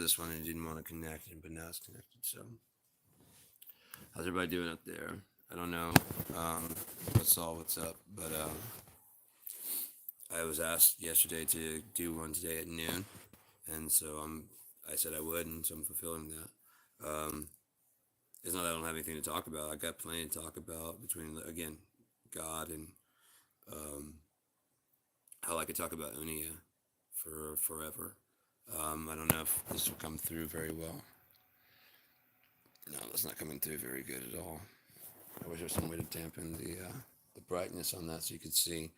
this one and it didn't want to connect, but now it's connected. So, how's everybody doing up there? I don't know what's up, but I was asked yesterday to do one today at noon, and so I said I would, and so I'm fulfilling that. It's not that I don't have anything to talk about. I got plenty to talk about between again God and um, how I could talk about Unia for forever. I don't know if this will come through very well. No, that's not coming through very good at all. I wish there was some way to dampen the brightness on that so you could see.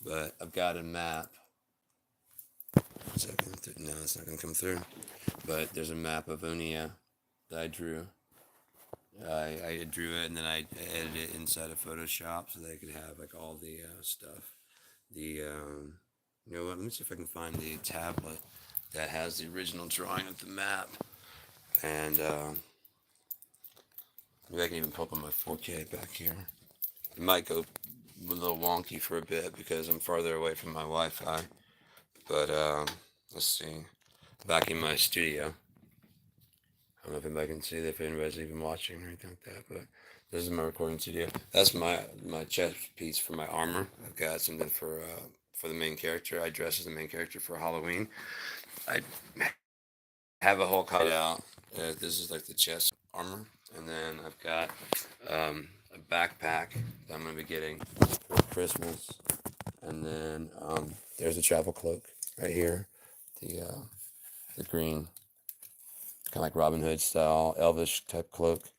But I've got a map. Is that coming through? No, it's not going to come through. But there's a map of Unia that I drew. I drew it and then I edited it inside of Photoshop so that I could have like all the stuff. You know what? Let me see if I can find the tablet that has the original drawing of the map. And maybe I can even pull up on my 4K back here. It might go a little wonky for a bit because I'm farther away from my Wi-Fi. But let's see. Back in my studio. I don't know if anybody can see that, if anybody's even watching or anything like that, but this is my recording studio. That's my chest piece for my armor. I've got something for the main character. I dress as the main character for Halloween. I have a whole cut out. This is like the chest armor, and then I've got a backpack that I'm going to be getting for Christmas, and then there's a travel cloak right here, the green, kind of like Robin Hood style, elvish type cloak.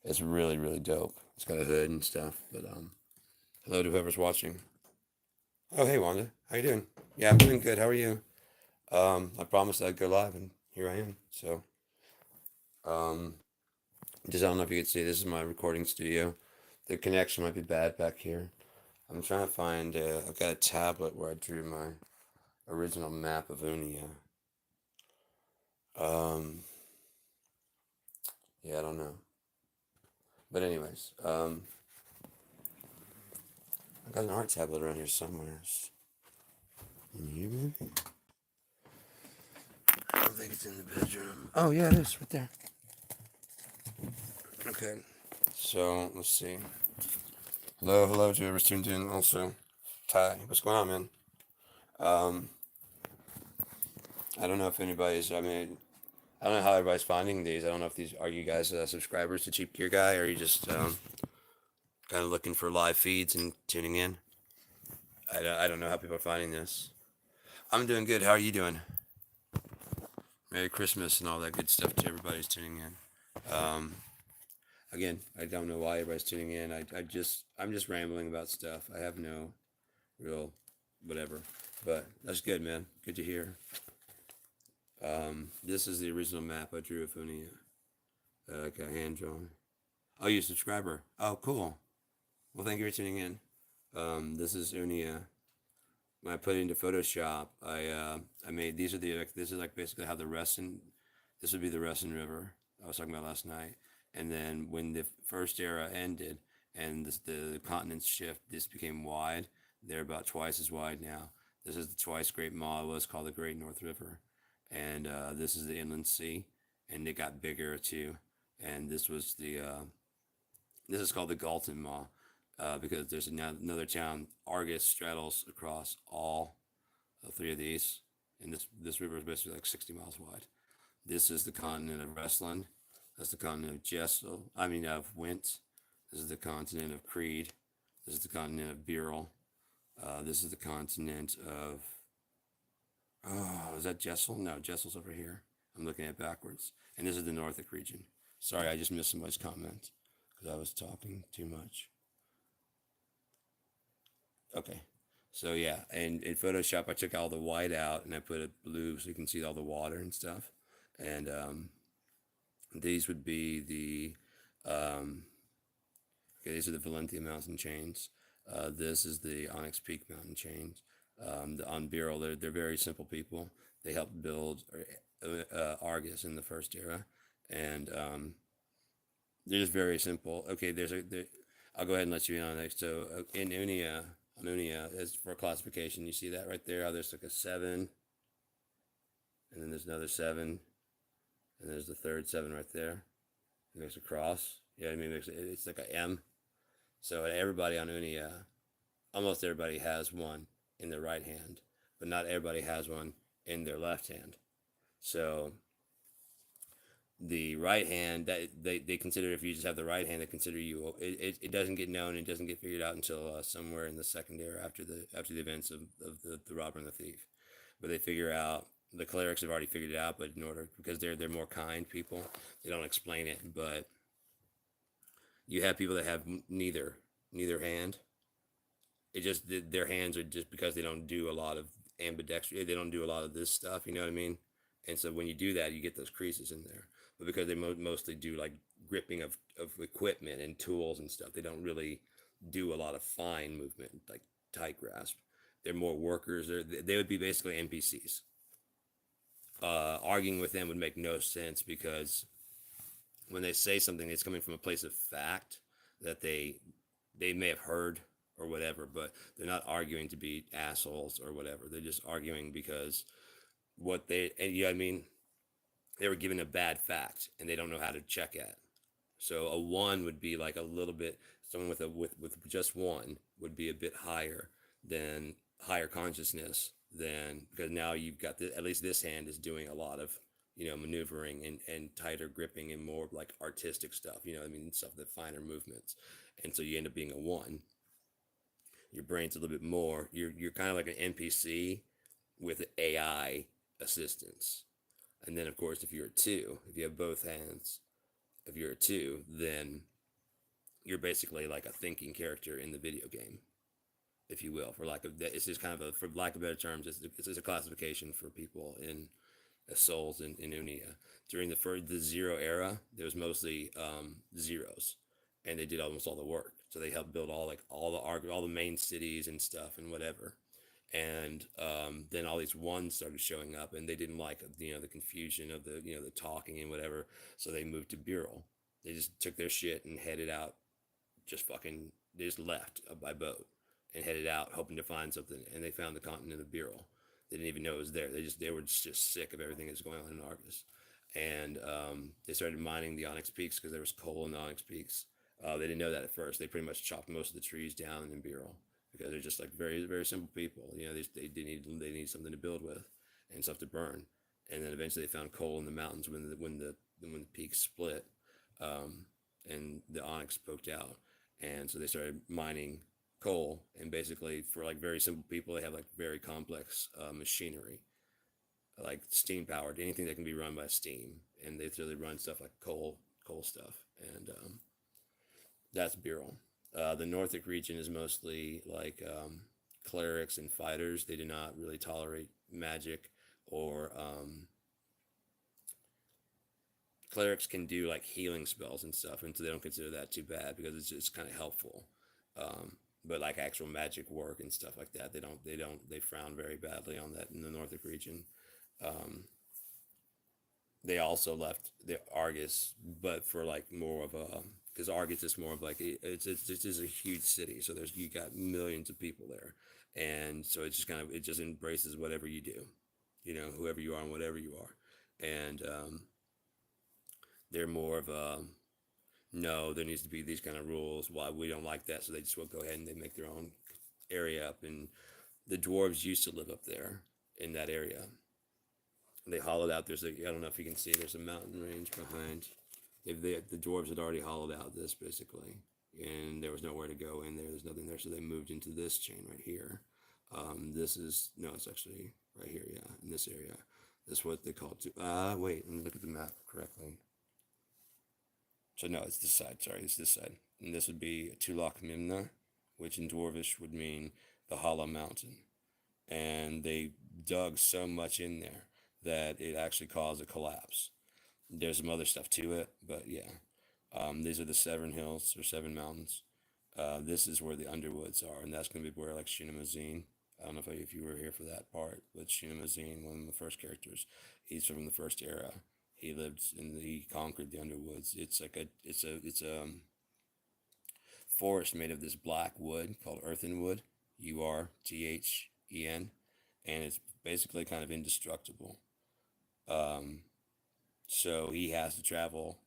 It's really, really dope. It's got a hood and stuff. But hello to whoever's watching. Oh, hey Wanda, how you doing? Yeah, I'm doing good. How are you? I promised I'd go live, and here I am. So, just I don't know if you could see. This is my recording studio. The connection might be bad back here. I'm trying to find. I've got a tablet where I drew my original map of Unia. Yeah, I don't know. But anyways, I got an art tablet around here somewhere. In here, maybe? I don't think it's in the bedroom. Oh, yeah, it is right there. Okay, so let's see. Hello to whoever's tuned in. Also, Ty, what's going on, man? Um, I don't know if anybody's. I mean, I don't know how everybody's finding these. I don't know if these are you guys subscribers to Cheap Gear Guy, or are you just kind of looking for live feeds and tuning in? I don't know how people are finding this. I'm doing good. How are you doing? Merry Christmas and all that good stuff to everybody who's tuning in. Again, I don't know why everybody's tuning in. I'm just rambling about stuff. I have no real whatever, but that's good, man. Good to hear. This is the original map I drew of Unia. Got hand drawn. Oh, you're a subscriber. Oh, cool. Well, thank you for tuning in. This is Unia. When I put it into Photoshop, I made these are the this is like basically how the Resson. This would be the Resson River I was talking about last night. And then when the first era ended and the continents shift, this became wide. They're about twice as wide now. This is the twice Great Maw. It was called the Great North River, and this is the inland sea, and it got bigger too. And this is called the Galton Maw, because there's another town, Argus, straddles across all three of these, and this river is basically like 60 miles wide. This is the continent of Westland. That's the continent of of Wint. This is the continent of Creed. This is the continent of Birrell. This is the continent of. Oh, is that Jessel? No, Jessel's over here. I'm looking at backwards. And this is the Northic region. Sorry, I just missed somebody's comment because I was talking too much. Okay. So yeah, and in Photoshop, I took all the white out and I put it blue so you can see all the water and stuff. And these would be okay, these are the Valentia mountain chains. This is the Onyx Peak mountain chains. On Birrell, they're very simple people. They helped build Argus in the first era, and they're just very simple. Okay, I'll go ahead and let you in on it. So in Unia, on Unia, is for classification. You see that right there? How there's like a 7, and then there's another 7, and there's the third 7 right there. It makes a cross. Yeah, I mean, it's like a M. So everybody on Unia, almost everybody has one in their right hand, but not everybody has one in their left hand. So the right hand, that they consider, if you just have the right hand, they consider you, it doesn't get known, it doesn't get figured out until somewhere in the second era after the events of the robber and the thief. But they figure out, the clerics have already figured it out, but in order, because they're more kind people, they don't explain it. But you have people that have neither hand. It just, their hands are, just because they don't do a lot of ambidextrous, they don't do a lot of this stuff, you know what I mean? And so when you do that, you get those creases in there. But because they mostly do like gripping of equipment and tools and stuff, they don't really do a lot of fine movement, like tight grasp. They're more workers. They would be basically NPCs. Arguing with them would make no sense, because when they say something, it's coming from a place of fact that they may have heard or whatever, but they're not arguing to be assholes or whatever. They're just arguing because what they, and you know what I mean, they were given a bad fact and they don't know how to check it. So a 1 would be like a little bit, someone with just 1 would be a bit higher than, higher consciousness than, because now you've got at least this hand is doing a lot of, maneuvering and tighter gripping and more like artistic stuff, I mean, stuff, the finer movements. And so you end up being a 1. Your brain's a little bit more, you're kind of like an NPC with AI assistance. And then of course, if you're a 2, if you have both hands, if you're a 2, then you're basically like a thinking character in the video game, if you will, for lack of, it's just kind of for lack of better terms, it's just a classification for people in souls in Unia. During the 0 era, there was mostly zeros, and they did almost all the work. So they helped build all the main cities and stuff and whatever. And then all these 1s started showing up, and they didn't like the confusion of the talking and whatever. So they moved to Bural. They just took their shit and headed out. They just left by boat and headed out, hoping to find something. And they found the continent of Bural. They didn't even know it was there. They were just sick of everything that's going on in Argus. And they started mining the Onyx Peaks because there was coal in the Onyx Peaks. They didn't know that at first. They pretty much chopped most of the trees down in Bural, because they're just like very, very simple people. They need something to build with and stuff to burn. And then eventually they found coal in the mountains when the peaks split, and the onyx poked out. And so they started mining coal, and basically for like very simple people, they have like very complex machinery, like steam powered, anything that can be run by steam. And they run stuff like coal stuff. And that's Bural. The Northic region is mostly like clerics and fighters. They do not really tolerate magic, or clerics can do like healing spells and stuff, and so they don't consider that too bad, because it's just kind of helpful. But like actual magic work and stuff like that, they frown very badly on that in the Northic region. They also left the Argus, but for like more of a, because Argus is more of like it's just a huge city, so you got millions of people there, and so it just embraces whatever you do, whoever you are and whatever you are. And they're more of a, no, there needs to be these kind of rules. Why we don't like that, so they just will go ahead and they make their own area up. And the dwarves used to live up there in that area. They hollowed out. I don't know if you can see, there's a mountain range behind. The dwarves had already hollowed out this basically, and there was nowhere to go in there. There's nothing there, so they moved into this chain right here. It's actually right here, yeah, in this area. This is what they call it. Wait, let me look at the map correctly. So no, it's this side. Sorry, it's this side, and this would be Tulak Mimna, which in Dwarvish would mean the Hollow Mountain. And they dug so much in there that it actually caused a collapse. There's some other stuff to it, but yeah. These are the 7 hills or 7 mountains. This is where the Underwoods are, and that's going to be where like Shinamazine. I don't know if you were here for that part, but Shinamazine, one of the first characters, he's from the first era. He conquered the Underwoods. It's a forest made of this black wood called earthenwood, Urthen, and it's basically kind of indestructible. So he has to travel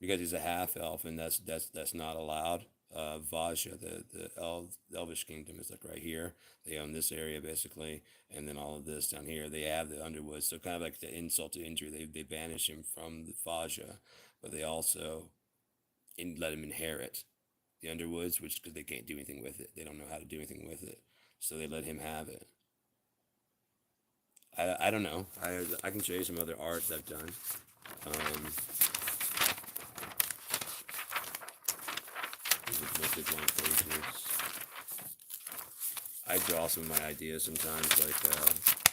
because he's a half elf, and that's not allowed. Vaja, the Elvish kingdom is like right here. They own this area basically, and then all of this down here. They have the Underwood, so kind of like the insult to injury. They banish him from the Vaja, but they also let him inherit the Underwoods, which because they can't do anything with it. They don't know how to do anything with it, so they let him have it. I don't know. I can show you some other art that I've done. Um, these are mostly blank pages. I draw some of my ideas sometimes, like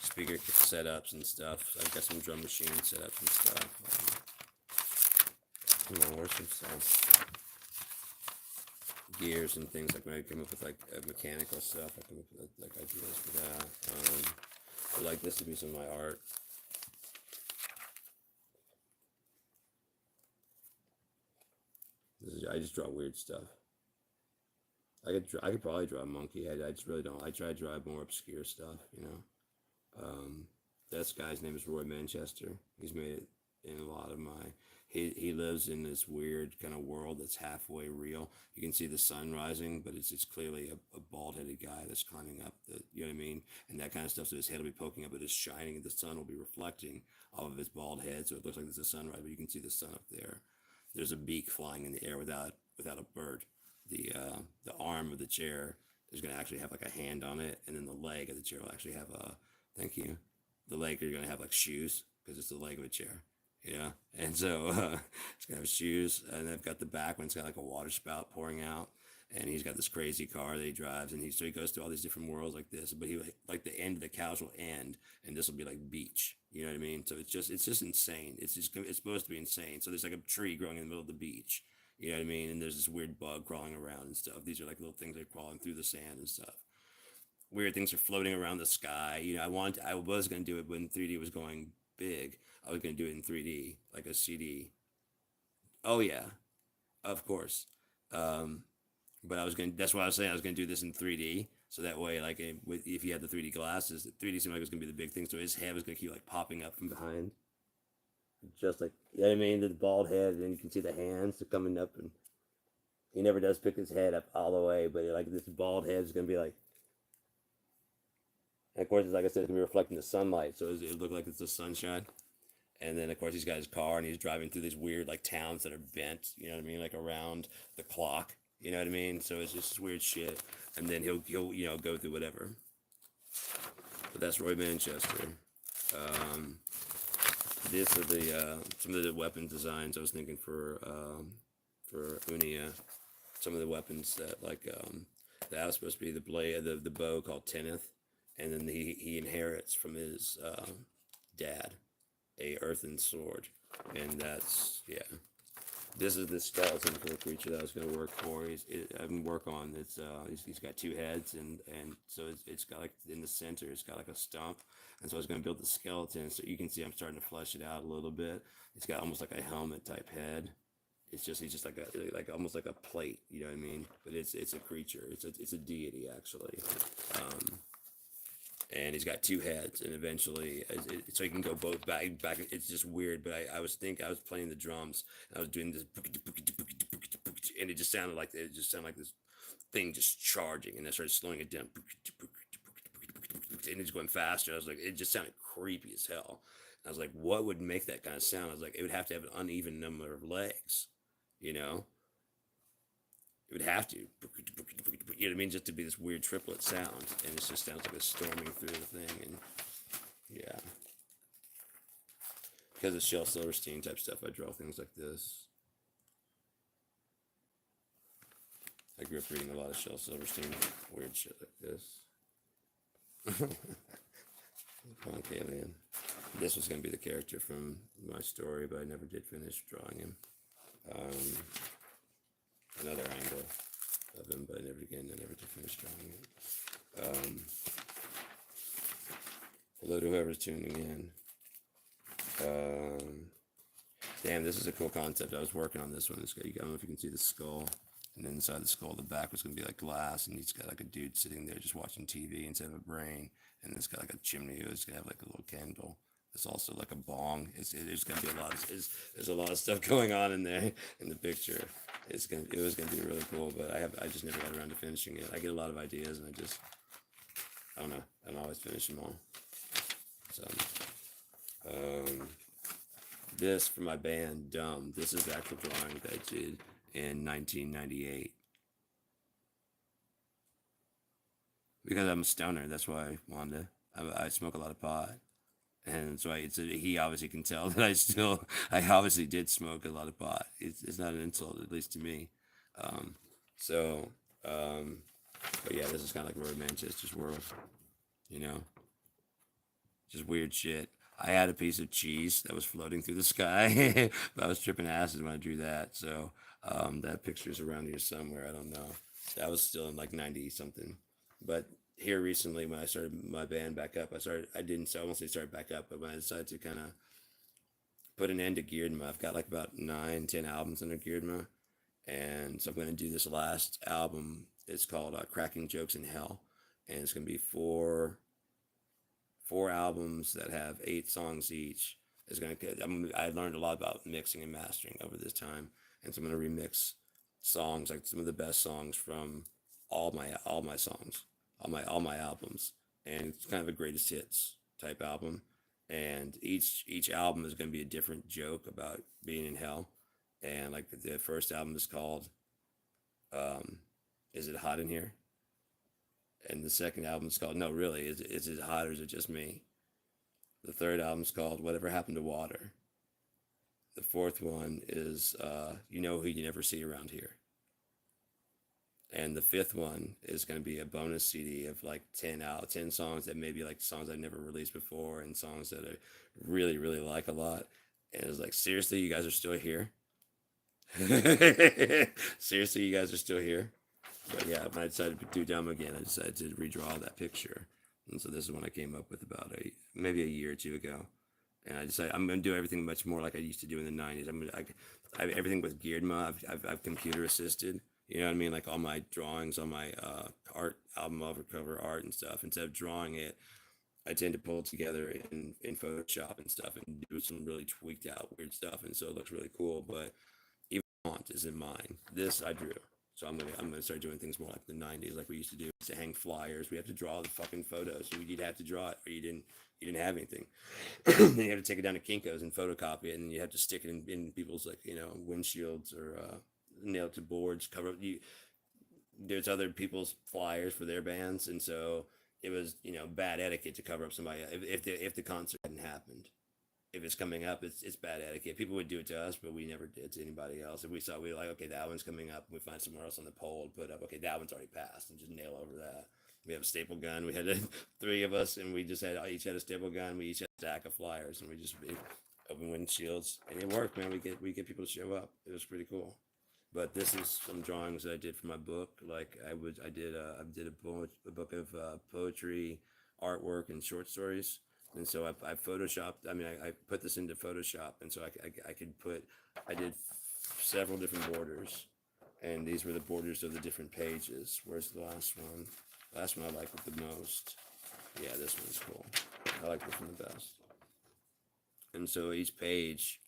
speaker setups and stuff. I've got some drum machine setups and stuff. Where's some stuff? Gears and things like when I come up with like mechanical stuff, I come up with like ideas for that. But like this would be some of my art. I just draw weird stuff. I could probably draw a monkey. I just really don't. I try to draw more obscure stuff, you know. This guy's name is Roy Manchester. He's made it in a lot of my. He lives in this weird kind of world that's halfway real. You can see the sun rising, but it's clearly a bald headed guy that's climbing up the, you know what I mean, and that kind of stuff. So his head will be poking up, but it's shining, and the sun will be reflecting off of his bald head, so it looks like there's a sunrise, but you can see the sun up there. There's a beak flying in the air without a bird. The arm of the chair is going to actually have like a hand on it, and then the leg of the chair will actually have a thank you. The leg are going to have like shoes because it's the leg of a chair, you know. And so it's going to have shoes, and I've got the back one. It's got like a water spout pouring out, and he's got this crazy car that he drives, and he goes through all these different worlds like this. But he like the end of the couch will end, and this will be like beach. You know what I mean? So it's just insane. It's supposed to be insane. So there's like a tree growing in the middle of the beach. You know what I mean? And there's this weird bug crawling around and stuff. These are like little things that are crawling through the sand and stuff. Weird things are floating around the sky. You know, I was gonna do it when 3D was going big. I was gonna do it in 3D, like a CD. Oh yeah, of course. Um, but I was gonna. That's why I was saying I was gonna do this in 3D, so that way, like, if you had the 3D glasses, 3D seemed like it was gonna be the big thing. So his head was gonna keep like popping up from behind, just like, you know what I mean, the bald head, and you can see the hands coming up, and he never does pick his head up all the way, but like this bald head is gonna be like, and of course, like I said, it's gonna be reflecting the sunlight, so it look like it's the sunshine. And then of course he's got his car and he's driving through these weird like towns that are bent, you know what I mean, like around the clock, you know what I mean. So it's just weird shit. And then he'll you know go through whatever. But that's Roy Manchester. Um, this are the some of the weapon designs I was thinking for Unia. Some of the weapons that like that was supposed to be the blade, the bow called Tenneth, and then he inherits from his dad a earthen sword, and that's yeah. This is the skeleton for the creature that I was going to work for. I can work on it's he's got two heads, and so it's got like in the center it's got like a stump, and so I was going to build the skeleton. So you can see I'm starting to flesh it out a little bit. It's got almost like a helmet type head. He's just like almost like a plate, you know what I mean? But it's a creature. It's a deity actually. Um, and he's got two heads, and eventually, so he can go both back. It's just weird, but I was playing the drums, and I was doing this, and it just sounded like this thing just charging, and I started slowing it down, and it's going faster. I was like, it just sounded creepy as hell. I was like, what would make that kind of sound? I was like, it would have to have an uneven number of legs, you know. It would have to, you know what I mean, just to be this weird triplet sound, and it just sounds like it's storming through the thing, and yeah. Because of Shel Silverstein type stuff, I draw things like this. I grew up reading a lot of Shel Silverstein, weird shit like this. Punk alien. This was going to be the character from my story, but I never did finish drawing him. Another angle of him, but I never did finish drawing it. Hello to whoever's tuning in. Damn, this is a cool concept. I was working on this one. I don't know if you can see the skull, and then inside the skull, the back was gonna be like glass, and he's got like a dude sitting there just watching TV instead of a brain, and it's got like a chimney. It's gonna have like a little candle It's also like a bong. There's gonna be a lot of there's a lot of stuff going on in there in the picture. It was gonna be really cool, but I just never got around to finishing it. I get a lot of ideas and I don't know. I don't always finish them all. So um, this for my band Dumb. This is the actual drawing that I did in 1998. Because I'm a stoner. That's why, Wanda. I smoke a lot of pot. And so he obviously can tell that I obviously did smoke a lot of pot. It's not an insult, at least to me. Um, so, um, but yeah, this is kind of like a romanticist world, you know, just weird shit. I had a piece of cheese that was floating through the sky, but I was tripping acid when I drew that. So, that picture's around here somewhere. I don't know. That was still in like 90 something. But here recently, when I started my band back up, I didn't, so I won't say start back up, but when I decided to kind of put an end to Gearedma, I've got like about 9, 10 albums under Gearedma. And so I'm going to do this last album. It's called Cracking Jokes in Hell. And it's going to be four albums that have 8 songs each. I learned a lot about mixing and mastering over this time, and so I'm gonna remix songs, like some of the best songs from all my songs, all my albums, and it's kind of a greatest hits type album. And each album is gonna be a different joke about being in hell. And like the first album is called um, "Is It Hot in Here?" And the second album is called "No, Really, is it hot or is it just me?" The third album's called "Whatever Happened to Water." The fourth one is "You Know Who You Never See Around Here." And the fifth one is going to be a bonus CD of like 10 songs that maybe like songs I've never released before and songs that I really, really like a lot. And it's like, seriously, you guys are still here? Seriously, you guys are still here? But yeah, when I decided to do Dumb again, I decided to redraw that picture. And so this is one I came up with about maybe a year or two ago. And I decided I'm going to do everything much more like I used to do in the 90s. Everything with Gearedma, I've computer assisted. You know what I mean? Like all my drawings, all my art, album cover art and stuff. Instead of drawing it, I tend to pull it together in Photoshop and stuff and do some really tweaked out weird stuff. And so it looks really cool. But even font isn't mine. This I drew. So I'm gonna start doing things more like the 90s, like we used to do. To hang flyers, we have to draw the fucking photos. So you'd have to draw it, or you didn't have anything. Then you have to take it down to Kinko's and photocopy it, and you have to stick it in people's like windshields or nail it to boards. Cover you. There's other people's flyers for their bands, and so it was bad etiquette to cover up somebody if the concert hadn't happened. If it's coming up, it's bad etiquette. People would do it to us, but we never did to anybody else. If we were like, okay, that one's coming up, we find somewhere else on the pole and put up, okay, that one's already passed, and just nail over that. We have a staple gun. We had three of us, and we just had each had a staple gun. We each had a stack of flyers, and we just open windshields, and it worked, man. We get people to show up. It was pretty cool. But this is some drawings that I did for my book. Like I did a book of poetry, artwork, and short stories. And so I photoshopped. I mean, I put this into Photoshop, and so I could put. I did several different borders, and these were the borders of the different pages. Where's the last one? Last one I like the most. Yeah, this one's cool. I like this one the best. And so each page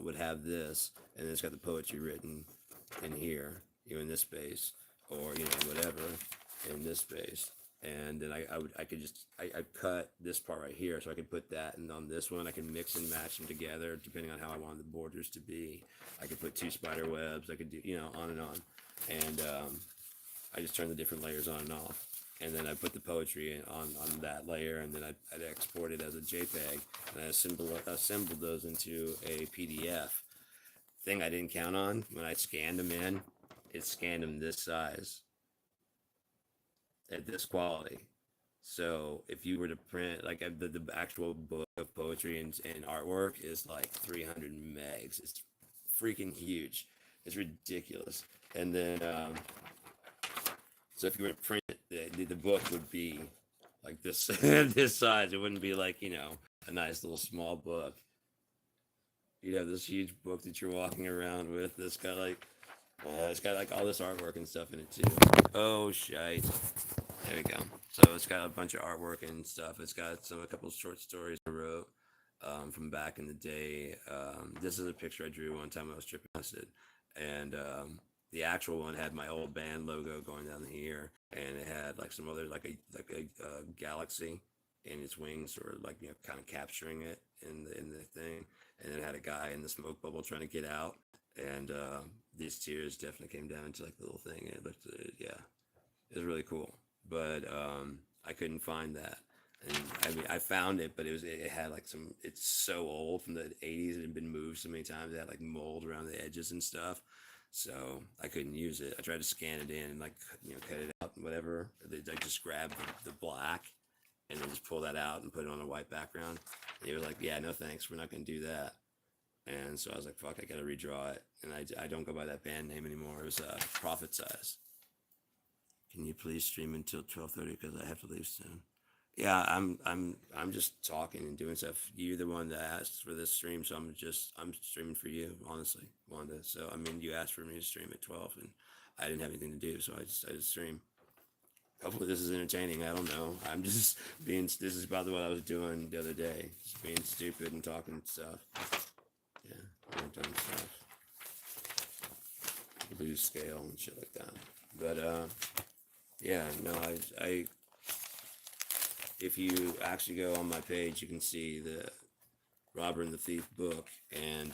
would have this, and it's got the poetry written in here, in this space, or whatever in this space. And then I could just I cut this part right here, so I could put that, and on this one I can mix and match them together depending on how I wanted the borders to be. I could put 2 spider webs. I could do on and on, and I just turn the different layers on and off. And then I put the poetry on that layer, and then I'd export it as a JPEG, and I assembled those into a PDF. Thing I didn't count on when I scanned them in, it scanned them this size at this quality. So if you were to print like the actual book of poetry and artwork is like 300 megs. It's freaking huge. It's ridiculous. And then so if you were to print it, the book would be like this this size. It wouldn't be like a nice little small book. You'd have this huge book that you're walking around with. It's got like all this artwork and stuff in it too. Oh shite! There we go. So it's got a bunch of artwork and stuff. It's got a couple of short stories I wrote, from back in the day. This is a picture I drew one time I was tripping acid, and the actual one had my old band logo going down here, and it had like some other like a galaxy in its wings, or like kind of capturing it in the thing, and it had a guy in the smoke bubble trying to get out, and these tears definitely came down to like the little thing. It looked, yeah, it was really cool, but I couldn't find that. And I mean, I found it, but it had like some. It's so old from the '80s. It had been moved so many times. It had like mold around the edges and stuff, so I couldn't use it. I tried to scan it in and like cut it out and whatever. I just grabbed the black and then just pull that out and put it on a white background. And he was like, "Yeah, no thanks. We're not gonna do that." And so I was like, "Fuck, I gotta redraw it." And I don't go by that band name anymore. It was Profit Size. Can you please stream until 12:30 because I have to leave soon? Yeah, I'm just talking and doing stuff. You're the one that asked for this stream, so I'm streaming for you, honestly, Wanda. So I mean, you asked for me to stream at 12, and I didn't have anything to do, so I just stream. Hopefully this is entertaining. I don't know. I'm just being. This is about what I was doing the other day, just being stupid and talking stuff. Yeah, I've done stuff, lose scale and shit like that. But yeah, no, I if you actually go on my page, you can see the Robber and the Thief book, and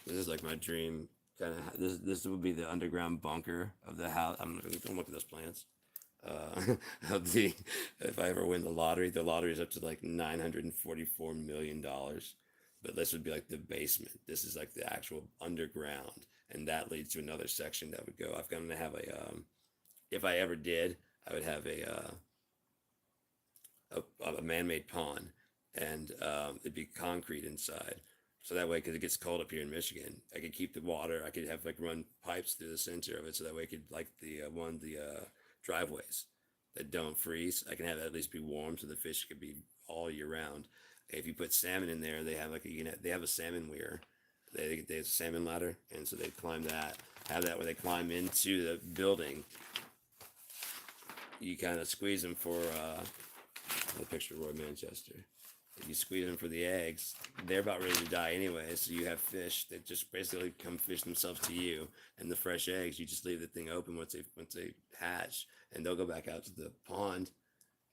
this is like my dream kind of. This would be the underground bunker of the house. Don't look at those plants. Of the If I ever win the lottery is up to like $944 million, but this would be like the basement. This is like the actual underground, and that leads to another section that would go. I've got to have a if I ever did, I would have a man-made pond, and it'd be concrete inside. So that way, because it gets cold up here in Michigan, I could keep the water. I could have like run pipes through the center of it, so that way, I could like the driveways that don't freeze. I can have it at least be warm, so the fish could be all year round. If you put salmon in there, they have like they have a salmon weir. They have a salmon ladder, and so they climb that. Have that where they climb into the building. You kind of squeeze them for the picture of Roy Manchester. If you squeeze them for the eggs, they're about ready to die anyway. So you have fish that just basically come fish themselves to you, and the fresh eggs you just leave the thing open once they hatch, and they'll go back out to the pond.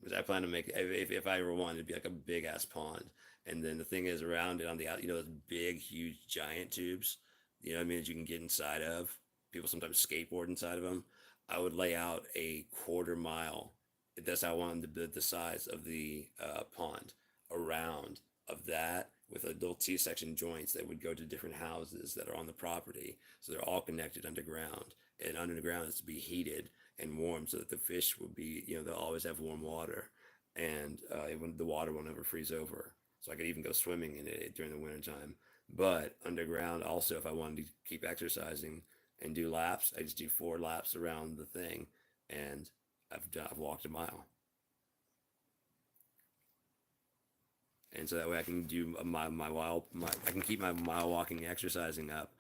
Which I plan to make if I ever wanted, it'd be like a big ass pond. And then the thing is around it on the out, those big, huge, giant tubes. You know what I mean? That you can get inside of. People sometimes skateboard inside of them. I would lay out a quarter mile. That's how I wanted to build the size of the pond around of that with a little T-section joints that would go to different houses that are on the property. So they're all connected underground. And underground is to be heated and warm so that the fish will be, they'll always have warm water. And the water won't ever freeze over. So I could even go swimming in it during the wintertime. But underground also, if I wanted to keep exercising and do laps, I just do 4 laps around the thing. And I've walked a mile. And so that way I can do I can keep my mile walking exercising up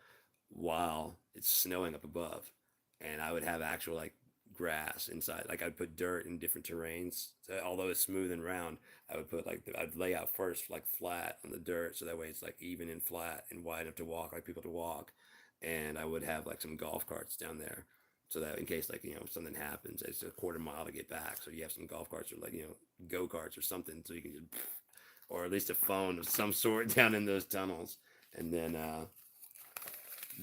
while it's snowing up above, and I would have actual like grass inside. Like I'd put dirt in different terrains. So although it's smooth and round, I would put I'd lay out first like flat on the dirt, so that way it's like even and flat and wide enough to walk, like people to walk. And I would have like some golf carts down there, so that in case like something happens, it's a quarter mile to get back. So you have some golf carts or like go karts or something, so you can just or at least a phone of some sort down in those tunnels. And then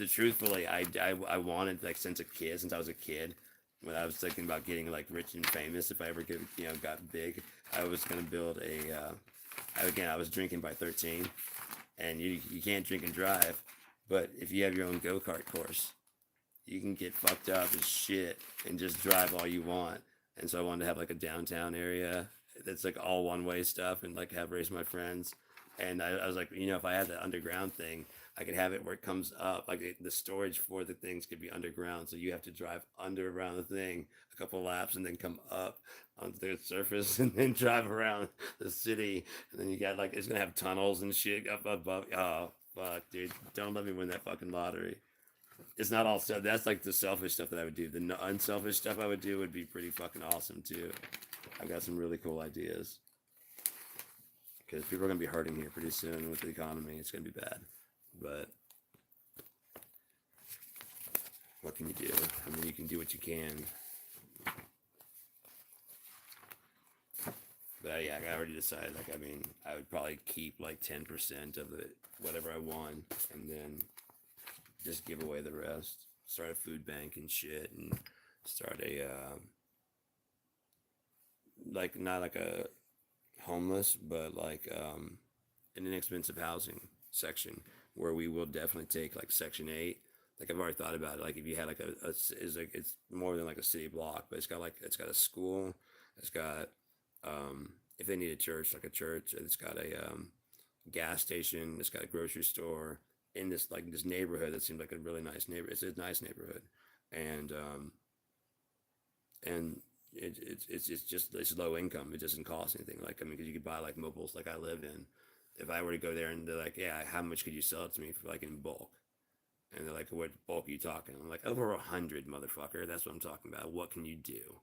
truthfully, I wanted like since I was a kid, when I was thinking about getting like rich and famous, if I ever got big, I was gonna build I was drinking by 13, and you can't drink and drive, but if you have your own go-kart course, you can get fucked up as shit and just drive all you want. And so I wanted to have like a downtown area that's like all one-way stuff, and like have race my friends. And I was like, if I had the underground thing, I could have it where it comes up, like the storage for the things could be underground. So you have to drive under around the thing a couple laps and then come up onto the surface and then drive around the city. And then you got like, it's gonna have tunnels and shit up above. Oh, fuck, dude. Don't let me win that fucking lottery. It's not all stuff. That's like the selfish stuff that I would do. The unselfish stuff I would do would be pretty fucking awesome too. I've got some really cool ideas. because people are gonna be hurting here pretty soon with the economy. It's gonna be bad, but what can you do? I mean, you can do what you can. But yeah, I already decided. Like, I mean, I would probably keep like 10% of it, whatever I won, and then just give away the rest. Start a food bank and shit, and start a like not like a homeless, but like an inexpensive housing section where we will definitely take like Section 8. Like I've already thought about it. Like if you had like it's more than like a city block, but it's got a school, it's got if they need a church, like a church, it's got a gas station, it's got a grocery store in this neighborhood that seems like a really nice neighborhood. It's a nice neighborhood, and and it's just it's low income. It doesn't cost anything. Like I mean, because you could buy like mobiles like I live in. If I were to go there and they're like, yeah, how much could you sell it to me for like in bulk? And they're like, what bulk are you talking? I'm like, over 100, motherfucker. That's what I'm talking about. What can you do?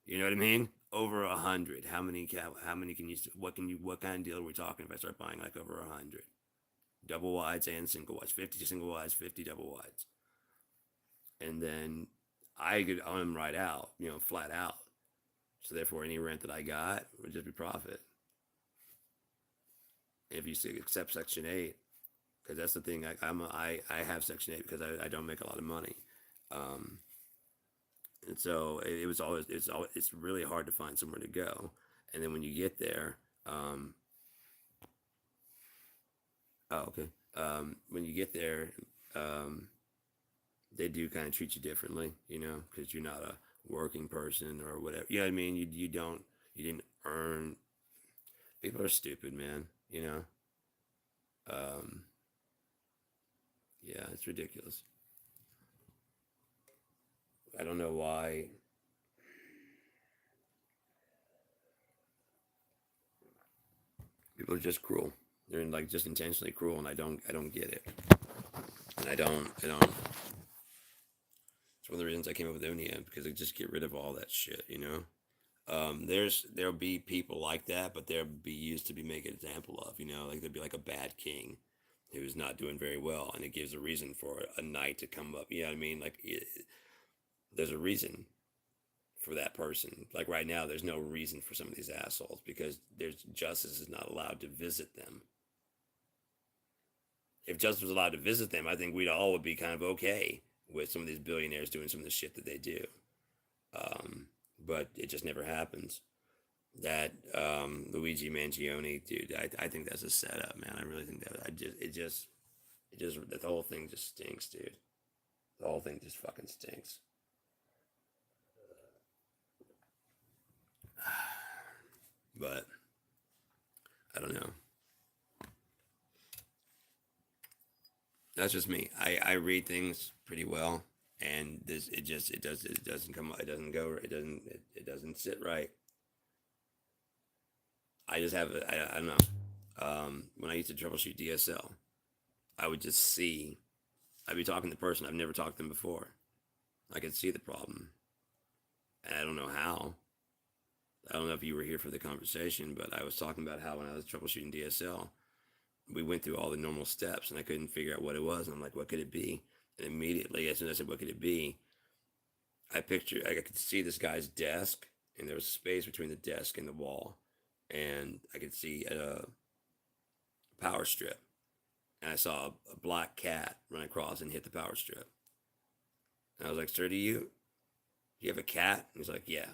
You know what I mean? Over 100. How many can you? What kind of deal are we talking if I start buying like over 100? Double wides and single wides. 50 single wides, 50 double wides. And then I could own them right out, flat out. So therefore, any rent that I got would just be profit. If you accept Section 8, because that's the thing. I have Section 8 because I don't make a lot of money, and so it's really hard to find somewhere to go. And then when you get there, oh okay, when you get there, um, they do kind of treat you differently, because you're not a working person or whatever. You know what I mean? You didn't earn. People are stupid, man. Um, yeah, it's ridiculous. I don't know why people are just cruel. They're like just intentionally cruel, and I don't get it. And I don't. It's one of the reasons I came up with Unia because they just get rid of all that shit. There'll be people like that, but they'll be used to be made an example of. Like there'll be like a bad king who's not doing very well, and it gives a reason for a knight to come up. You know what I mean? Like there's a reason for that person. Like right now, there's no reason for some of these assholes because there's justice is not allowed to visit them. If justice was allowed to visit them, I think we'd all would be kind of okay with some of these billionaires doing some of the shit that they do. Um, but it just never happens. That Luigi Mangione, dude, I think that's a setup, man. I really think that the whole thing just stinks, dude. The whole thing just fucking stinks. But I don't know. That's just me. I read things pretty well, and this it doesn't come it doesn't go it doesn't it doesn't sit right. I just have I don't know. When I used to troubleshoot DSL, I would just see. I'd be talking to the person I've never talked to them before. I could see the problem, and I don't know how. I don't know if you were here for the conversation, but I was talking about how when I was troubleshooting DSL, we went through all the normal steps, and I couldn't figure out what it was. And I'm like, what could it be? And immediately, as soon as I said, what could it be? I could see this guy's desk, and there was space between the desk and the wall, and I could see a power strip, and I saw a black cat run across and hit the power strip. And I was like, "Sir, do you have a cat?" And he's like, "Yeah."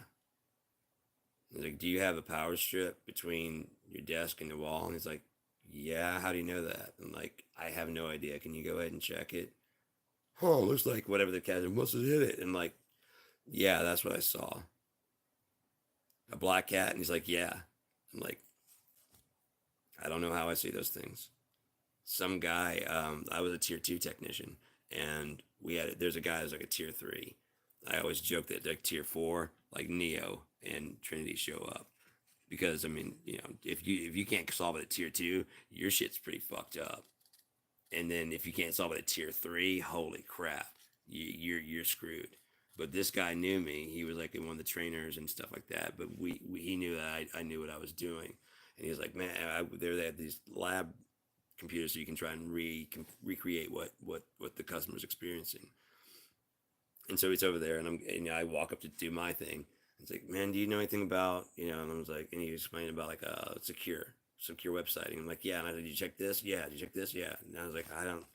He's like, "Do you have a power strip between your desk and the wall?" And he's like, "Yeah, how do you know that?" And like, "I have no idea. Can you go ahead and check it?" Oh, looks like whatever the cat must have hit it. And like, yeah, that's what I saw. A black cat. And he's like, yeah. I'm like, I don't know how I see those things. Some guy, I was a tier 2 technician, and there's a guy who's like a tier 3. I always joke that like tier 4, like Neo and Trinity show up. Because I mean, if you can't solve it at tier 2, your shit's pretty fucked up. And then if you can't solve it at tier 3, holy crap, you're screwed. But this guy knew me. He was like one of the trainers and stuff like that. But he knew that I knew what I was doing, And he's like, man, they have these lab computers so you can try and recreate what the customer's experiencing. And so he's over there, and I walk up to do my thing. It's like, man, do you know anything about, And I was like, and he explained about like a secure website. And I'm like, yeah. And I said, did you check this? Yeah. Did you check this? Yeah. And I was like, I don't.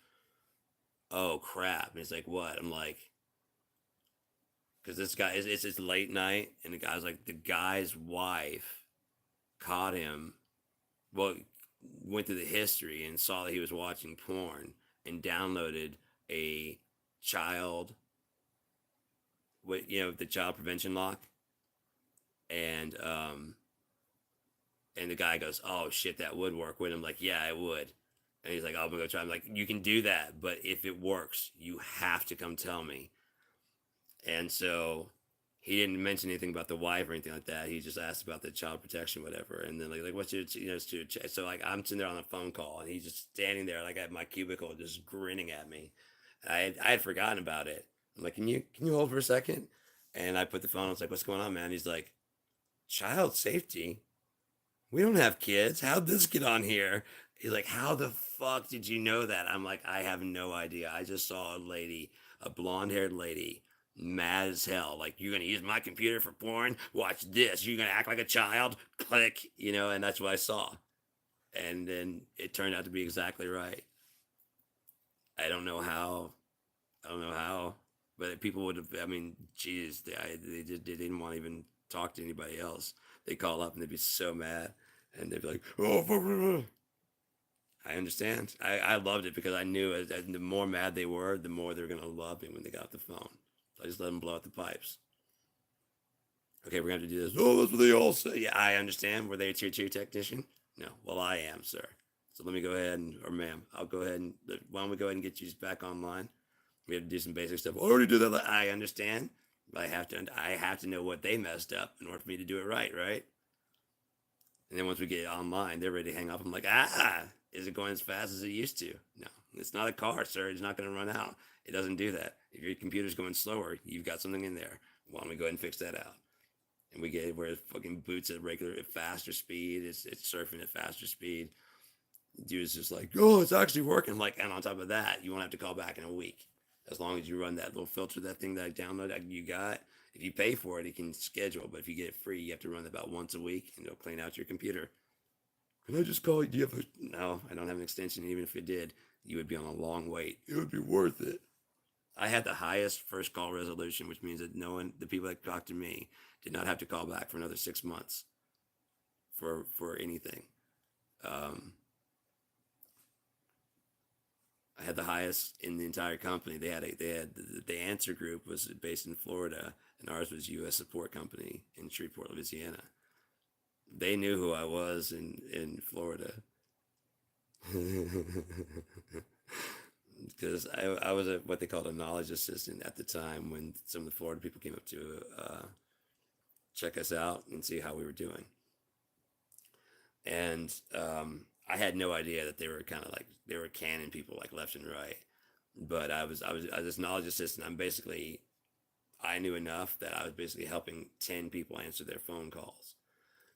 Oh crap! And he's like, what? I'm like, because this guy it's late night, and the guy's like, the guy's wife caught him. Well, went through the history and saw that he was watching porn and downloaded a child, the child prevention lock, and and the guy goes, "Oh shit, that would work." With him, like, "Yeah, it would." And he's like, "Oh, I'm gonna go try." I'm like, "You can do that, but if it works, you have to come tell me." And so he didn't mention anything about the wife or anything like that. He just asked about the child protection, whatever. And then like what's your, so like I'm sitting there on a phone call, and he's just standing there like at my cubicle, just grinning at me. I had forgotten about it. I'm like, can you hold for a second? And I put the phone. I was like, what's going on, man? He's like, child safety. We don't have kids. How'd this get on here? He's like, how the fuck did you know that? I'm like, I have no idea. I just saw a lady, a blonde haired lady, mad as hell. Like, you're going to use my computer for porn? Watch this. You're going to act like a child? Click, and that's what I saw. And then it turned out to be exactly right. I don't know how. I don't know how. But people would have, I mean, geez, they didn't want to even talk to anybody else. They call up and they'd be so mad. And they'd be like, oh, I understand. I loved it because I knew the more mad they were, the more they were going to love me when they got the phone. So I just let them blow out the pipes. Okay, we're going to have to do this. Oh, that's what they all say. Yeah, I understand. Were they a tier 2 technician? No. Well, I am, sir. So let me go ahead or ma'am, I'll go ahead and, why don't we go ahead and get you back online? We have to do some basic stuff. I already did that. I understand. But I have to know what they messed up in order for me to do it right, right? And then once we get online, they're ready to hang up. I'm like, is it going as fast as it used to? No, it's not a car, sir. It's not going to run out. It doesn't do that. If your computer's going slower, you've got something in there. Why don't we go ahead and fix that out? And we get it where it fucking boots at faster speed. It's surfing at faster speed. Dude is just like, oh, it's actually working. I'm like, and on top of that, you won't have to call back in a week. As long as you run that little filter, that thing that I downloaded, you got. If you pay for it, it can schedule. But if you get it free, you have to run it about once a week, and it'll clean out your computer. Can I just call you? Do you have a... No, I don't have an extension. Even if it did, you would be on a long wait. It would be worth it. I had the highest first call resolution, which means that the people that talked to me, did not have to call back for another 6 months for anything. I had the highest in the entire company. The answer group was based in Florida, and ours was U.S. Support Company in Shreveport, Louisiana. They knew who I was in Florida. Because I was what they called a knowledge assistant at the time when some of the Florida people came up to check us out and see how we were doing. And I had no idea that they were kind of like, they were canning people like left and right. But I was this knowledge assistant. I knew enough that I was basically helping 10 people answer their phone calls.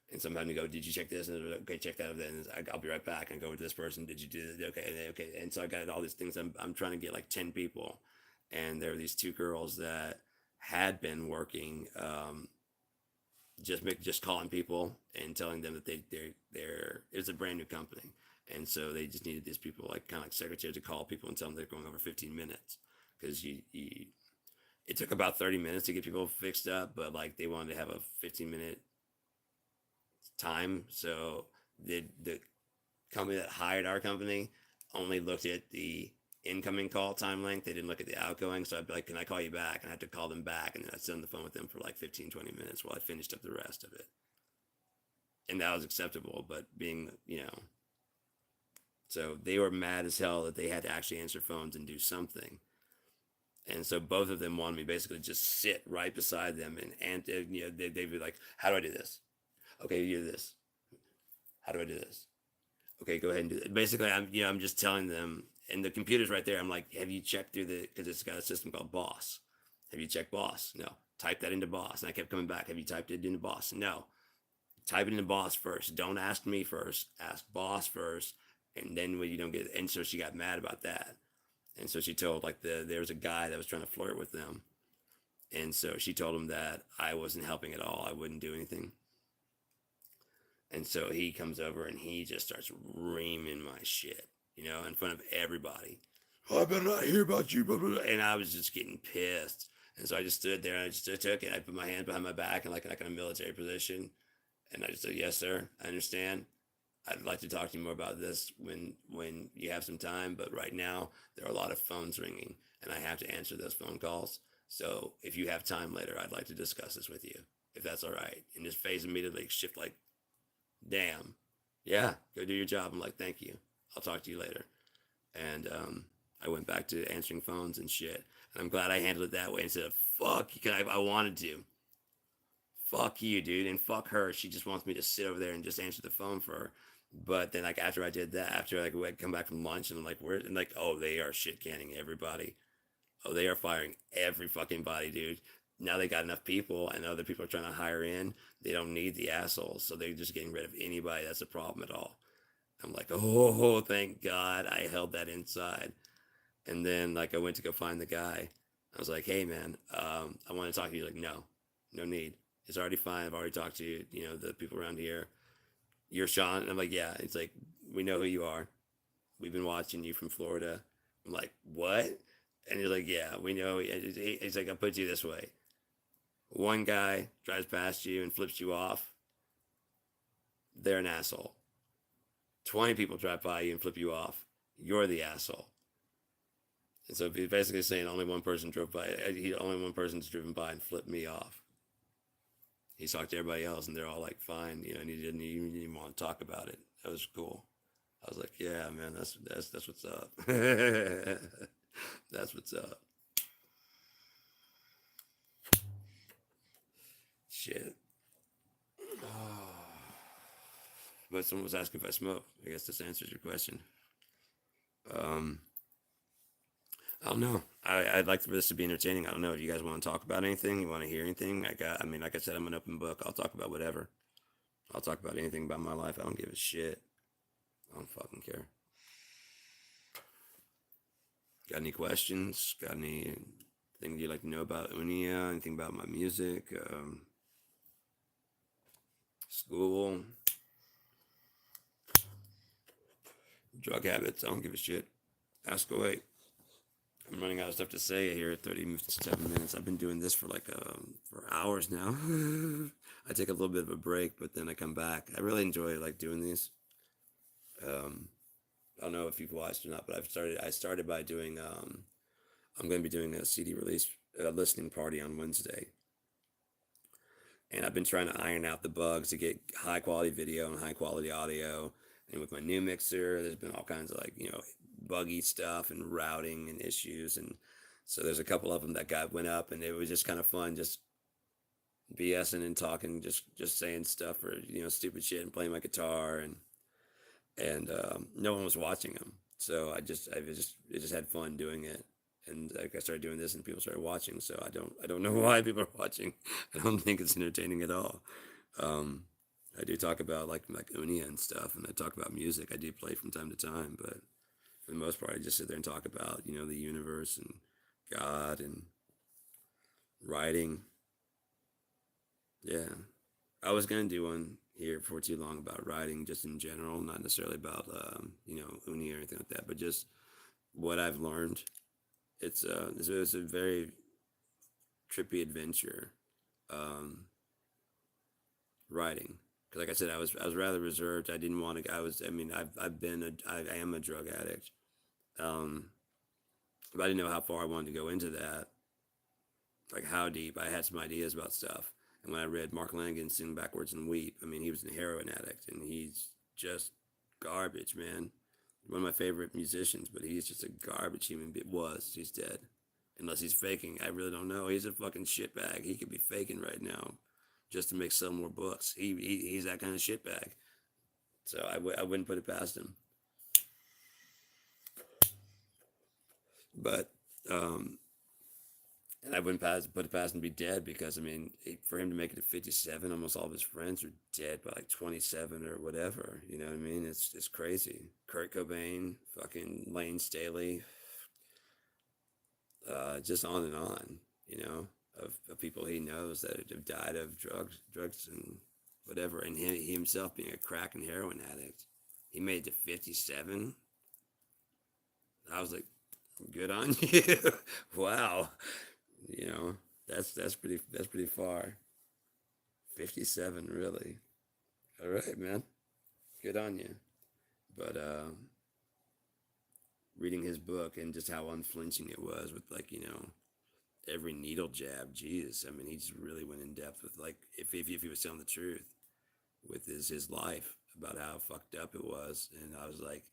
And sometimes you go, did you check this? And okay, check that. Then I'll be right back. And go with this person. Did you do this? Okay. And so I got all these things. I'm trying to get like 10 people. And there were these 2 girls that had been working, just calling people and telling them that they're it's a brand new company. And so they just needed these people, like kind of like secretaries, to call people and tell them they're going over 15 minutes. Because it took about 30 minutes to get people fixed up, but like they wanted to have a 15-minute time. So the company that hired our company only looked at the incoming call time length. They didn't look at the outgoing. So I'd be like, can I call you back? And I had to call them back. And then I'd sit on the phone with them for like 15-20 minutes while I finished up the rest of it. And that was acceptable. But so they were mad as hell that they had to actually answer phones and do something. And so both of them wanted me basically just sit right beside them and they'd be like, how do I do this? Okay, you do this. How do I do this? Okay, go ahead and do it. Basically, I'm just telling them, and the computer's right there. I'm like, have you checked through because it's got a system called Boss. Have you checked Boss? No. Type that into Boss. And I kept coming back. Have you typed it into Boss? No. Type it in the boss first. Don't ask me first. Ask boss first. And then when you don't get, and so she got mad about that. And so she told like there was a guy that was trying to flirt with them. And so she told him that I wasn't helping at all. I wouldn't do anything. And so he comes over and he just starts reaming my shit, in front of everybody. Oh, I better not hear about you. Blah, blah, blah. And I was just getting pissed. And so I just stood there and I just took it. I put my hands behind my back and like in a military position. And I just said, yes, sir, I understand. I'd like to talk to you more about this when you have some time. But right now, there are a lot of phones ringing and I have to answer those phone calls. So if you have time later, I'd like to discuss this with you, if that's all right. And his face immediately shift like, damn, yeah, go do your job. I'm like, thank you. I'll talk to you later. And I went back to answering phones and shit. And I'm glad I handled it that way instead of fuck, because I wanted to. Fuck you, dude, and fuck her. She just wants me to sit over there and just answer the phone for her. But then, like, after I did that, after like I'd come back from lunch and I'm like, where? And like, oh, they are shit canning everybody. Oh, they are firing every fucking body, dude. Now they got enough people, and other people are trying to hire in. They don't need the assholes, so they're just getting rid of anybody that's a problem at all. I'm like, oh, thank God I held that inside. And then, like, I went to go find the guy. I was like, hey, man, I want to talk to you. Like, no, no need. It's already fine. I've already talked to you, the people around here. You're Sean. And I'm like, yeah. It's like, we know who you are. We've been watching you from Florida. I'm like, what? And he's like, yeah, we know. He's like, I'll put you this way. One guy drives past you and flips you off. They're an asshole. 20 people drive by you and flip you off. You're the asshole. And so he's basically saying only one person drove by. Only one person's driven by and flipped me off. He talked to everybody else, and they're all like, fine, and he didn't even want to talk about it. That was cool. I was like, yeah, man, that's what's up. That's what's up. Shit. But someone was asking if I smoke. I guess this answers your question. Um, I don't know. I'd like for this to be entertaining. I don't know. Do you guys want to talk about anything? You want to hear anything? I mean, like I said, I'm an open book. I'll talk about whatever. I'll talk about anything about my life. I don't give a shit. I don't fucking care. Got any questions? Got anything you'd like to know about Unia? Anything about my music? School? Drug habits? I don't give a shit. Ask away. I'm running out of stuff to say here at 37 minutes. I've been doing this for for hours now. I take a little bit of a break, but then I come back. I really enjoy like doing these. I don't know if you've watched or not, but I started by doing. I'm going to be doing a CD release listening party on Wednesday, and I've been trying to iron out the bugs to get high quality video and high quality audio. And with my new mixer, there's been all kinds of buggy stuff and routing and issues, and so there's a couple of them that went up, and it was just kind of fun, just BSing and talking, just saying stuff or stupid shit and playing my guitar, and no one was watching them, so I just had fun doing it, and like I started doing this and people started watching, so I don't know why people are watching. I don't think it's entertaining at all. I do talk about like Unia and stuff, and I talk about music. I do play from time to time, but for the most part, I just sit there and talk about the universe and God and writing. Yeah, I was gonna do one here for too long about writing, just in general, not necessarily about Unia or anything like that, but just what I've learned. It's a very trippy adventure, writing. Because like I said, I was rather reserved. I didn't want to. I am a drug addict. But I didn't know how far I wanted to go into that. Like how deep. I had some ideas about stuff. And when I read Mark Lanigan Sing Backwards and Weep, I mean, he was a heroin addict, and he's just garbage, man. One of my favorite musicians, but he's just a garbage human being. He's dead. Unless he's faking. I really don't know. He's a fucking shitbag. He could be faking right now just to make some more books. He's that kind of shitbag. So I wouldn't put it past him. But And I wouldn't put it past him to be dead because, I mean, for him to make it to 57, almost all of his friends are dead by like 27 or whatever. You know what I mean? It's crazy. Kurt Cobain, fucking Lane Staley, just on and on, you know, of people he knows that have died of drugs and whatever. And he himself being a crack and heroin addict, he made it to 57. I was like, good on you. Wow. You know, that's pretty far. 57, really. All right, man. Good on you. But reading his book and just how unflinching it was with, like, every needle jab. Jesus, I mean, he just really went in depth with, like, if he was telling the truth with his life about how fucked up it was. And I was like,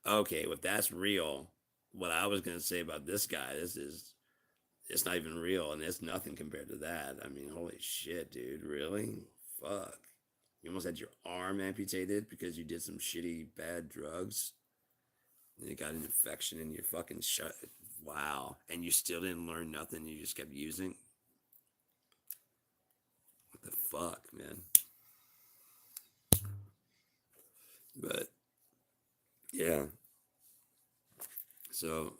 okay, well, if that's real, what I was gonna say about this guy, it's not even real, and it's nothing compared to that. I mean, holy shit, dude, really? Fuck. You almost had your arm amputated because you did some shitty bad drugs. And you got an infection in your fucking shut. Wow. And you still didn't learn nothing. You just kept using. What the fuck, man? But yeah. So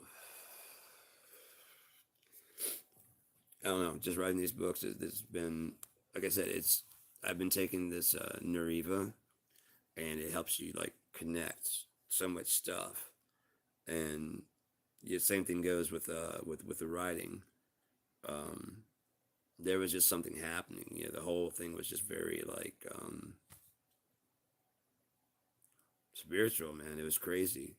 I don't know. Just writing these books, it's been, like I said, I've been taking this Neriva, and it helps you like connect so much stuff. And the same thing goes with the writing. Um, there was just something happening. The whole thing was just very like spiritual, man. It was crazy.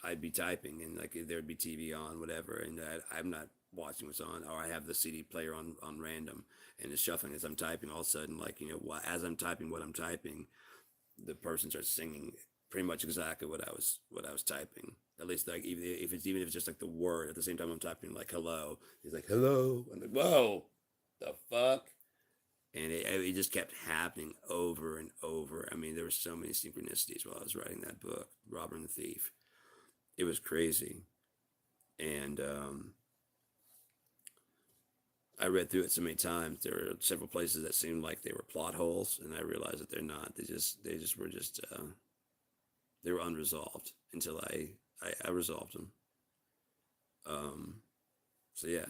I'd be typing, and like there'd be TV on, whatever, and I'm not watching what's on, or I have the CD player on random, and it's shuffling as I'm typing. All of a sudden, like, as I'm typing what I'm typing, the person starts singing pretty much exactly what I was typing. At least, like, even if it's just like the word at the same time I'm typing, like hello, he's like hello. I'm like, whoa, the fuck. And it just kept happening over and over. I mean, there were so many synchronicities while I was writing that book, Robber and the Thief. It was crazy. And I read through it so many times. There were several places that seemed like they were plot holes, and I realized that they're not. They just were just they were unresolved until I resolved them. Um, so yeah,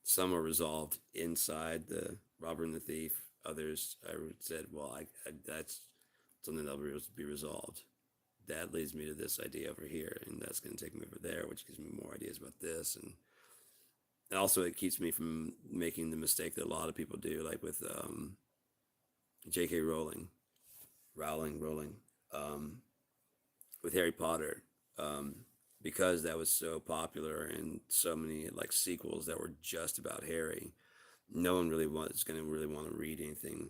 some are resolved inside the Robber and the Thief. Others, I said, well, that's something that'll be resolved. That leads me to this idea over here, and that's going to take me over there, which gives me more ideas about this. And also, it keeps me from making the mistake that a lot of people do, like with J.K. Rowling, um, with Harry Potter, um, because that was so popular and so many like sequels that were just about Harry. No one really is going to really want to read anything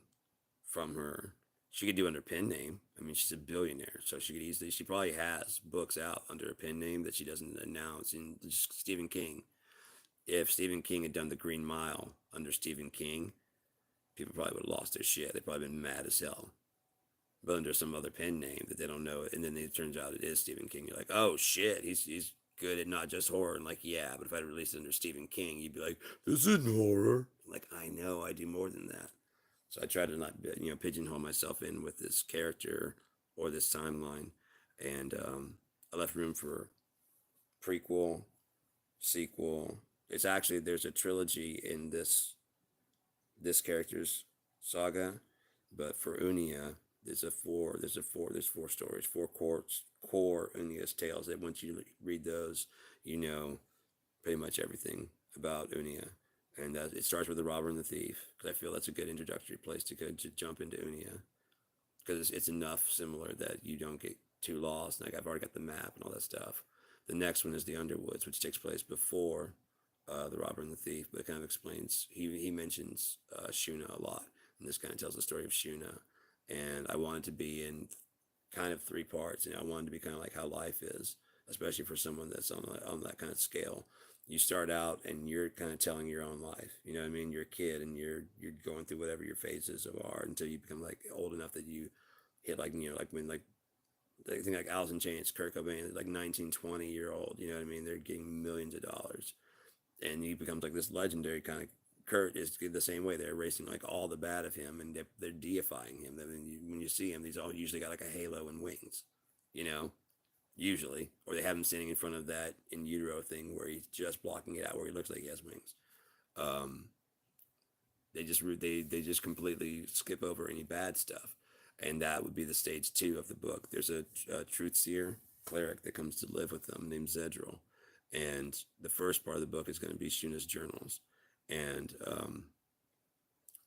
from her. She could do it under pen name. I mean, she's a billionaire, so she could easily. She probably has books out under a pen name that she doesn't announce. And Stephen King. If Stephen King had done The Green Mile under Stephen King, people probably would have lost their shit. They'd probably been mad as hell. But under some other pen name that they don't know, and then it turns out it is Stephen King. You're like, oh shit, he's good at not just horror. And like, yeah, but if I'd released it under Stephen King, you'd be like, this isn't horror. Like, I know, I do more than that. So I try to not, pigeonhole myself in with this character or this timeline, and I left room for prequel, sequel. It's actually there's a trilogy in this character's saga, but for Unia, there's four stories, four core Unia's tales. That once you read those, you know pretty much everything about Unia. And it starts with the robber and the thief, because I feel that's a good introductory place to jump into Unia, because it's enough similar that you don't get too lost. Like, I've already got the map and all that stuff. The next one is the Underwoods, which takes place before the robber and the thief, but it kind of explains. He mentions Shuna a lot, and this kind of tells the story of Shuna. And I wanted to be in kind of three parts. I wanted to be kind of like how life is, especially for someone that's on that kind of scale. You start out and you're kind of telling your own life. You know what I mean? You're a kid and you're going through whatever your phases are until you become like old enough that you hit, like, like when, like, I think like Alice in Chains, Kurt Cobain, like 19, 20-year old. You know what I mean? They're getting millions of dollars. and he becomes like this legendary kind of. Kurt is the same way. They're erasing like all the bad of him, and they're deifying him. I mean, when you see him, he's all usually got like a halo and wings, you know, usually, or they have him standing in front of that in utero thing where he's just blocking it out, where he looks like he has wings. Um, they just completely skip over any bad stuff, and that would be the stage two of the book. There's a truth seer cleric that comes to live with them named Zedril, and the first part of the book is going to be Shuna's journals, and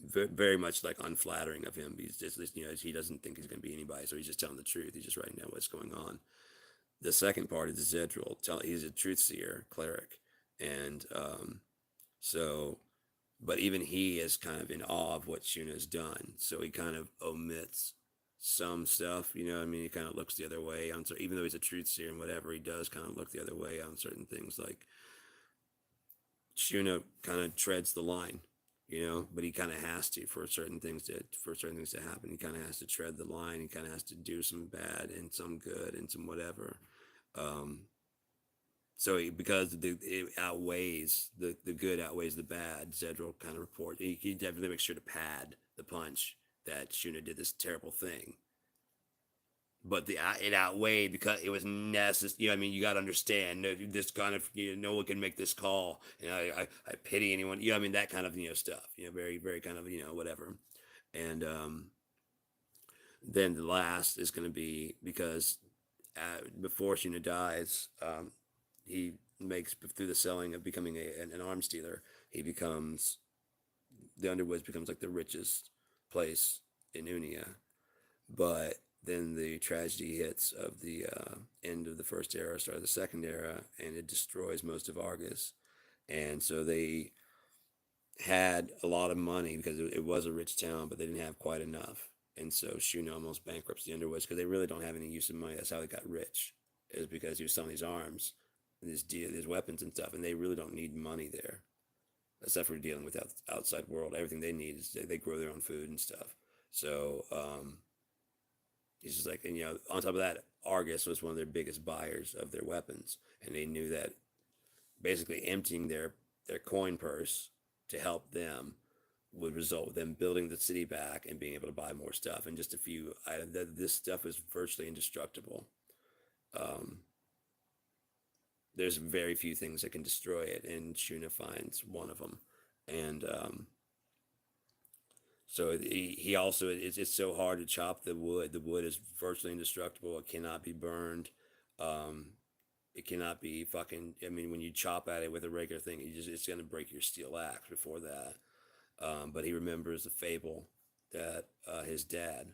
very much like unflattering of him. He's just, he doesn't think he's going to be anybody, so he's just telling the truth. He's just writing down what's going on. The second part is Zedril. He's a truth seer cleric, and so, but even he is kind of in awe of what Shuna has done. So he kind of omits some stuff. You know what I mean? He kind of looks the other way on, even though he's a truth seer and whatever, he does kind of look the other way on certain things. Like Shuna kind of treads the line, but he kind of has to for certain things to happen. He kind of has to tread the line. He kind of has to do some bad and some good and some whatever. So because it outweighs the good outweighs the bad, Zedril kind of reports. He definitely makes sure to pad the punch that Shuna did this terrible thing. But it outweighed because it was necessary. I mean, you got to understand this kind of no one can make this call. I pity anyone. I mean that kind of stuff. Very very kind of whatever. And then the last is going to be because before Shuna dies, he makes through the selling of becoming an arms dealer. He becomes the Underwoods becomes like the richest place in Unia, but then the tragedy hits of the end of the first era, start of the second era, and it destroys most of Argus. And so they had a lot of money because it was a rich town, but they didn't have quite enough. And so Shuna almost bankrupts the Underwoods because they really don't have any use of money. That's how they got rich, is because he was selling these arms, these weapons and stuff, and they really don't need money there, except for dealing with the outside world. Everything they need is they grow their own food and stuff. So he's just like, and on top of that, Argus was one of their biggest buyers of their weapons, and they knew that basically emptying their coin purse to help them would result with them building the city back and being able to buy more stuff. And just a few items, this stuff is virtually indestructible. There's very few things that can destroy it, and Shuna finds one of them. And so he also, it's so hard to chop the wood. The wood is virtually indestructible. It cannot be burned. It cannot be fucking. I mean, when you chop at it with a regular thing, it's gonna break your steel axe before that. But he remembers the fable that his dad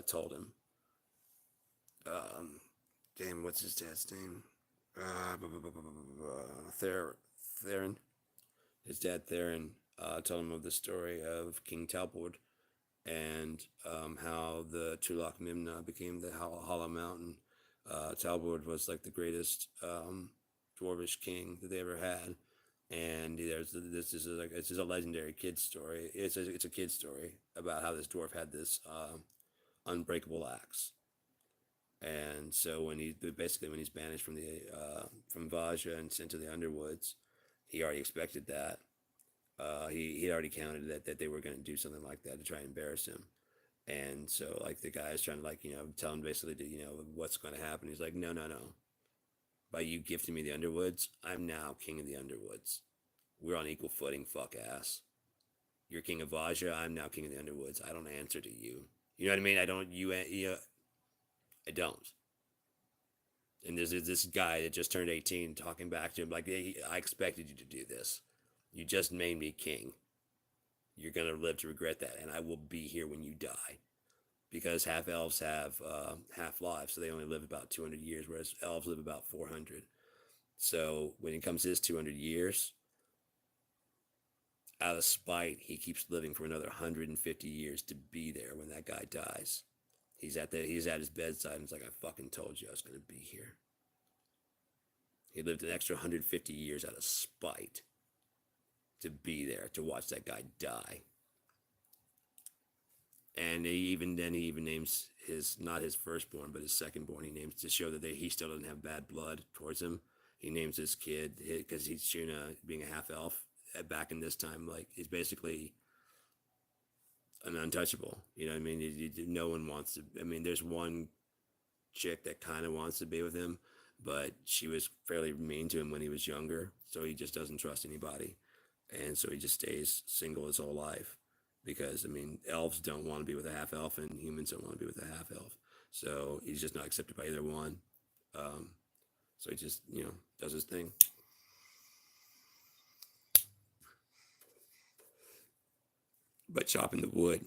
told him. Damn, what's his dad's name? Theron. His dad Theron told him of the story of King Talbot and how the Tulak Mimna became the Hollow Mountain. Talbot was like the greatest dwarvish king that they ever had, and this is a legendary kid story. It's a kid story about how this dwarf had this unbreakable axe. And so when he's banished from Vaja and sent to the Underwoods, he already expected that. He already counted that they were going to do something like that to try and embarrass him. And so like the guy is trying to tell him basically what's going to happen. He's like, no. By you gifting me the Underwoods, I'm now king of the Underwoods. We're on equal footing, fuck ass. You're king of Vaja, I'm now king of the Underwoods. I don't answer to you. You know what I mean? I don't. And there's this guy that just turned 18 talking back to him like, hey, I expected you to do this. You just made me king. You're going to live to regret that, and I will be here when you die. Because half elves have half lives, so they only live about 200 years, whereas elves live about 400. So when it comes to his 200 years, out of spite, he keeps living for another 150 years to be there when that guy dies. He's at his bedside and he's like, I fucking told you I was going to be here. He lived an extra 150 years out of spite to be there to watch that guy die. And he even names his, not his firstborn, but his secondborn. He names to show that he still doesn't have bad blood towards him. he names his kid because he's Shuna being a half elf back in this time. Like he's basically an untouchable. You know what I mean? No one wants to. I mean, there's one chick that kind of wants to be with him, but she was fairly mean to him when he was younger, so he just doesn't trust anybody, and so he just stays single his whole life. Because I mean, elves don't want to be with a half elf, and humans don't want to be with a half elf. So he's just not accepted by either one. Um, so he just does his thing. But chopping the wood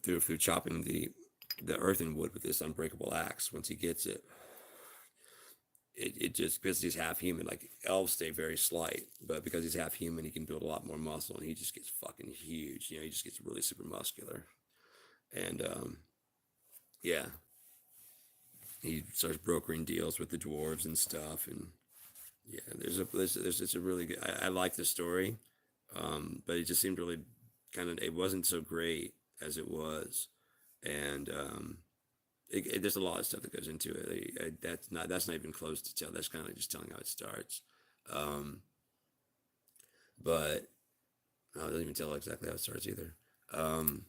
through chopping the earthen wood with this unbreakable axe, once he gets it, it just because he's half human. Like elves stay very slight, but because he's half human, he can build a lot more muscle, and he just gets fucking huge. He just gets really super muscular, and yeah, he starts brokering deals with the dwarves and stuff, and yeah, there's it's a really good. I like the story, but it just seemed really kind of it wasn't so great as it was, and there's a lot of stuff that goes into it. That's not even close to tell. That's kind of just telling how it starts. Um, but it doesn't even tell exactly how it starts either. Um,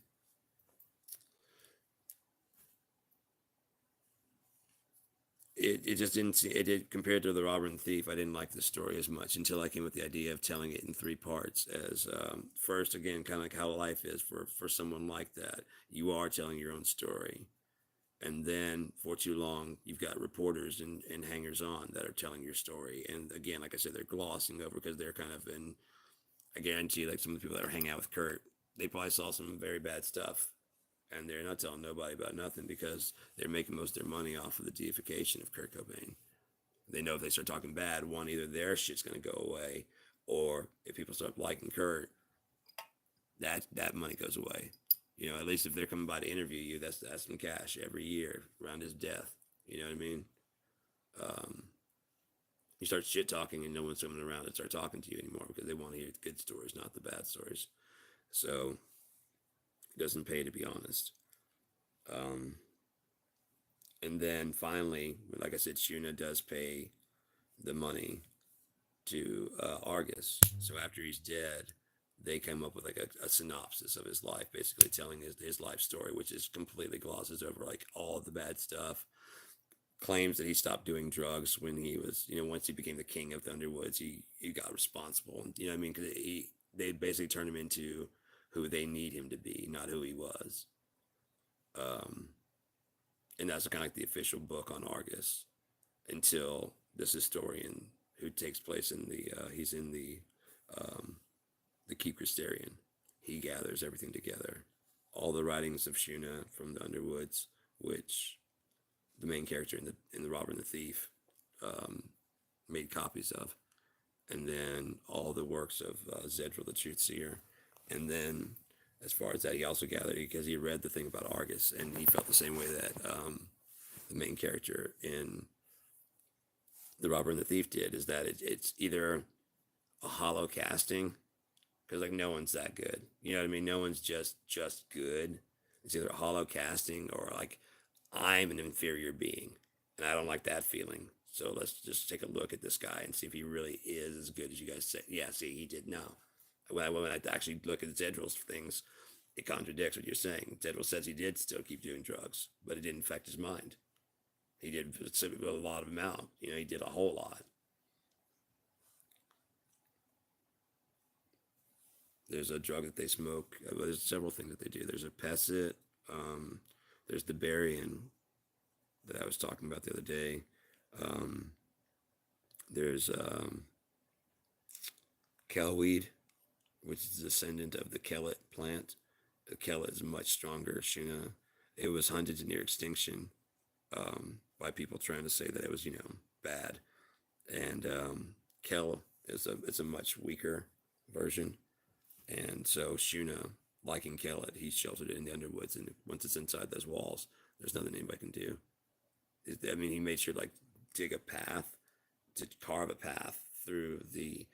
it just didn't see it did compared to the robber and thief. I didn't like the story as much until I came with the idea of telling it in three parts. As first, again, kind of like how life is for someone like that. You are telling your own story, and then for too long you've got reporters and hangers on that are telling your story, and again, like I said, they're glossing over because they're kind of in. I guarantee, like some of the people that are hanging out with Kurt, they probably saw some very bad stuff, and they're not telling nobody about nothing because they're making most of their money off of the deification of Kurt Cobain. They know if they start talking bad, one, either their shit's gonna go away, or if people start liking Kurt, that money goes away. At least if they're coming by to interview you, that's some cash every year around his death. You know what I mean? Um, you start shit talking, and no one's coming around to start talking to you anymore because they want to hear the good stories, not the bad stories. So it doesn't pay, to be honest. Um, and then finally, like I said, Shuna does pay the money to Argus. So after he's dead, they come up with like a synopsis of his life, basically telling his life story, which is completely glosses over like all of the bad stuff. Claims that he stopped doing drugs when he was, once he became the king of Thunderwoods, he got responsible. You know what I mean? Because they basically turned him into who they need him to be, not who he was. Um, and that's kind of like the official book on Argus until this historian who takes place in he's in the Keep Christerian. He gathers everything together, all the writings of Shuna from the Underwoods, which the main character in the Robber and the Thief um, made copies of, and then all the works of Zedril the Truth Seer, and then as far as that, he also gathered because he read the thing about Argus, and he felt the same way that the main character in the Robber and the Thief did. Is that it's either a hollow casting because like no one's that good. You know what I mean? No one's just good. It's either a hollow casting or like I'm an inferior being, and I don't like that feeling. So let's just take a look at this guy and see if he really is as good as you guys say. Yeah, see, he did now. When I actually look at Zedril's things, it contradicts what you're saying. Zedril says he did still keep doing drugs, but it didn't affect his mind. He did a lot of amount. He did a whole lot. There's a drug that they smoke. There's several things that they do. There's a pesset. Um, there's the Barian that I was talking about the other day. Um, there's Kelweed, which is a descendant of the Kellet plant. The Kellet is much stronger. Shuna, it was hunted to near extinction by people trying to say that it was bad. And Kel is a much weaker version. And so Shuna, liking Kellet, he sheltered it in the underwoods, and once it's inside those walls, there's nothing anybody can do. I mean, he made sure to like dig a path, to carve a path through the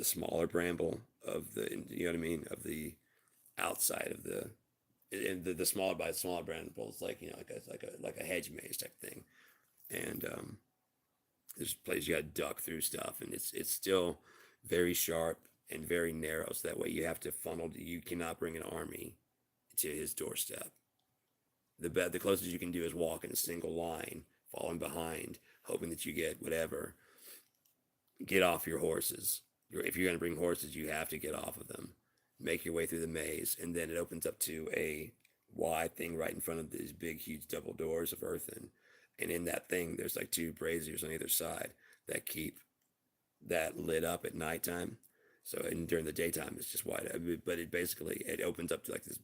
smaller bramble of you know what I mean, of the outside of the smaller by smaller bramble is like like a hedge maze type thing, and there's places you got to duck through stuff, and it's still very sharp and very narrow. So that way you have to funnel. You cannot bring an army to his doorstep. The closest you can do is walk in a single line, falling behind, hoping that you get whatever. Get off your horses. If you're going to bring horses, you have to get off of them. Make your way through the maze, and then it opens up to a wide thing right in front of these big, huge double doors of earthen. And in that thing, there's like two braziers on either side that keep that lit up at nighttime. So and during the daytime, it's just wide. But it basically it opens up to like this.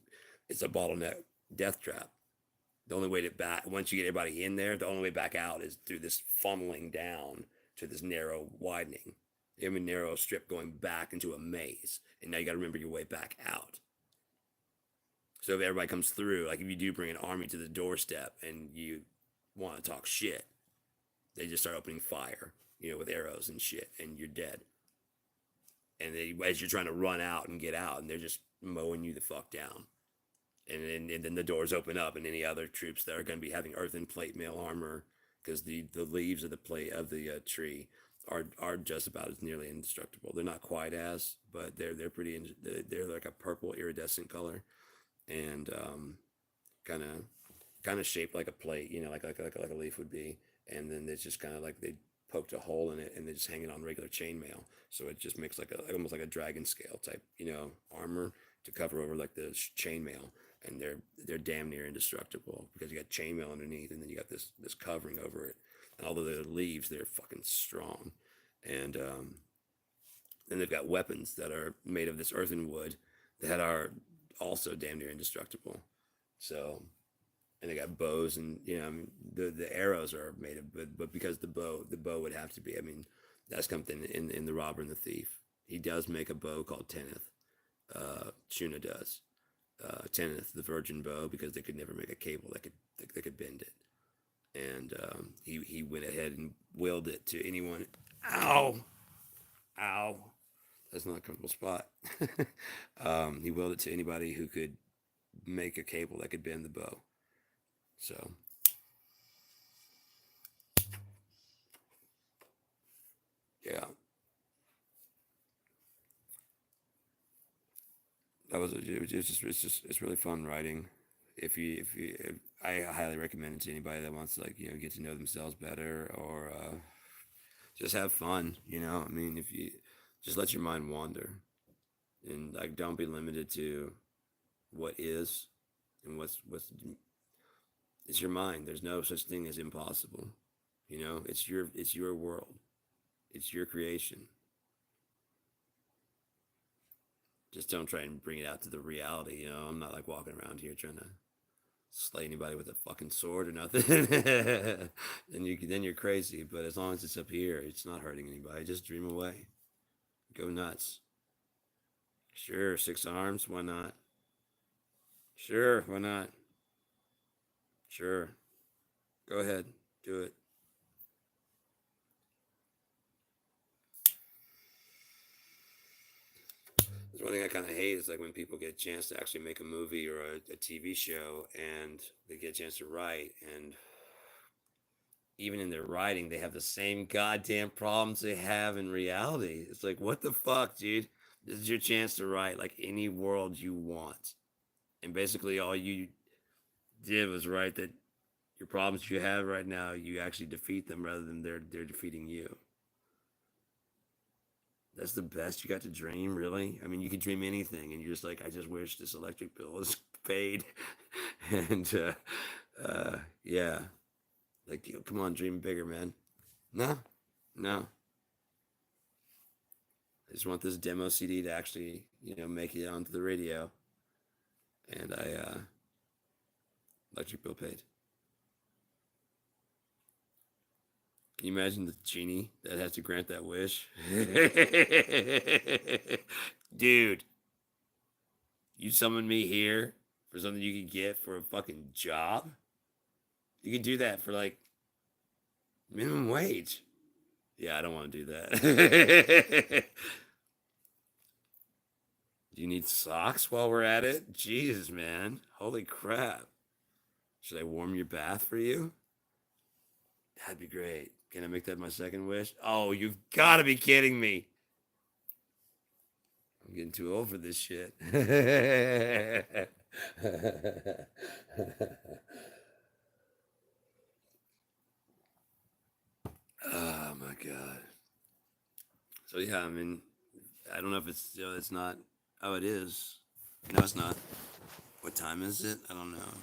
It's a bottleneck death trap. The only way to back once you get everybody in there, the only way back out is through this funneling down to this narrow widening. You have a narrow strip going back into a maze, and now you got to remember your way back out. So if everybody comes through, like if you do bring an army to the doorstep and you want to talk shit, they just start opening fire, with arrows and shit, and you're dead. And as you're trying to run out and get out, and they're just mowing you the fuck down. And then the doors open up, and any other troops that are going to be having earthen plate mail armor, because the leaves of the plate of the tree are just about as nearly indestructible. They're not quite as, but they're pretty. They're like a purple iridescent color, and kind of shaped like a plate, like a leaf would be. And then it's just kind of like they poked a hole in it, and they just hang it on regular chainmail, so it just makes like almost like a dragon scale type, armor to cover over like the chainmail. And they're damn near indestructible because you got chainmail underneath, and then you got this covering over it. And although they're leaves, they're fucking strong. And then they've got weapons that are made of this earthen wood that are also damn near indestructible. So, and they got bows, and the arrows are made of, but because the bow would have to be. I mean, that's something in the robber and the thief. He does make a bow called Tenneth. Shuna does. Tenneth, the virgin bow, because they could never make a cable that could bend it. And he went ahead and willed it to anyone. Ow, ow, that's not a comfortable spot. He willed it to anybody who could make a cable that could bend the bow. So yeah, it's really fun writing. If I highly recommend it to anybody that wants to get to know themselves better, or just have fun. I mean, if you just let your mind wander, and like don't be limited to what is, and what's it's your mind. There's no such thing as impossible. It's your world. It's your creation. Just don't try and bring it out to the reality. I'm not like walking around here trying to slay anybody with a fucking sword or nothing. then you're crazy. But as long as it's up here, it's not hurting anybody. Just dream away. Go nuts. Sure, 6 arms. Why not? Sure, why not? Sure. Go ahead. Do it. There's one thing I kind of hate is like when people get a chance to actually make a movie or a TV show, and they get a chance to write, and even in their writing, they have the same goddamn problems they have in reality. It's like, what the fuck, dude? This is your chance to write like any world you want. And basically, all you did was write that your problems you have right now, you actually defeat them rather than they're defeating you. That's the best you got to dream, really? I mean, you could dream anything, and you're just like, I just wish this electric bill was paid. And, yeah. Like, come on, dream bigger, man. No, no. I just want this demo CD to actually, make it onto the radio. And electric bill paid. Can you imagine the genie that has to grant that wish? Dude, you summoned me here for something you could get for a fucking job? You can do that for like minimum wage. Yeah, I don't want to do that. Do you need socks while we're at it? Jesus, man. Holy crap. Should I warm your bath for you? That'd be great. Can I make that my second wish? Oh, you've got to be kidding me. I'm getting too old for this shit. Oh my god. So yeah, I mean, I don't know if it's it's not. Oh, it is. No, it's not. What time is it? I don't know.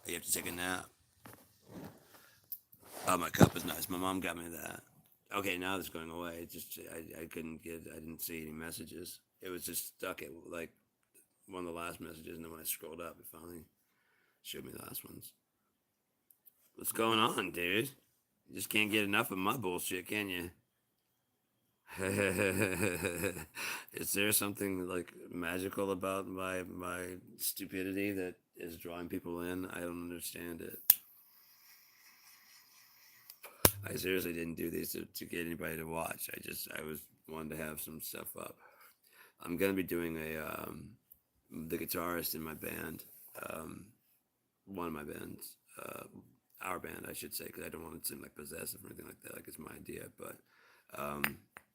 You have to take a nap. Oh, my cup is nice. My mom got me that. Okay, now it's going away. It just I couldn't get. I didn't see any messages. It was just stuck at like one of the last messages, and then when I scrolled up, it finally showed me the last ones. What's going on, dude? You just can't get enough of my bullshit, can you? Is there something like magical about my stupidity that is drawing people in? I don't understand it. I seriously didn't do these to get anybody to watch. I was wanted to have some stuff up. I'm gonna be doing the guitarist in my band, um, one of my bands, our band, I should say, because I don't want it to seem like possessive or anything like that. Like it's my idea, but um,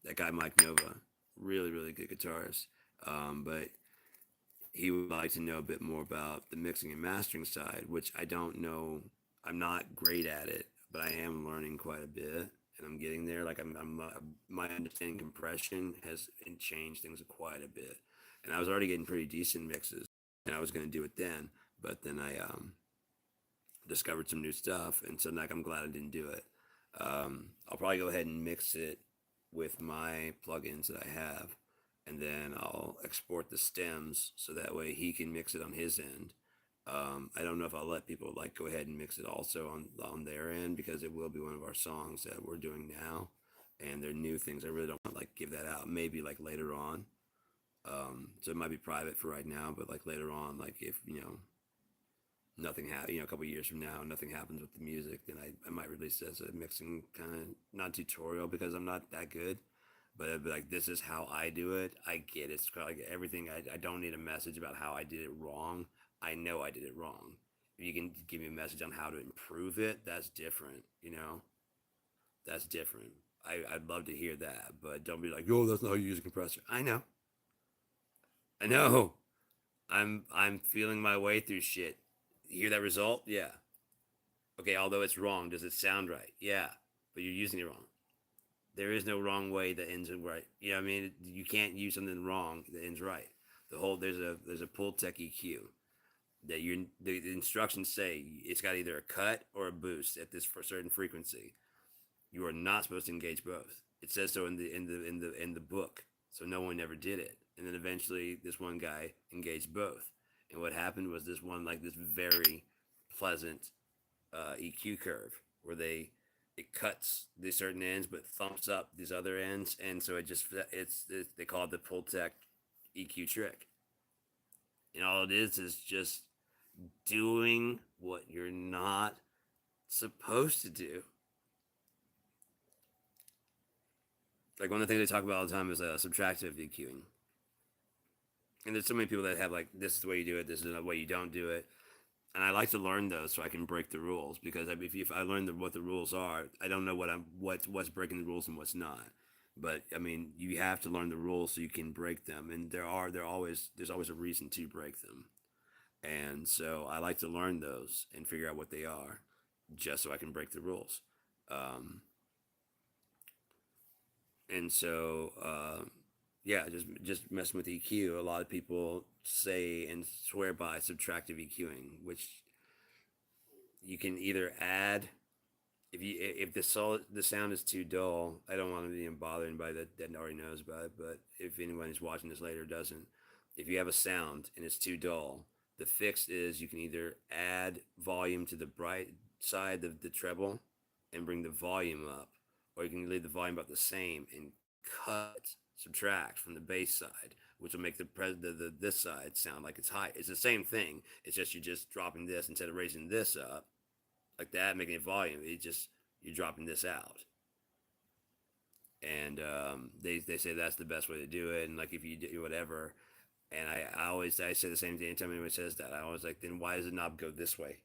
that guy Mike Nova, really good guitarist, but he would like to know a bit more about the mixing and mastering side, which I don't know. I'm not great at it, but I am learning quite a bit, and I'm getting there. Like my understanding compression has changed things quite a bit, and I was already getting pretty decent mixes, and I was going to do it then, but then I discovered some new stuff, and so like I'm glad I didn't do it. I'll probably go ahead and mix it with my plugins that I have, and then I'll export the stems so that way he can mix it on his end. I don't know if I'll let people like go ahead and mix it also on their end because it will be one of our songs that we're doing now, and they're new things. I really don't want to like give that out. Maybe like later on. So it might be private for right now, but like later on, like if nothing a couple years from now, nothing happens with the music, then I might release this as a mixing kind of not tutorial because I'm not that good, but it'd be like this is how I do it. I get it. It's like everything. I don't need a message about how I did it wrong. I know I did it wrong. If you can give me a message on how to improve it, that's different. That's different. I'd love to hear that, but don't be like, yo, that's not how you use a compressor. I know. I'm feeling my way through shit. You hear that result? Yeah. Okay, although it's wrong, does it sound right? Yeah, but you're using it wrong. There is no wrong way that ends in right. You know what I mean? You can't use something wrong that ends right. There's a pull tech EQ that the instructions say it's got either a cut or a boost at this for certain frequency. You are not supposed to engage both. It says so in the book. So no one ever did it. And then eventually this one guy engaged both. And what happened was this very pleasant EQ curve where it cuts these certain ends but thumps up these other ends, and so it's they call it the pull tech EQ trick. And all it is just doing what you're not supposed to do. Like one of the things they talk about all the time is subtractive EQing. And there's so many people that have like this is the way you do it, this is the way you don't do it, and I like to learn those so I can break the rules because if I learn what the rules are, I don't know what's breaking the rules and what's not. But I mean, you have to learn the rules so you can break them, and there's always a reason to break them, and so I like to learn those and figure out what they are, just so I can break the rules. Um, and so yeah, just messing with EQ. A lot of people say and swear by subtractive EQing, which you can either add if the sound is too dull. I don't want to be bother anybody that already knows about it, but if anyone who's watching this later doesn't, if you have a sound and it's too dull, the fix is you can either add volume to the bright side of the treble and bring the volume up, or you can leave the volume about the same and subtract from the bass side, which will make this side sound like it's high. It's the same thing. It's just you're just dropping this instead of raising this up like that, making it volume. You're dropping this out, and they say that's the best way to do it. And like if you do whatever, and I say the same thing anytime anyone says that. I always like, then why does the knob go this way?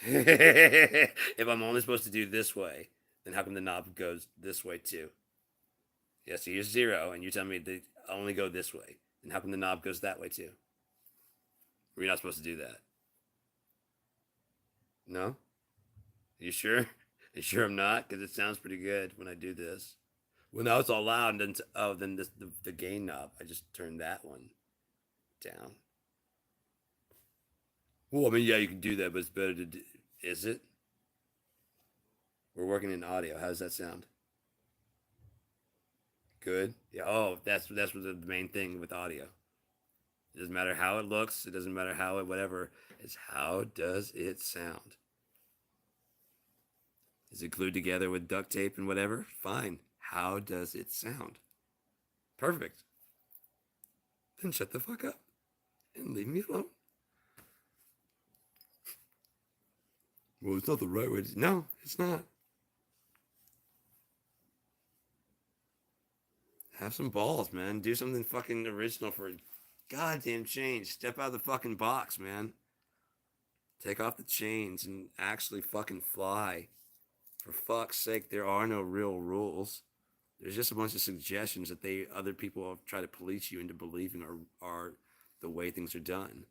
If I'm only supposed to do this way, Then how come the knob goes this way too? Yeah, so here's 0, and you tell me they only go this way. And how come the knob goes that way too? We're not supposed to do that. No? You sure? You sure I'm not? Because it sounds pretty good when I do this. Well, now it's all loud, and then then the gain knob. I just turned that one down. Well, I mean, yeah, you can do that, but it's better to do. Is it? We're working in audio. How does that sound? Good. Yeah. Oh, that's what the main thing with audio. It doesn't matter how it looks. It doesn't matter how it whatever. It's how does it sound? Is it glued together with duct tape and whatever? Fine. How does it sound? Perfect. Then shut the fuck up and leave me alone. Well, it's not the right way to. No, it's not. Have some balls, man. Do something fucking original for a goddamn change. Step out of the fucking box, man. Take off the chains and actually fucking fly. For fuck's sake, there are no real rules. There's just a bunch of suggestions that other people try to police you into believing are the way things are done.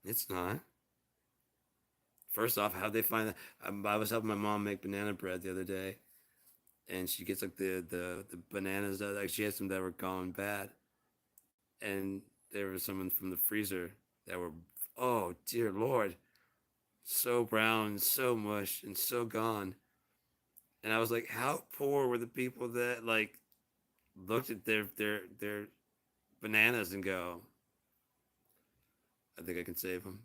It's not. First off, how'd they find that? I was helping my mom make banana bread the other day, and she gets like the bananas that like she had some that were gone bad, and there was some from the freezer that were, oh dear lord, so brown, so mush, and so gone. And I was like, how poor were the people that like looked at their bananas and go, I think I can save them.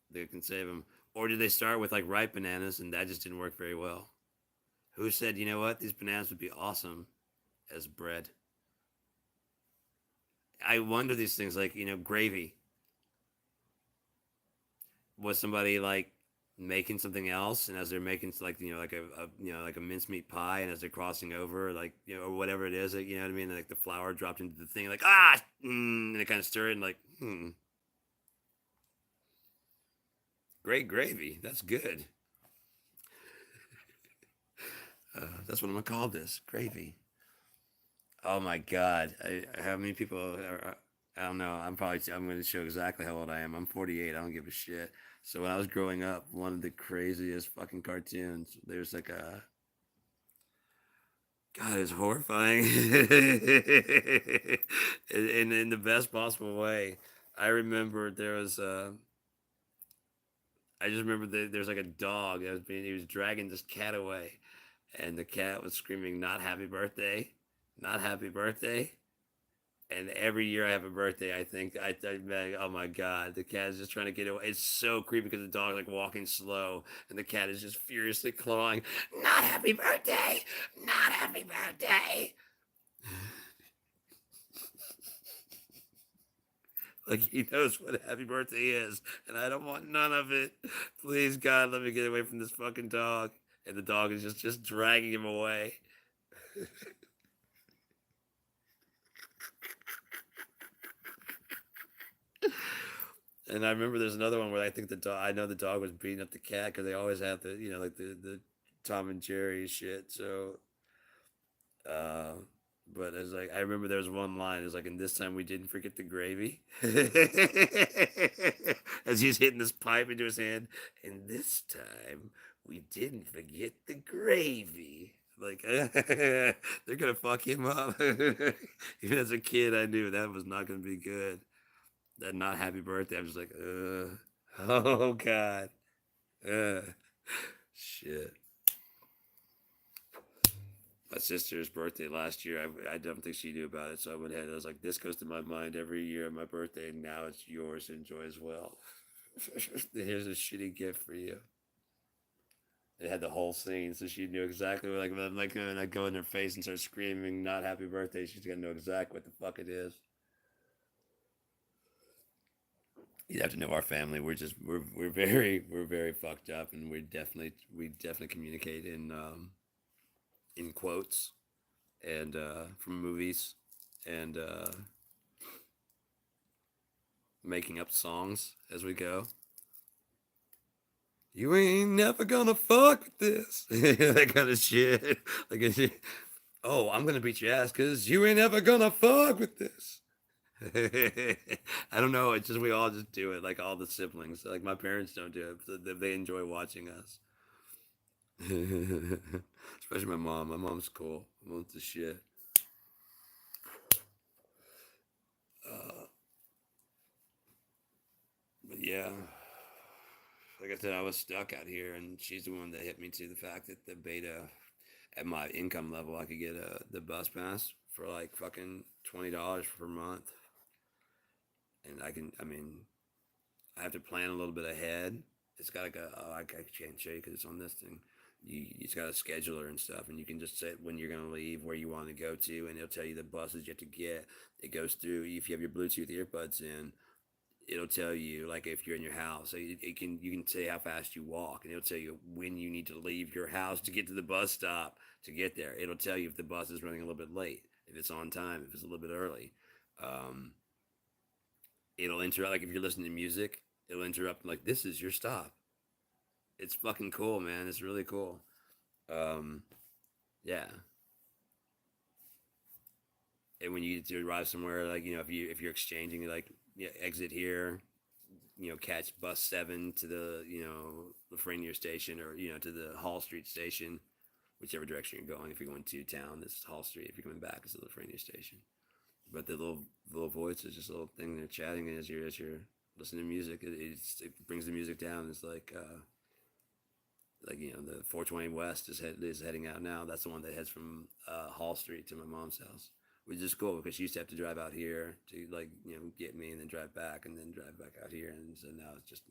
I think I can save them. Or did they start with like ripe bananas and that just didn't work very well? Who said, you know what, these bananas would be awesome as bread? I wonder these things like, gravy. Was somebody like making something else, and as they're making like like like a mincemeat pie, and as they're crossing over like or whatever it is, like, you know what I mean, like the flour dropped into the thing, like and they kind of stir it and like great gravy, that's good. That's what I'm gonna call this, gravy. Oh my god, how many people are, I don't know. I'm going to show exactly how old I am. I'm 48. I don't give a shit. So when I was growing up, one of the craziest fucking cartoons. There's like a God, it's horrifying, in the best possible way. I remember there was I just remember there's like a dog that was being he was dragging this cat away, and the cat was screaming, "Not happy birthday, not happy birthday." And every year I have a birthday, I think oh my god, the cat is just trying to get away. It's so creepy because the dog's like walking slow, and the cat is just furiously clawing. Not happy birthday, not happy birthday. Like he knows what a happy birthday is, and I don't want none of it. Please God, let me get away from this fucking dog. And the dog is just dragging him away. And I remember there's another one where I think the dog. I know the dog was beating up the cat because they always have the like the Tom and Jerry shit. So, uh, but it's like I remember there was one line. It's like, and this time we didn't forget the gravy. As he's hitting this pipe into his hand, and this time we didn't forget the gravy. Like they're gonna fuck him up. Even as a kid, I knew that was not gonna be good. That not happy birthday. I'm just like, oh god, shit. My sister's birthday last year, I don't think she knew about it, so I went ahead and I was like, this goes to my mind every year on my birthday, and now it's yours to enjoy as well. Here's a shitty gift for you. It had the whole scene, so she knew exactly what, like when I go in her face and start screaming, not happy birthday, she's gonna know exactly what the fuck it is. You have to know our family. We're very fucked up, and we definitely communicate in quotes and from movies and making up songs as we go. You ain't never gonna fuck with this. That kind of shit. Like, oh, I'm gonna beat your ass because you ain't ever gonna fuck with this. I don't know. It's just we all just do it. Like all the siblings. Like my parents don't do it. But they enjoy watching us. Especially my mom. My mom's cool. My mom's the shit. Uh, but yeah, like I said, I was stuck out here, and she's the one that hit me to the fact that the beta at my income level, I could get the bus pass for like fucking $20 per month, and I can. I mean, I have to plan a little bit ahead. It's got like a I can't show you because it's on this thing. It's got a scheduler and stuff, and you can just set when you're gonna leave, where you want to go to, and it'll tell you the buses you have to get. It goes through if you have your Bluetooth earbuds in. It'll tell you like if you're in your house, so it can you can say how fast you walk, and it'll tell you when you need to leave your house to get to the bus stop to get there. It'll tell you if the bus is running a little bit late, if it's on time, if it's a little bit early. Um, it'll interrupt like if you're listening to music, it'll interrupt like this is your stop. It's fucking cool, man. It's really cool. Um, yeah. And when you need to arrive somewhere, like if you're exchanging, like exit here, catch bus 7 to the Lafreniere station, or to the Hall Street station, whichever direction you're going. If you're going to town, this is Hall Street. If you're coming back, it's the Lafreniere station. But the little voice is just a little thing they're chatting, and as you're listening to music, it brings the music down. It's like the 420 West is heading out now. That's the one that heads from Hall Street to my mom's house, which is cool because she used to have to drive out here to get me and then drive back and then drive back out here, and so now it's just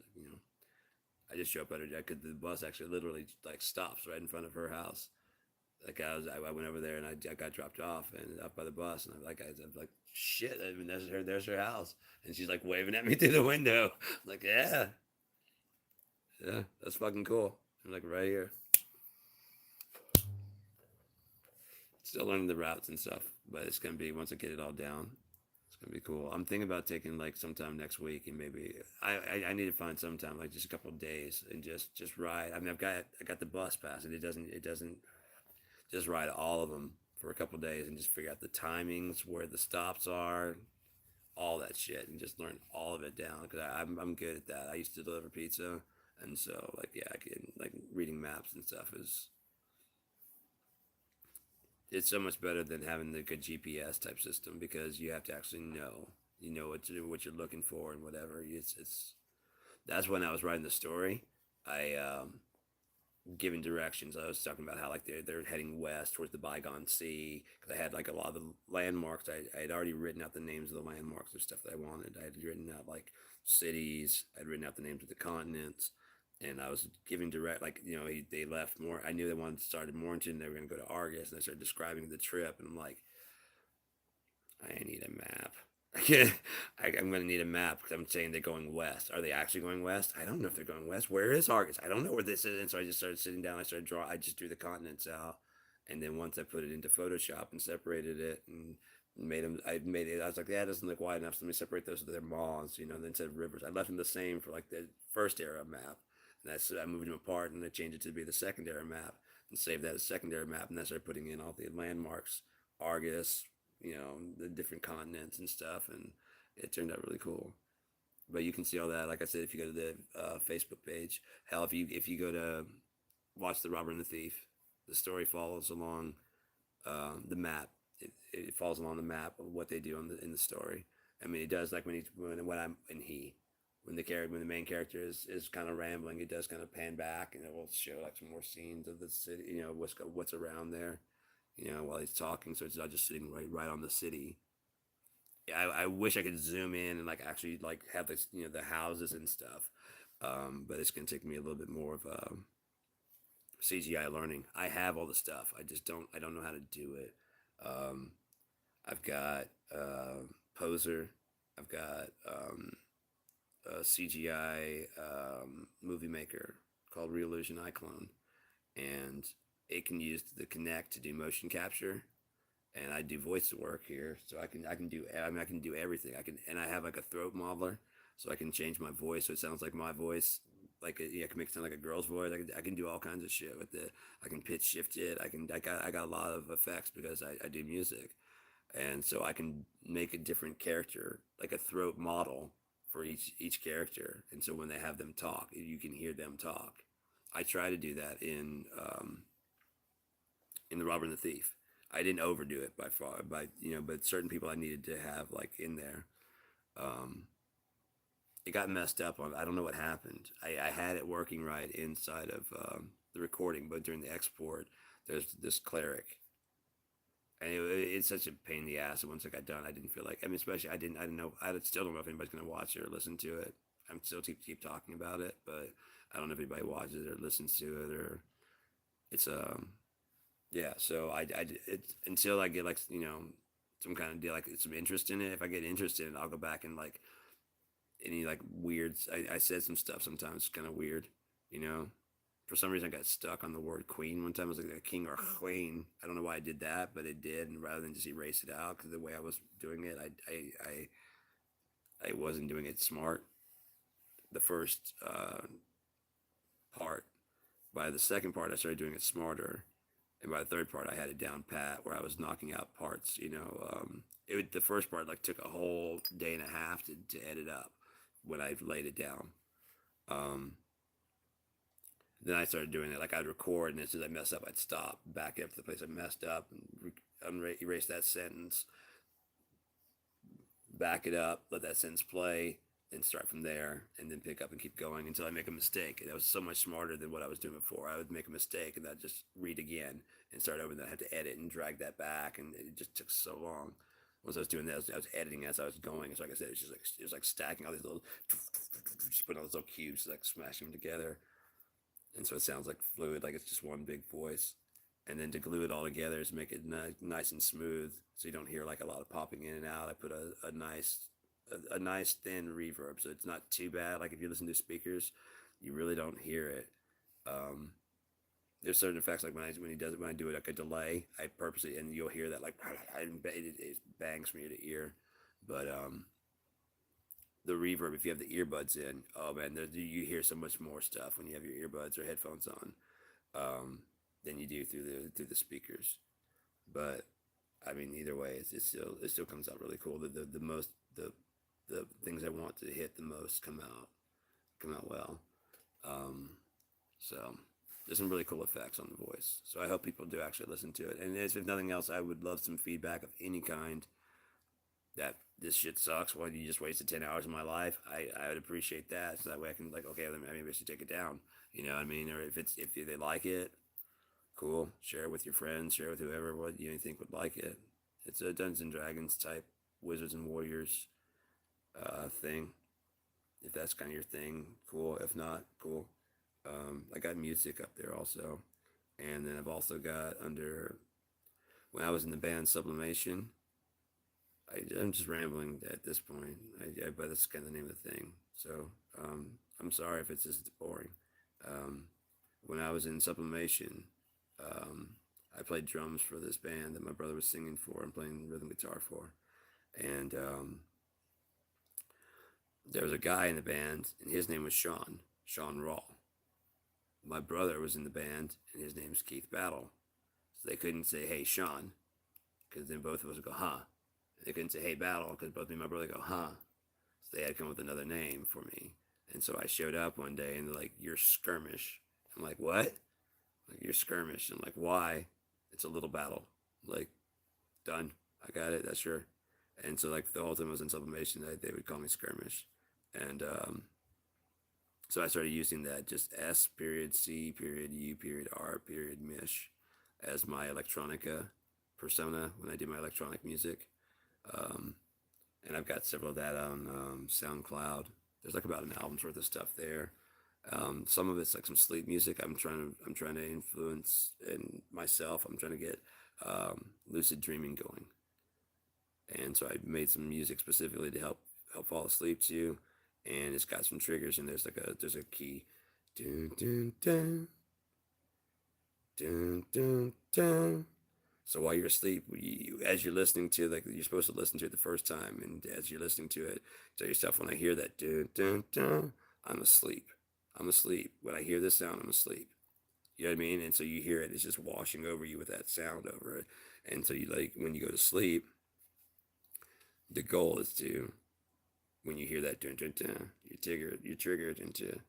I just show up at her. The bus actually literally like stops right in front of her house. Like I went over there and I got dropped off and up by the bus, and I'm like shit. I mean, there's her house, and she's like waving at me through the window. I'm like, yeah, yeah, that's fucking cool. I'm like right here. Still learning the routes and stuff, but it's gonna be once I get it all down. It's gonna be cool. I'm thinking about taking like sometime next week, and maybe I need to find some time, like just a couple of days, and just ride. I mean, I got the bus pass, and it doesn't just ride all of them for a couple of days, and just figure out the timings, where the stops are, all that shit, and just learn all of it down. Because I'm good at that. I used to deliver pizza, and so like yeah, I can like reading maps and stuff is it's so much better than having the good GPS type system, because you have to actually know what you're looking for and whatever. It's that's when I was writing the story. I giving directions. I was talking about how like they're heading west towards the Bygone Sea, because I had like a lot of the landmarks. I had already written out the names of the landmarks of stuff that I wanted. I had written out like cities. I'd written out the names of the continents, and I was giving direct like they left more. I knew they wanted to start in Mornington. They were going to go to Argus, and I started describing the trip, and I'm like, I need a map. I'm going to need a map because I'm saying they're going west. Are they actually going west? I don't know if they're going west. Where is Argus? I don't know where this is. And so I just started sitting down. I started drawing. I just drew the continents out, and then once I put it into Photoshop and separated it and made them, I made it. I was like, yeah, it doesn't look wide enough. So let me separate those to their maws. Then instead of rivers, I left them the same for like the first era map, and I moved them apart and I changed it to be the secondary map and saved that as secondary map. And then I started putting in all the landmarks, Argus, the different continents and stuff, and it turned out really cool. But you can see all that, like I said, if you go to the Facebook page. Hell, if you go to watch The Robber and the Thief, the story follows along the map. It follows along the map of what they do in the story. I mean, it does like when I'm when he when the main character is kind of rambling, it does kind of pan back, and it will show like some more scenes of the city, what's around there, while he's talking. So it's not just sitting right on the city. Yeah, I wish I could zoom in and like actually like have this, the houses and stuff. But it's gonna take me a little bit more of CGI learning. I have all the stuff. I don't know how to do it. Um, I've got Poser. I've got a CGI movie maker called Reallusion iClone, and it can use the Kinect to do motion capture, and I do voice work here, so I can do I can do everything. I have like a throat modeler, so I can change my voice so it sounds like my voice like yeah, I can make it sound like a girl's voice. I can do all kinds of shit with it. I can pitch shift it. I got a lot of effects because I do music, and so I can make a different character, like a throat model for each character. And so when they have them talk, you can hear them talk. I try to do that in the Robber and the Thief. I didn't overdo it by far, but certain people I needed to have like in there. Um, it got messed up on. I don't know what happened. I had it working right inside of the recording, but during the export, there's this cleric, and it's such a pain in the ass. And once I got done, I didn't feel like. I mean, especially I didn't know. I still don't know if anybody's gonna watch it or listen to it. I'm still keep talking about it, but I don't know if anybody watches it or listens to it or it's yeah. So it until I get like some kind of deal like some interest in it. If I get interested in it, I'll go back and like any like weird. I said some stuff sometimes kind of weird, you know. For some reason, I got stuck on the word queen one time. I was like a king or a queen. I don't know why I did that, but it did. And rather than just erase it out, because the way I was doing it, I wasn't doing it smart. The first part. By the second part, I started doing it smarter, and by the third part, I had it down pat where I was knocking out parts. The first part like took a whole day and a half to edit up when I laid it down. Um, then I started doing it like I'd record, and as soon as I mess up, I'd stop, back up to the place I messed up, and erase that sentence, back it up, let that sentence play, and start from there, and then pick up and keep going until I make a mistake. And that was so much smarter than what I was doing before. I would make a mistake, and I'd just read again and start over, and then I had to edit and drag that back, and it just took so long. Once I was doing that, I was editing as I was going. So like I said, it was like stacking all these little, just putting all those little cubes, like smashing them together, and so it sounds like fluid, like it's just one big voice. And then to glue it all together is make it nice and smooth, so you don't hear like a lot of popping in and out. I put a nice thin reverb, so it's not too bad. Like if you listen to speakers, you really don't hear it. Um, there's certain effects like when I do it like a delay, I purposely and you'll hear that like it bangs from ear to ear, but the reverb if you have the earbuds in, oh man, you hear so much more stuff when you have your earbuds or headphones on, um, than you do through the speakers. But I mean, either way, it still comes out really cool. The most the things I want to hit the most come out well. Um, so there's some really cool effects on the voice. So I hope people do actually listen to it. And if nothing else, I would love some feedback of any kind that this shit sucks. Well, you just wasted 10 hours of my life. I would appreciate that. So that way I can like, okay, then maybe I should take it down. You know what I mean? Or if they like it, cool. Share it with your friends. Share it with whoever what you think would like it. It's a Dungeons and Dragons type Wizards and Warriors thing. If that's kind of your thing, cool. If not, cool. I got music up there also, and then I've also got under when I was in the band Sublimation. I'm just rambling at this point, but that's kind of the name of the thing. So I'm sorry if it's just boring. Um, when I was in Sublimation, um, I played drums for this band that my brother was singing for and playing rhythm guitar for. And there was a guy in the band, and his name was Sean Raw. My brother was in the band, and his name is Keith Battle. So they couldn't say, hey, Sean, because then both of us would go, huh. They couldn't say, hey, Battle, because both me and my brother go, huh. So they had to come up with another name for me. And so I showed up one day, and they're like, you're Skirmish. I'm like, what? Like, you're Skirmish. I'm like, why? It's a little battle. I'm like, done. I got it. That's sure. And so, like, the whole time I was in Sublimation, they would call me Skirmish. And so I started using that just S period C period U period R period Mish as my electronica persona when I do my electronic music. Um, and I've got several of that on SoundCloud. There's like about an album's worth of stuff there. Some of it's like some sleep music. I'm trying to influence in myself. I'm trying to get lucid dreaming going, and so I made some music specifically to help fall asleep too. And it's got some triggers, and there's a key, dun dun dun dun dun dun. So while you're asleep, as you're listening to like you're supposed to listen to it the first time, and as you're listening to it, tell yourself when I hear that dun dun dun, I'm asleep. I'm asleep. When I hear this sound, I'm asleep. You know what I mean? And so you hear it, it's just washing over you with that sound over it. And so you like when you go to sleep, the goal is to when you hear that dun dun dun, you're triggered into,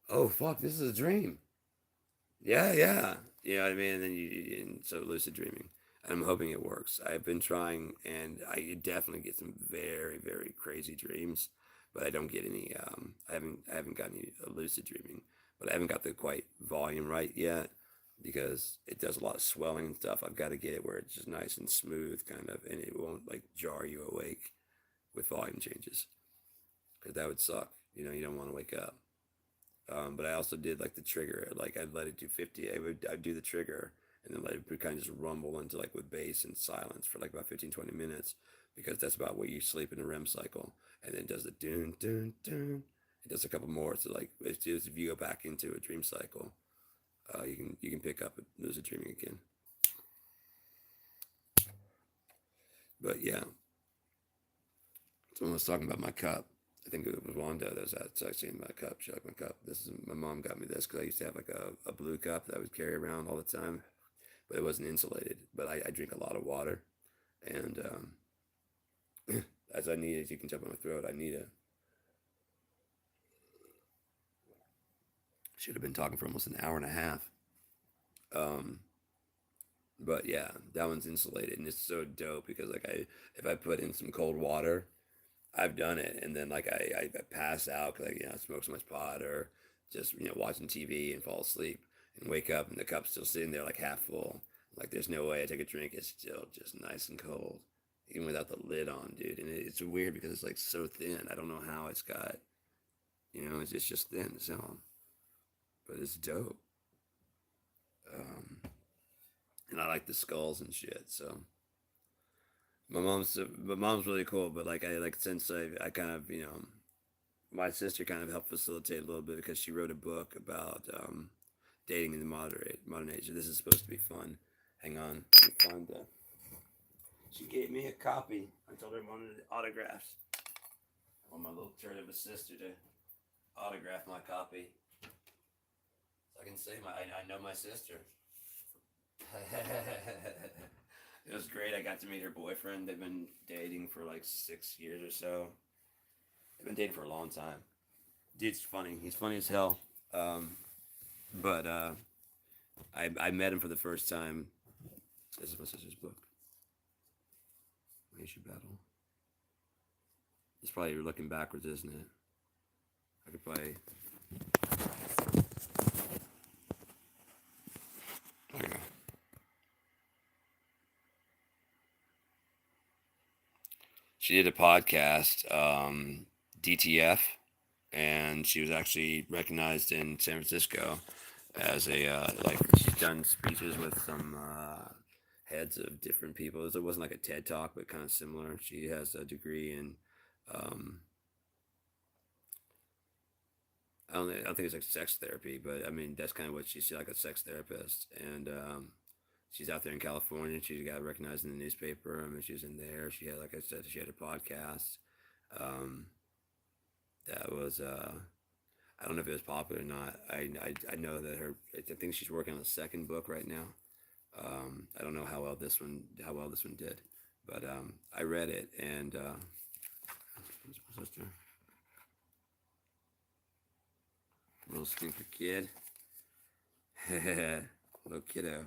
oh fuck, this is a dream. Yeah, yeah. You know what I mean? And then and so lucid dreaming. I'm hoping it works. I've been trying, and I definitely get some very, very crazy dreams, but I don't get any. I haven't got any lucid dreaming, but I haven't got the quite volume right yet because it does a lot of swelling and stuff. I've got to get it where it's just nice and smooth, kind of, and it won't like jar you awake with volume changes, because that would suck. You don't want to wake up. But I also did like the trigger. Like I'd let it do 50. I'd do the trigger and then let it kind of just rumble into like with bass and silence for like about 15, 20 minutes because that's about where you sleep in a REM cycle. And then it does the dun dun dun. It does a couple more. So like if you go back into a dream cycle, you can pick up lucid dreaming again. But yeah, someone was talking about my cup. I think it was Wanda that was texting my cup. She liked my cup. This is my mom got me this because I used to have like a blue cup that I would carry around all the time, but it wasn't insulated. But I drink a lot of water, and as I need, as you can tell by my throat, I need a. Should have been talking for almost an hour and a half. Um, but yeah, that one's insulated, and it's so dope because like if I put in some cold water, I've done it, and then like I pass out because I smoke so much pot or just watching TV and fall asleep and wake up and the cup's still sitting there like half full. Like there's no way I take a drink. It's still just nice and cold, even without the lid on, dude. And it's weird because it's like so thin. I don't know how it's got. It's just thin. So, but it's dope. Um, and I like the skulls and shit. So my mom's really cool, but like I like since I kind of my sister kind of helped facilitate a little bit because she wrote a book about dating in the modern age. This is supposed to be fun. Hang on, let me find that. She gave me a copy. I told her I wanted autographs. I want my little turd of a sister to autograph my copy, so I can say I know my sister. It was great. I got to meet her boyfriend. They've been dating for like 6 years or so. They've been dating for a long time. Dude's funny. He's funny as hell. But I met him for the first time. This is my sister's book. Issue battle. It's probably you're looking backwards, isn't it? I could probably. There you go. She did a podcast, DTF, and she was actually recognized in San Francisco as a like she's done speeches with some heads of different people. It wasn't like a TED talk, but kind of similar. She has a degree in um, I don't think it's like sex therapy, but I mean that's kind of what she's like a sex therapist, and she's out there in California. She got recognized in the newspaper. I mean, she was in there. She had, like I said, she had a podcast. Um, that was I don't know if it was popular or not. I know that I think she's working on a second book right now. I don't know how well this one did, but I read it and my sister, little skinker kid, little kiddo,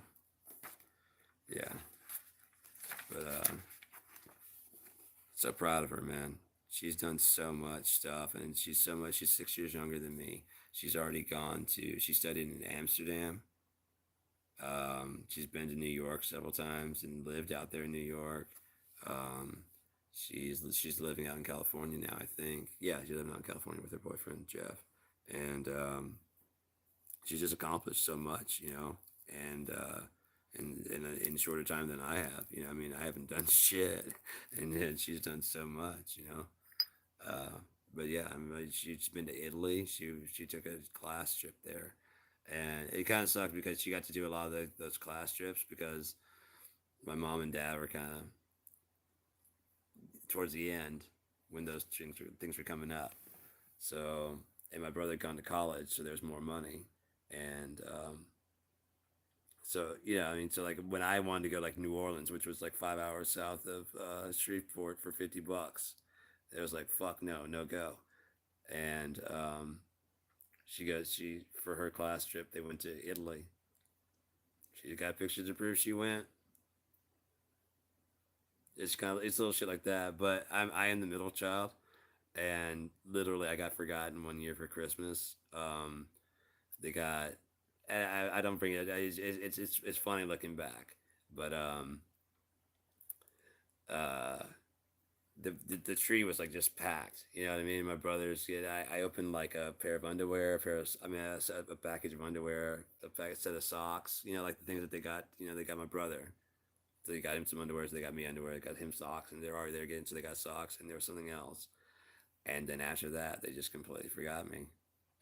yeah. But so proud of her, man. She's done so much stuff, and she's 6 years younger than me. She's already gone to. She studied in Amsterdam. She's been to New York several times and lived out there in New York. Um, she's living out in California now, I think. Yeah, she's living out in California with her boyfriend Jeff, and she's just accomplished so much, and in a shorter time than I have. I mean, I haven't done shit, and she's done so much. Uh, but yeah, I mean, she's been to Italy. She took a class trip there, and it kind of sucked because she got to do a lot of those class trips because my mom and dad were kind of towards the end when those things were coming up. So and my brother had gone to college, so there's more money, and so yeah, I mean, so like when I wanted to go like New Orleans, which was like 5 hours south of Shreveport for $50, it was like fuck no, no go. And she for her class trip they went to Italy. She got pictures to prove she went. It's little shit like that. But I am the middle child, and literally I got forgotten one year for Christmas. They got I don't bring it. It's funny looking back, but uh the tree was like just packed. You know what I mean? My brothers, yeah, I opened like a pair of underwear, a package of underwear, set of socks. You know, like the things that they got. You know, they got my brother. So they got him some underwear. So they got me underwear. They got him socks, and they're already there again. So they got socks, and there was something else. And then after that, they just completely forgot me.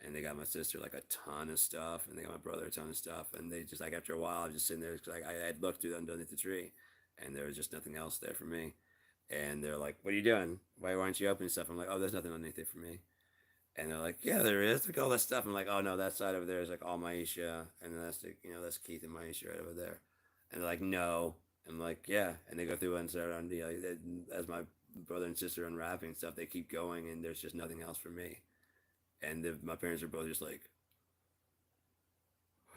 And they got my sister like a ton of stuff, and they got my brother a ton of stuff. And they just like after a while, I was just sitting there because like I had looked through underneath the tree, and there was just nothing else there for me. And they're like, "What are you doing? Why aren't you opening stuff?" I'm like, "Oh, there's nothing underneath it for me." And they're like, "Yeah, there is. Look at all that stuff." I'm like, "Oh no, that side over there is like all Maisha, and that's the, that's Keith and Maisha right over there." And they're like, "No." I'm like, "Yeah." And they go through and start on as my brother and sister unwrapping stuff, they keep going, and there's just nothing else for me. And my parents are both just like,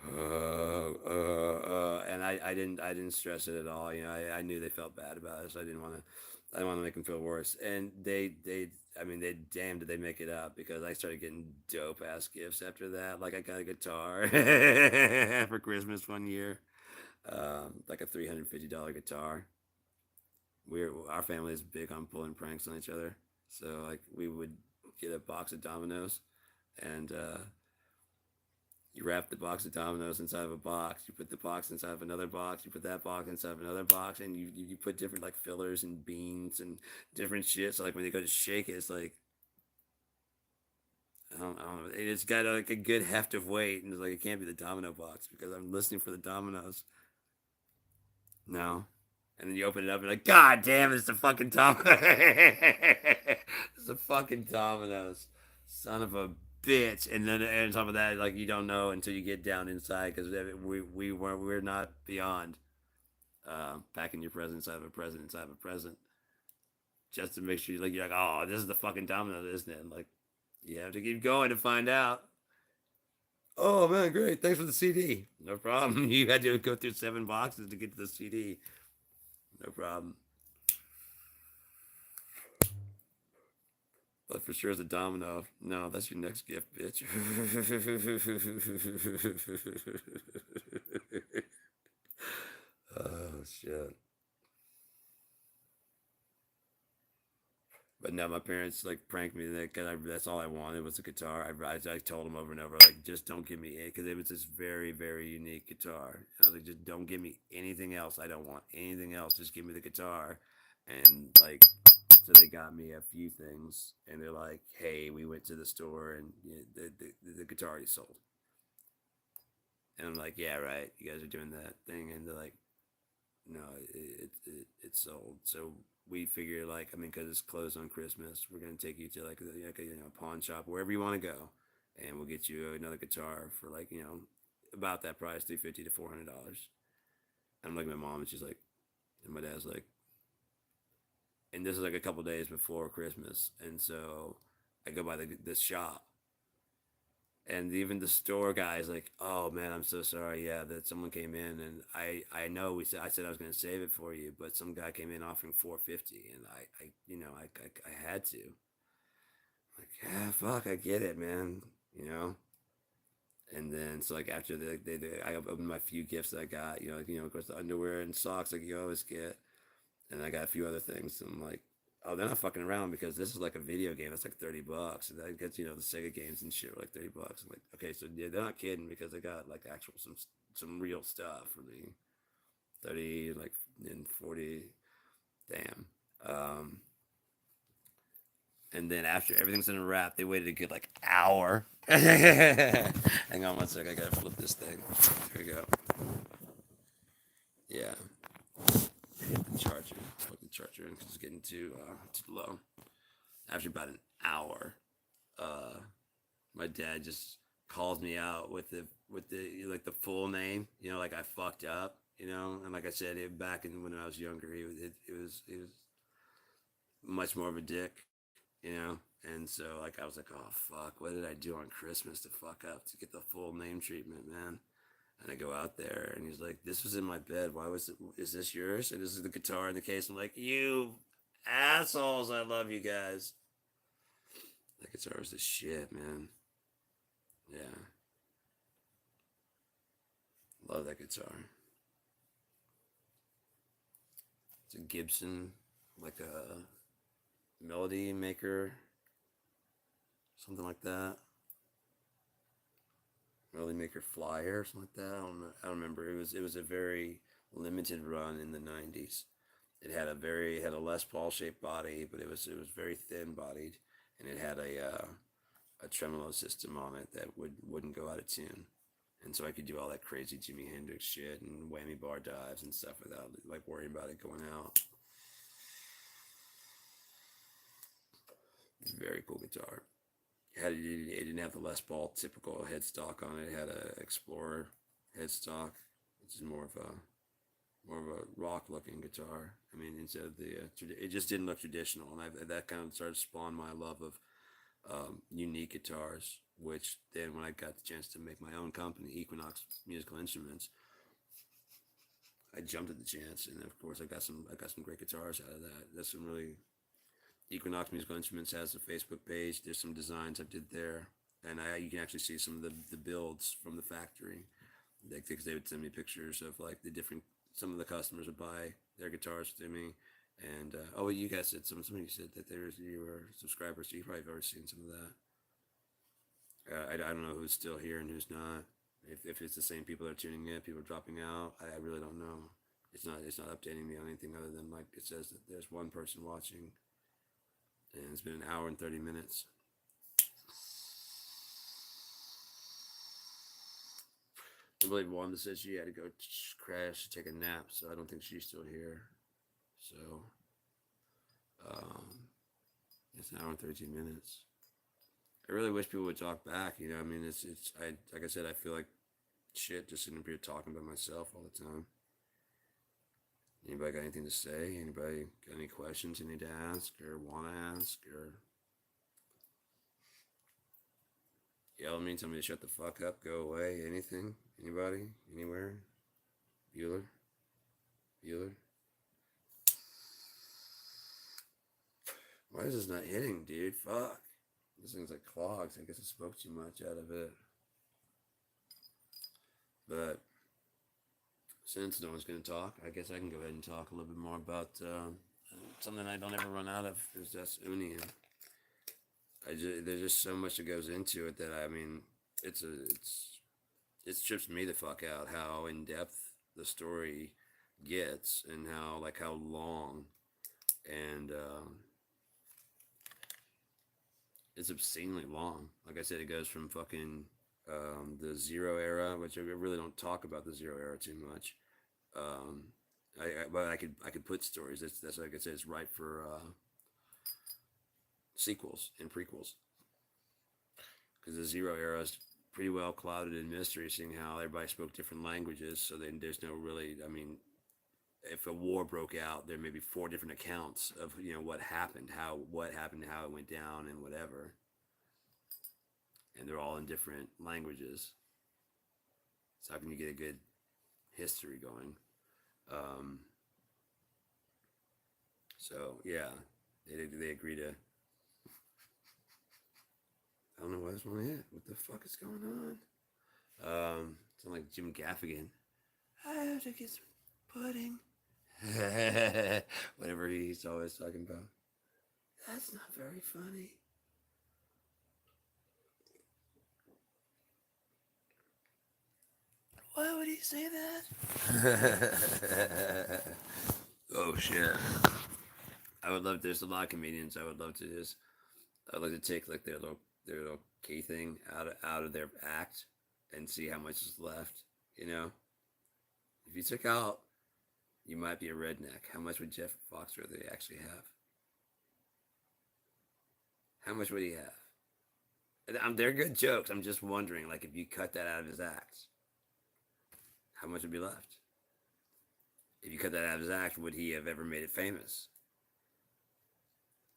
and I didn't stress it at all. You know, I knew they felt bad about it, so I didn't want to make them feel worse. And I mean, they damn did they make it up because I started getting dope ass gifts after that. Like I got a guitar for Christmas one year, like a $350 guitar. Our family is big on pulling pranks on each other, so like we would get a box of dominoes and you wrap the box of dominoes inside of a box. You put the box inside of another box. You put that box inside of another box, and you put different like fillers and beans and different shit. So like when they go to shake it, it's like I don't know. It's got like a good heft of weight, and it's like it can't be the domino box because I'm listening for the dominoes. No. And then you open it up and like, God damn, it's the fucking dominoes. It's the fucking dominoes. Son of a bitch. And then on top of that, like you don't know until you get down inside because we're not beyond packing your present inside of a present inside of a present just to make sure you're like, oh, this is the fucking dominoes, isn't it? And like you have to keep going to find out. Oh man, great! Thanks for the CD. No problem. You had to go through 7 boxes to get to the CD. No problem. But for sure, it's a domino. No, that's your next gift, bitch. Oh shit! But no, my parents like pranked me. That's all I wanted was a guitar. I told them over and over, like, just don't give me it because it was this very, very unique guitar. And I was like, just don't give me anything else. I don't want anything else. Just give me the guitar. And like, so they got me a few things, and they're like, hey, we went to the store and the guitar already sold. And I'm like, yeah, right. You guys are doing that thing, and they're like, no, it's sold. So we figure like I mean because it's closed on Christmas, we're gonna take you to like a pawn shop wherever you want to go, and we'll get you another guitar for like about that price, $350 to $400. I'm like my mom, and she's like, and my dad's like, and this is like a couple days before Christmas, and so I go by this shop, and even the store guy is like, "Oh man, I'm so sorry. Yeah, that someone came in, and I know I said I was going to save it for you, but some guy came in offering 450, and I had to. Like, yeah, fuck, I get it, man. You know." And then so like after I opened my few gifts that I got, of course the underwear and socks like you always get, and I got a few other things. And I'm like, oh, they're not fucking around because this is like a video game. It's like $30, and that gets the Sega games and shit are like $30. I'm like, okay, so yeah, they're not kidding because they got like actual some real stuff for me. 30 like and 40, damn. Um, and then after everything's in a wrap, they waited a good like hour. Hang on one sec, I gotta flip this thing. There we go. Yeah, hit the charger. Plug the charger in because it's getting too low. After about an hour, uh, my dad just calls me out with the like the full name, you know, like I fucked up, you know, and like I said, back in when I was younger, he was much more of a dick, you know, and so like I was like, oh fuck, what did I do on Christmas to fuck up to get the full name treatment, man? And I go out there, and he's like, "This was in my bed. Why was it? Is this yours?" And this is the guitar in the case. I'm like, "You assholes! I love you guys." That guitar is the shit, man. Yeah, love that guitar. It's a Gibson, like a melody maker, something like that. Melody maker flyer, something like that. I don't remember. It was a very limited run in the '90s. It had a Les Paul shaped body, but it was very thin bodied, and it had a tremolo system on it that wouldn't go out of tune, and so I could do all that crazy Jimi Hendrix shit and whammy bar dives and stuff without like worrying about it going out. Very cool guitar. It didn't have the Les Paul typical headstock on it. It had a Explorer headstock, which is more of a rock looking guitar. I mean, instead of it just didn't look traditional, and that kind of started to spawn my love of unique guitars. Which then, when I got the chance to make my own company, Equinox Musical Instruments, I jumped at the chance, and of course, I got some great guitars out of that. That's some really Equinox Musical Instruments has a Facebook page. There's some designs I did there, and you can actually see some of the builds from the factory. Because they would send me pictures of like the different. Some of the customers would buy their guitars to me, and oh, you guys said somebody said that you were subscribers, so you probably have already seen some of that. I don't know who's still here and who's not. If it's the same people that are tuning in, people are dropping out. I really don't know. It's not updating me on anything other than like it says that there's one person watching, and it's been an hour and 30 minutes. I believe Wanda said she had to go crash to take a nap, so I don't think she's still here. So, um, it's an hour and 13 minutes. I really wish people would talk back. You know, I mean, I like I said, I feel like shit just sitting up here talking about myself all the time. Anybody got anything to say? Anybody got any questions you need to ask or want to ask or yell at me, tell me to shut the fuck up, go away, anything? Anybody? Anywhere? Bueller? Bueller? Why is this not hitting, dude? Fuck. This thing's like clogged. I guess I spoke too much out of it. But since no one's going to talk, I guess I can go ahead and talk a little bit more about something I don't ever run out of. Is that's Uni. There's just so much that goes into it that I mean, it trips me the fuck out how in depth the story gets and how long and it's obscenely long. Like I said, it goes from fucking the Zero era, which I really don't talk about the Zero era too much. Um, but I could put stories. That's like I said, it's ripe for sequels and prequels because the Zero era is pretty well clouded in mystery, seeing how everybody spoke different languages. So then there's no really. I mean, if a war broke out, there may be four different accounts of what happened, how it went down, and whatever, and they're all in different languages. So how can you get a good history going? Um, so yeah, they agree to. I don't know why this one hit. What the fuck is going on? Sound like Jim Gaffigan. I have to get some pudding. Whatever he's always talking about. That's not very funny. Why would he say that? Oh shit. I would love. There's a lot of comedians. I would love to just. I'd like to take like their little key thing out of their act and see how much is left. You know, if you took out, you might be a redneck. How much would Jeff Foxworthy actually have? How much would he have? They're good jokes. I'm just wondering, like, if you cut that out of his acts, how much would be left? If you cut that out of his act, would he have ever made it famous?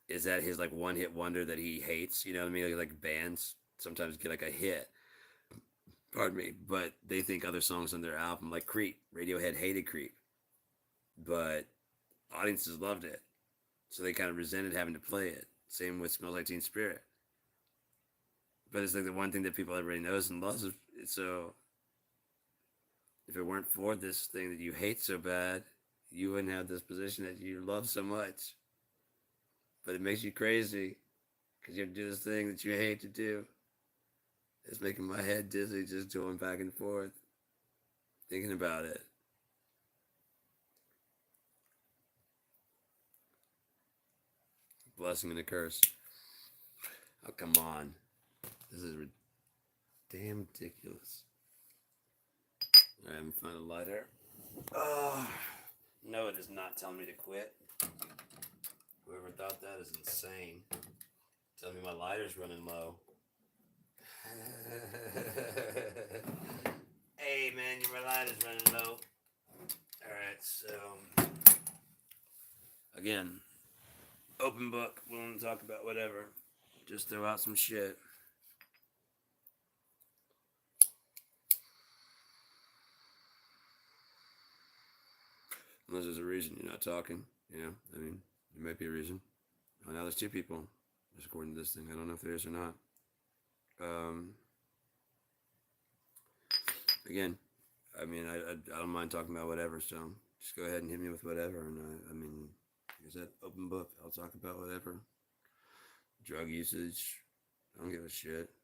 Is that his like one hit wonder that he hates? You know what I mean? Like bands sometimes get like a hit, pardon me, but they think other songs on their album, like Creep, Radiohead hated Creep, but audiences loved it, so they kind of resented having to play it. Same with Smells Like Teen Spirit, but it's like the one thing that people everybody knows and loves. So if it weren't for this thing that you hate so bad, you wouldn't have this position that you love so much. But it makes you crazy because you have to do this thing that you hate to do. It's making my head dizzy just going back and forth, thinking about it. Blessing and a curse. Oh, come on. This is damn ridiculous. I haven't found a lighter. Oh, no, it is not telling me to quit. Whoever thought that is insane. Tell me my lighter's running low. Hey, man, your lighter's running low. Alright, so... Again, open book, willing to talk about whatever. Just throw out some shit. Unless there's a reason you're not talking, you know? I mean, there might be a reason. Oh, now there's two people, just according to this thing. I don't know if there is or not. Again, I mean, I don't mind talking about whatever, so just go ahead and hit me with whatever. And I mean, like I said, open book. I'll talk about whatever. Drug usage, I don't give a shit.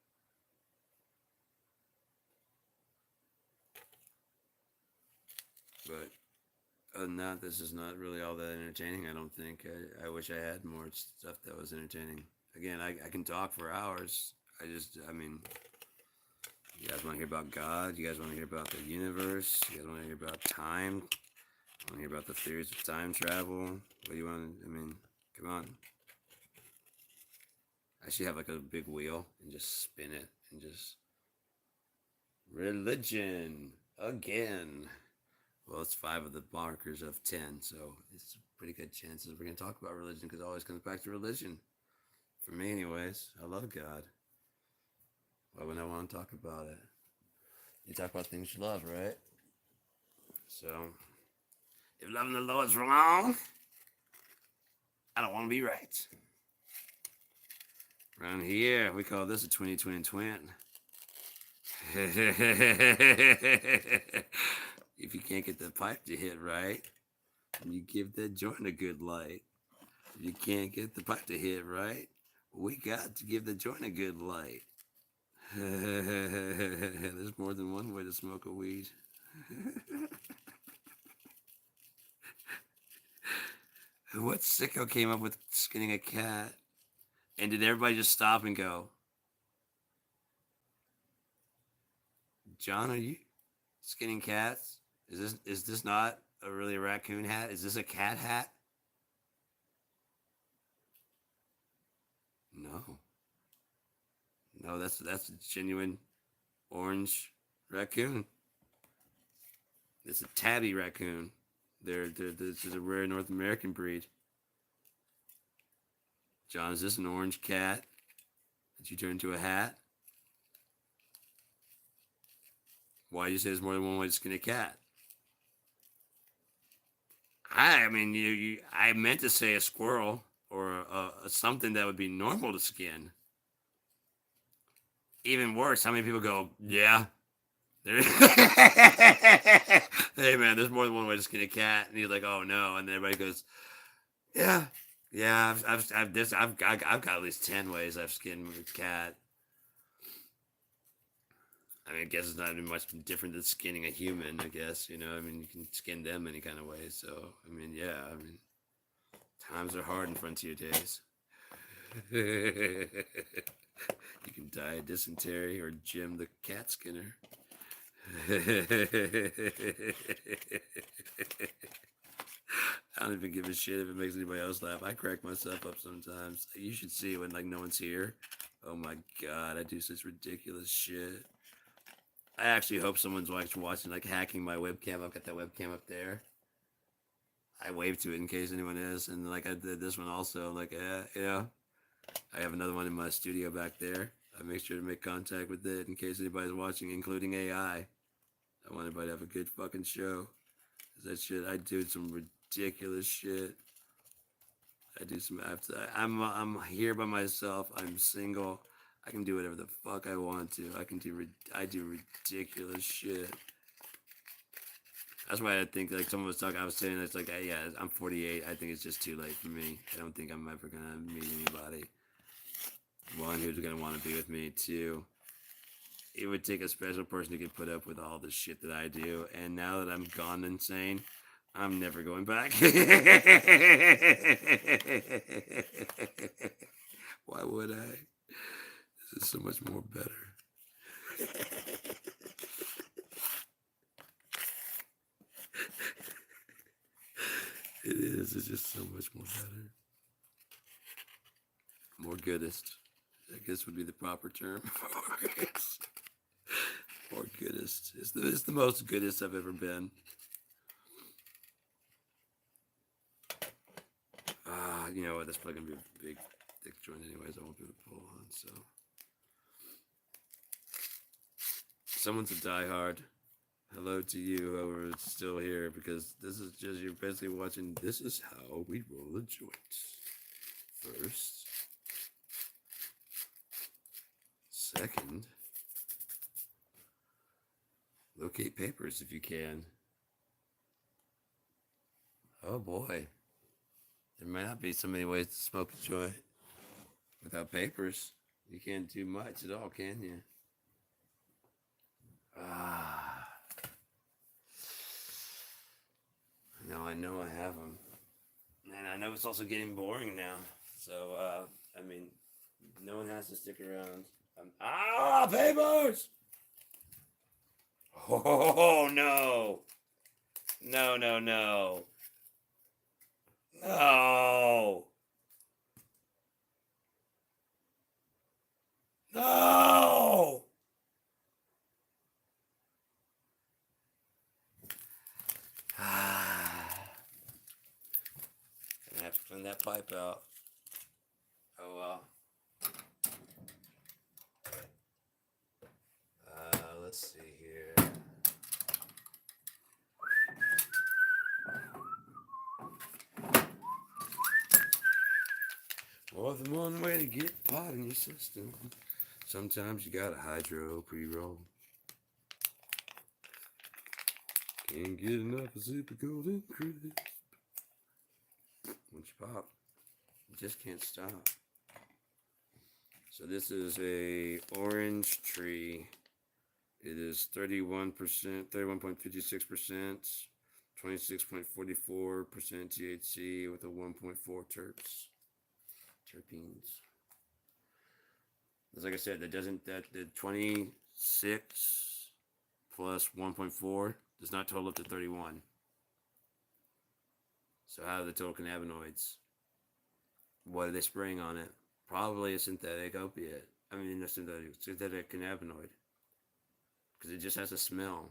But other than that, this is not really all that entertaining, I don't think. I wish I had more stuff that was entertaining. Again, I can talk for hours. I mean, you guys want to hear about God? You guys want to hear about the universe? You guys want to hear about time? Want to hear about the theories of time travel? What do you want to, I mean, come on. I should have like a big wheel and just spin it and just... Religion. Again. Well, it's 5 of the markers of 10, so it's a pretty good chance that we're going to talk about religion because it always comes back to religion. For me, anyways. I love God. Why wouldn't I want to talk about it? You talk about things you love, right? So, if loving the Lord's wrong, I don't want to be right. Around here, we call this a 20-20-20. If you can't get the pipe to hit right, you give that joint a good light. If you can't get the pipe to hit right, we got to give the joint a good light. There's more than one way to smoke a weed. What sicko came up with skinning a cat? And did everybody just stop and go, John, are you skinning cats? Is this not really a raccoon hat? Is this a cat hat? No. No, that's a genuine orange raccoon. It's a tabby raccoon. This is a rare North American breed. John, is this an orange cat that you turned into a hat? Why do you say there's more than one way to skin a cat? I mean, I meant to say a squirrel or something that would be normal to skin. Even worse, how many people go, yeah? Hey man, there's more than one way to skin a cat, and he's like, oh no, and then everybody goes, yeah, I've got at least 10 ways I've skinned a cat. I mean, I guess it's not even much different than skinning a human, I guess, you know, I mean, you can skin them any kind of way, so, I mean, yeah, I mean, times are hard in frontier days. You can die of dysentery or Jim the cat skinner. I don't even give a shit if it makes anybody else laugh. I crack myself up sometimes. You should see when like no one's here. Oh my god, I do such ridiculous shit. I actually hope someone's watching, like hacking my webcam. I've got that webcam up there. I waved to it in case anyone is, and like I did this one also. Like, I have another one in my studio back there. I make sure to make contact with it in case anybody's watching, including AI. I want everybody to have a good fucking show. That shit, I do some ridiculous shit. I do some. I'm here by myself. I'm single. I can do whatever the fuck I want to. I do ridiculous shit. That's why I think like someone was talking. I was saying it's like yeah, I'm 48. I think it's just too late for me. I don't think I'm ever gonna meet anybody. One who's gonna want to be with me. Two, it would take a special person who could put up with all the shit that I do. And now that I'm gone insane, I'm never going back. Why would I? This is so much more better. It is. It's just so much more better. More goodest. I guess would be the proper term. More goodest. It's the most goodest I've ever been. You know what? That's probably gonna be a big, thick joint, anyways. I won't be able to pull on. So, someone's a diehard. Hello to you, whoever is still here, because this is just you're basically watching. This is how we roll a joint. First, second, locate papers if you can. Oh boy. There might not be so many ways to smoke a joint without papers. You can't do much at all, can you? Ah. Now I know I have them. And I know it's also getting boring now. So, I mean, no one has to stick around. Papers! Oh, no. No, no, no. No. No. Gonna have to clean that pipe out. Oh well. Let's see here. More than one way to get pot in your system. Sometimes you gotta hydro pre-roll. Can't get enough of super golden crisp. Once you pop, you just can't stop. So this is a orange tree. It is 31%, 31.56%, 26.44% THC with a 1.4 terpenes. As like I said, that the 26 plus 1.4 does not total up to 31. So how are the total cannabinoids? What are they spraying on it? Probably a synthetic opiate. I mean, a synthetic cannabinoid. Because it just has a smell.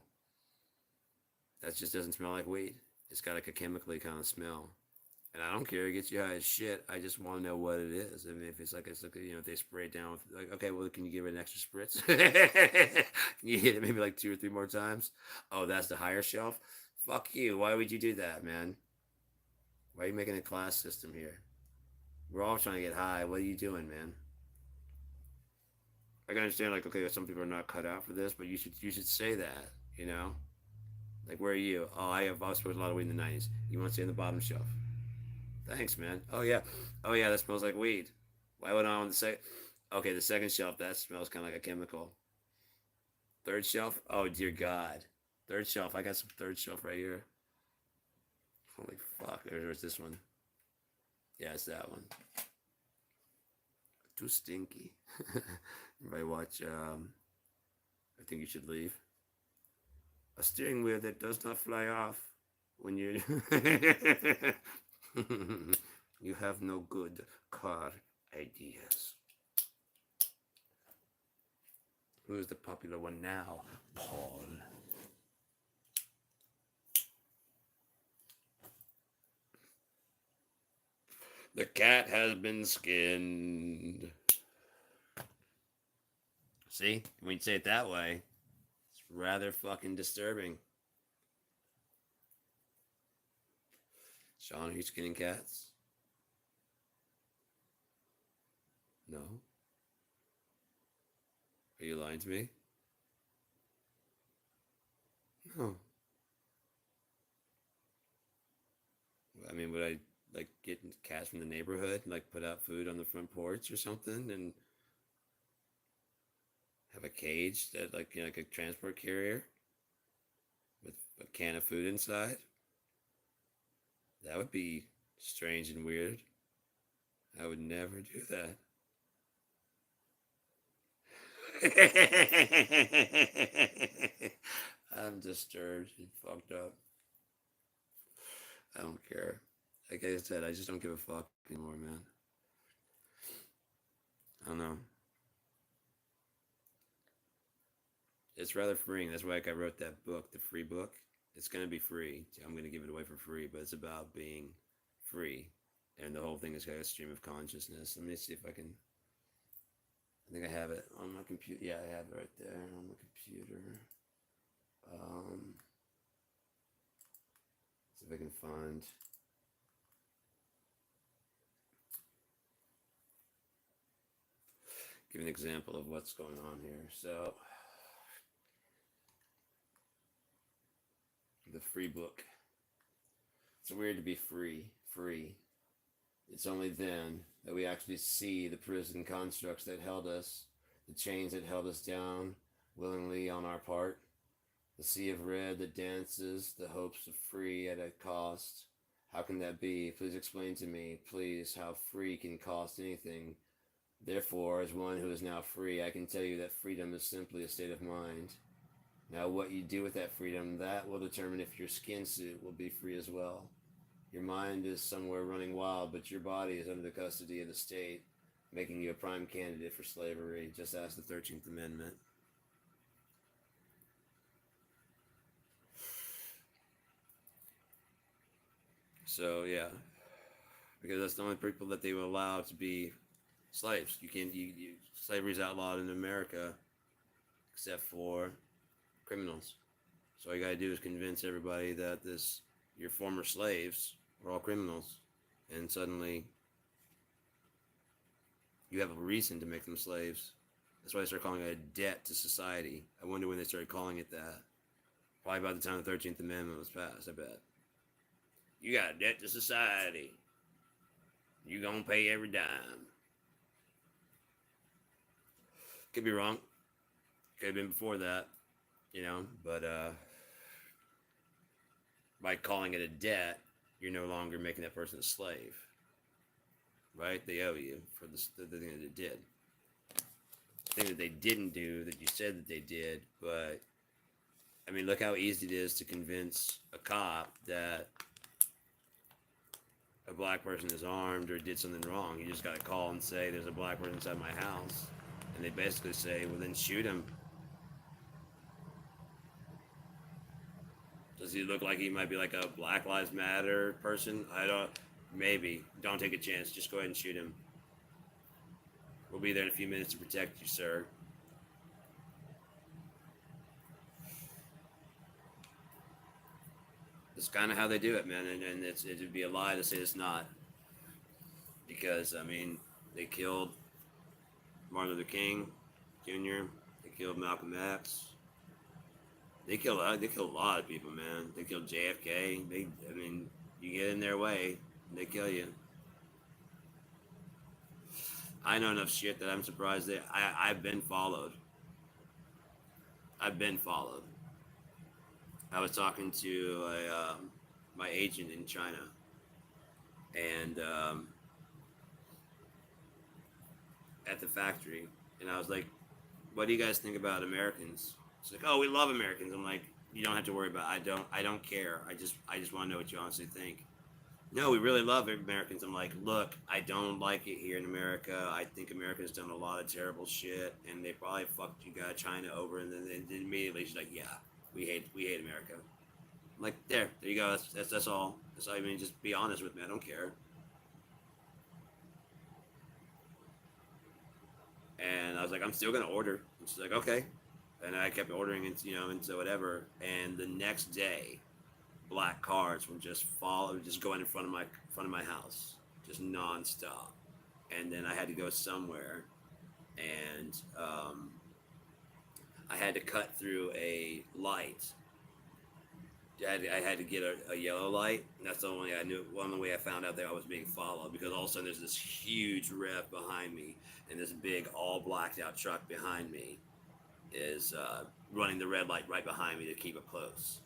That just doesn't smell like weed. It's got like a chemically kind of smell. And I don't care, it gets you high as shit. I just want to know what it is. I mean, if it's like, if they spray it down with, like, okay, well, can you give it an extra spritz? Can you hit it maybe like 2 or 3 more times? Oh, that's the higher shelf? Fuck you. Why would you do that, man? Why are you making a class system here? We're all trying to get high. What are you doing, man? I can understand, like, okay, some people are not cut out for this, but you should say that, you know? Like, where are you? Oh, I've smoked a lot of weed in the 90s. You want to stay on the bottom shelf? Thanks, man. Oh yeah, that smells like weed. Why would I want to say? Okay, the second shelf, that smells kind of like a chemical. Third shelf, oh dear God. Third shelf, I got some third shelf right here. Holy fuck, there's this one. Yeah, it's that one. Too stinky. Everybody watch, I think you should leave. A steering wheel that does not fly off when you... You have no good car ideas. Who's the popular one now? Paul. The cat has been skinned. See, when you say it that way, it's rather fucking disturbing. Sean, are you skinning cats? No. Are you lying to me? No. I mean, would I like get cats from the neighborhood, and, like put out food on the front porch or something, and have a cage that like a transport carrier with a can of food inside? That would be strange and weird. I would never do that. I'm disturbed and fucked up. I don't care. Like I said, I just don't give a fuck anymore, man. I don't know. It's rather freeing. That's why I wrote that book, the free book. It's gonna be free. I'm gonna give it away for free, but it's about being free, and the whole thing is like a stream of consciousness. Let me see if I can. I think I have it on my computer. Yeah, I have it right there on the computer. See if I can find. Give an example of what's going on here. So, the free book. It's weird to be free. Free. It's only then that we actually see the prison constructs that held us, the chains that held us down willingly on our part, the sea of red that dances, the hopes of free at a cost. How can that be? Please explain to me, please, how free can cost anything. Therefore, as one who is now free, I can tell you that freedom is simply a state of mind. Now, what you do with that freedom, that will determine if your skin suit will be free as well. Your mind is somewhere running wild, but your body is under the custody of the state, making you a prime candidate for slavery, just ask the 13th Amendment. So, yeah, because that's the only people that they will allow to be slaves. You can't, slavery is outlawed in America, except for criminals. So all you gotta do is convince everybody that your former slaves are all criminals, and suddenly you have a reason to make them slaves. That's why they start calling it a debt to society. I wonder when they started calling it that. Probably about the time the 13th Amendment was passed, I bet. You got a debt to society. You gonna pay every dime. Could be wrong. Could have been before that, but by calling it a debt, you're no longer making that person a slave, right? They owe you for the thing that they did. The thing that they didn't do that you said that they did, but I mean, look how easy it is to convince a cop that a black person is armed or did something wrong. You just got to call and say, there's a black person inside my house. And they basically say, well, then shoot him. Does he look like he might be like a Black Lives Matter person? Maybe. Don't take a chance. Just go ahead and shoot him. We'll be there in a few minutes to protect you, sir. That's kind of how they do it, man. And it'd be a lie to say it's not. Because, I mean, they killed Martin Luther King Jr. They killed Malcolm X. They killed a lot of people, man. They killed JFK. You get in their way, they kill you. I know enough shit that I'm surprised that I've been followed. I've been followed. I was talking to my agent in China, and at the factory, and I was like, "What do you guys think about Americans?" It's like, "Oh, we love Americans." I'm like, "You don't have to worry about it. I don't care. I just want to know what you honestly think." no, we really love Americans. I'm like, look, I don't like it here in America. I think America's done a lot of terrible shit, and they probably fucked you guys China over. And then immediately she's like, yeah, we hate America. I'm like, there you go. That's all. That's all. I mean, just be honest with me. I don't care. And I was like, I'm still gonna order. And she's like, okay. And I kept ordering, and and so whatever. And the next day, black cars would just going in front of my house, just nonstop. And then I had to go somewhere, and I had to cut through a light. I had to get a yellow light. And that's the only I knew. One the way I found out that I was being followed, because all of a sudden there's this huge rev behind me, and this big all blacked out truck behind me is running the red light right behind me to keep it close.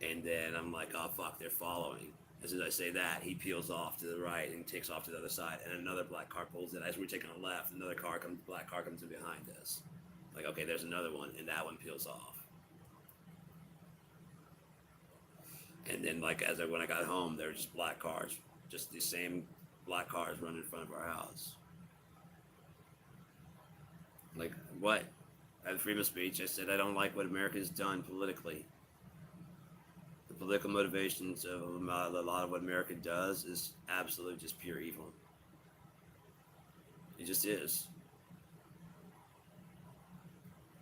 And then I'm like, oh fuck, they're following. As soon as I say that, he peels off to the right and takes off to the other side, and another black car pulls in. As we're taking a left, another black car comes in behind us. Like, okay, there's another one, and that one peels off. And then, like, when I got home, there were just black cars, just these same black cars running in front of our house. Like, what? At freedom of speech, I said I don't like what America's done politically. The political motivations of a lot of what America does is absolute, just pure evil. It just is.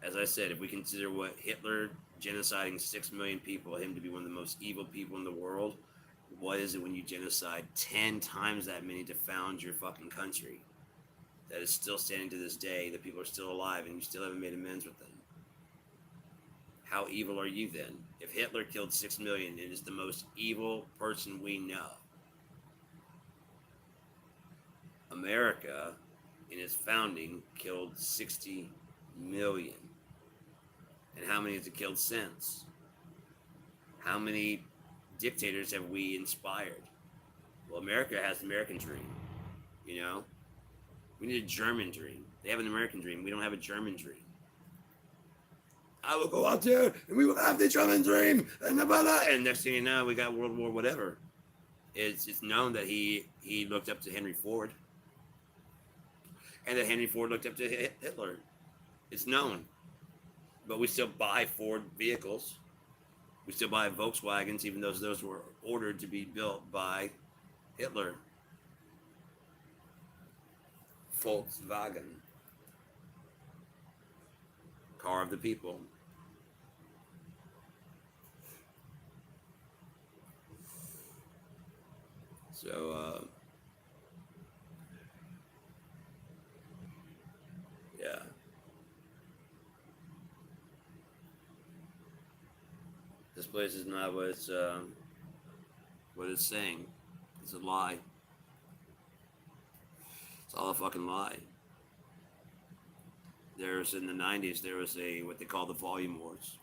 As I said, if we consider what Hitler genociding 6 million people, him to be one of the most evil people in the world, what is it when you genocide 10 times that many to found your fucking country? That is still standing to this day, that people are still alive, and you still haven't made amends with them. How evil are you then? If Hitler killed 6 million and is the most evil person we know, America, in its founding, killed 60 million. And how many has it killed since? How many dictators have we inspired? Well, America has the American dream, you know? We need a German dream. They have an American dream. We don't have a German dream. I will go out there and we will have the German dream and the blah, blah. And next thing you know, we got World War whatever. It's known that he looked up to Henry Ford, and that Henry Ford looked up to Hitler. It's known. But we still buy Ford vehicles. We still buy Volkswagens, even though those were ordered to be built by Hitler. Volkswagen. Car of the people. So, yeah. This place is not what it's saying. It's a lie. It's all a fucking lie. There's in the 90s, there was what they call the volume wars.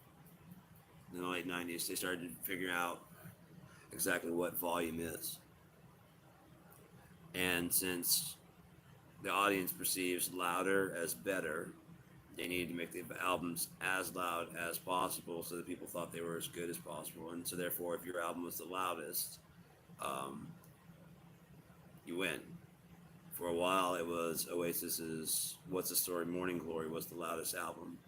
In the late 90s, they started to figure out exactly what volume is. And since the audience perceives louder as better, they needed to make the albums as loud as possible so that people thought they were as good as possible. And so therefore, if your album was the loudest, you win. For a while, it was Oasis's What's the Story, Morning Glory was the loudest album.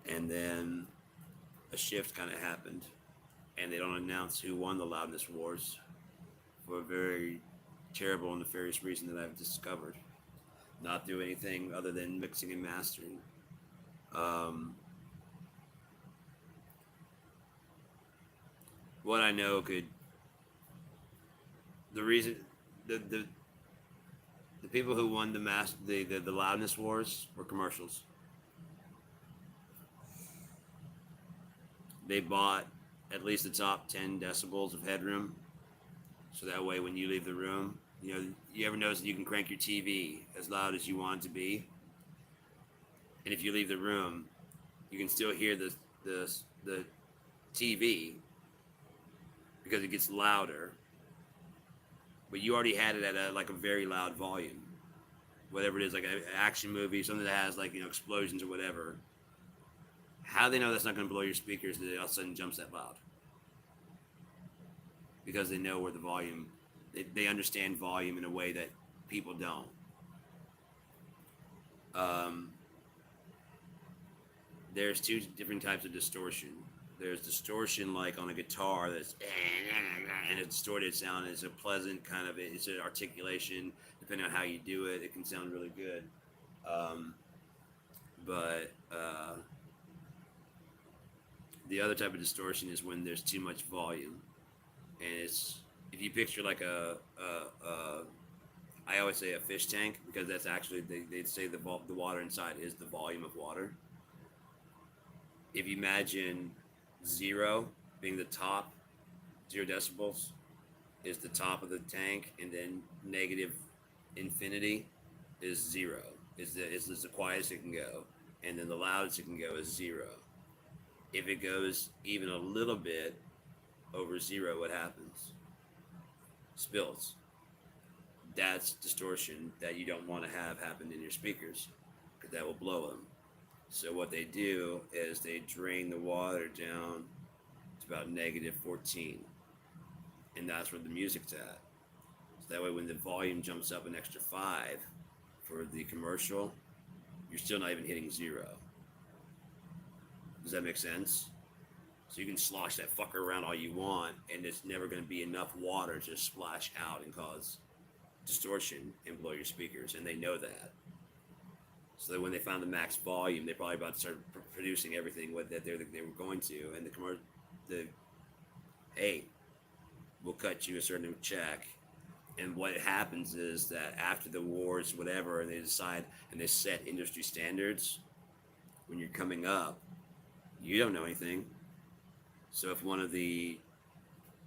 And then a shift kind of happened, and they don't announce who won the loudness wars for a very terrible and nefarious reason that I've discovered. Not through anything other than mixing and mastering. What I know the reason the people who won the loudness wars were commercials. They bought at least the top 10 decibels of headroom, so that way when you leave the room, you ever notice that you can crank your TV as loud as you want it to be, and if you leave the room, you can still hear the TV because it gets louder, but you already had it at a very loud volume, whatever it is, like an action movie, something that has explosions or whatever. How do they know that's not going to blow your speakers that it all of a sudden jumps that loud? because they know where the volume, they understand volume in a way that people don't. Um, there's two different types of distortion. There's distortion like on a guitar that's and a distorted sound. It's a pleasant kind of, it's an articulation. Depending on how you do it, it can sound really good. Um, but the other type of distortion is when there's too much volume, and it's, if you picture like I always say a fish tank, because that's actually, they'd say the water inside is the volume of water. If you imagine zero being the top, 0 decibels is the top of the tank, and then negative infinity is zero. Is the quietest it can go, and then the loudest it can go is zero. If it goes even a little bit over zero, what happens? Spills. That's distortion that you don't want to have happen in your speakers, because that will blow them. So what they do is they drain the water down to about negative 14, and that's where the music's at. So that way, when the volume jumps up an extra 5 for the commercial, you're still not even hitting zero. Does that make sense? So you can slosh that fucker around all you want, and it's never going to be enough water to splash out and cause distortion and blow your speakers, and they know that. So that when they found the max volume, they're probably about to start producing everything with that they were going to, and the hey, we'll cut you a certain check. And what happens is that after the wars, whatever, and they decide and they set industry standards, when you're coming up, you don't know anything. So if one of the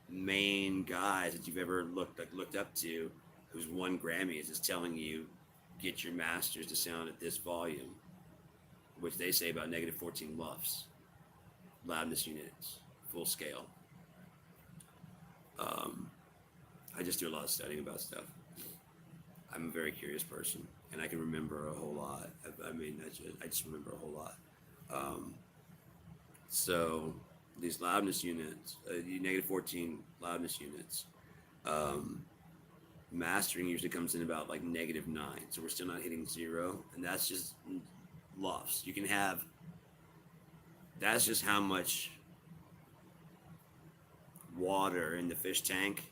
main guys that you've ever looked up to, who's won Grammys, is telling you get your masters to sound at this volume, which they say about negative 14 lufs, loudness units, full scale. I just do a lot of studying about stuff. I'm a very curious person, and I can remember a whole lot. I just remember a whole lot. So these loudness units, negative 14 loudness units, mastering usually comes in about like negative 9. So we're still not hitting zero, and that's just lufs. You can have, that's just how much water in the fish tank.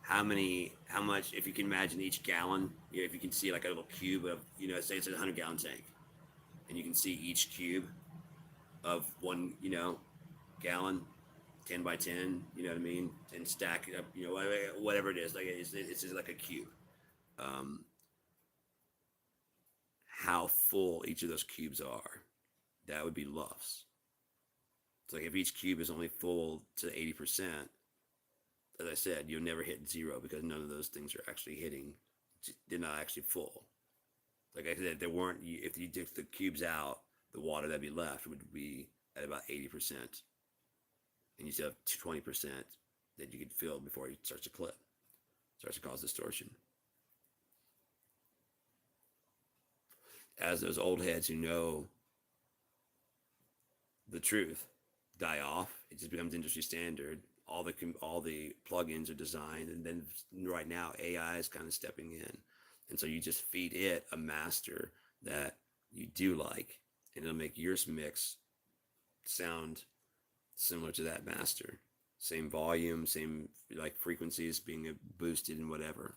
How much, if you can imagine each gallon, if you can see like a little cube of, say it's a 100-gallon tank, and you can see each cube of 1, gallon, 10 by 10, you know what I mean, and stack it up, whatever it is, like it's just like a cube. How full each of those cubes are, that would be lufs. So like if each cube is only full to 80%, as I said, you'll never hit zero, because none of those things are actually hitting. They're not actually full. Like I said, if you took the cubes out, the water that'd be left would be at about 80%. And you still have 20% that you could fill before it starts to clip, starts to cause distortion. As those old heads who know the truth die off, it just becomes industry standard. All the plugins are designed, and then right now AI is kind of stepping in, and so you just feed it a master that you do like, and it'll make your mix sound similar to that master, same volume, same like frequencies being boosted and whatever.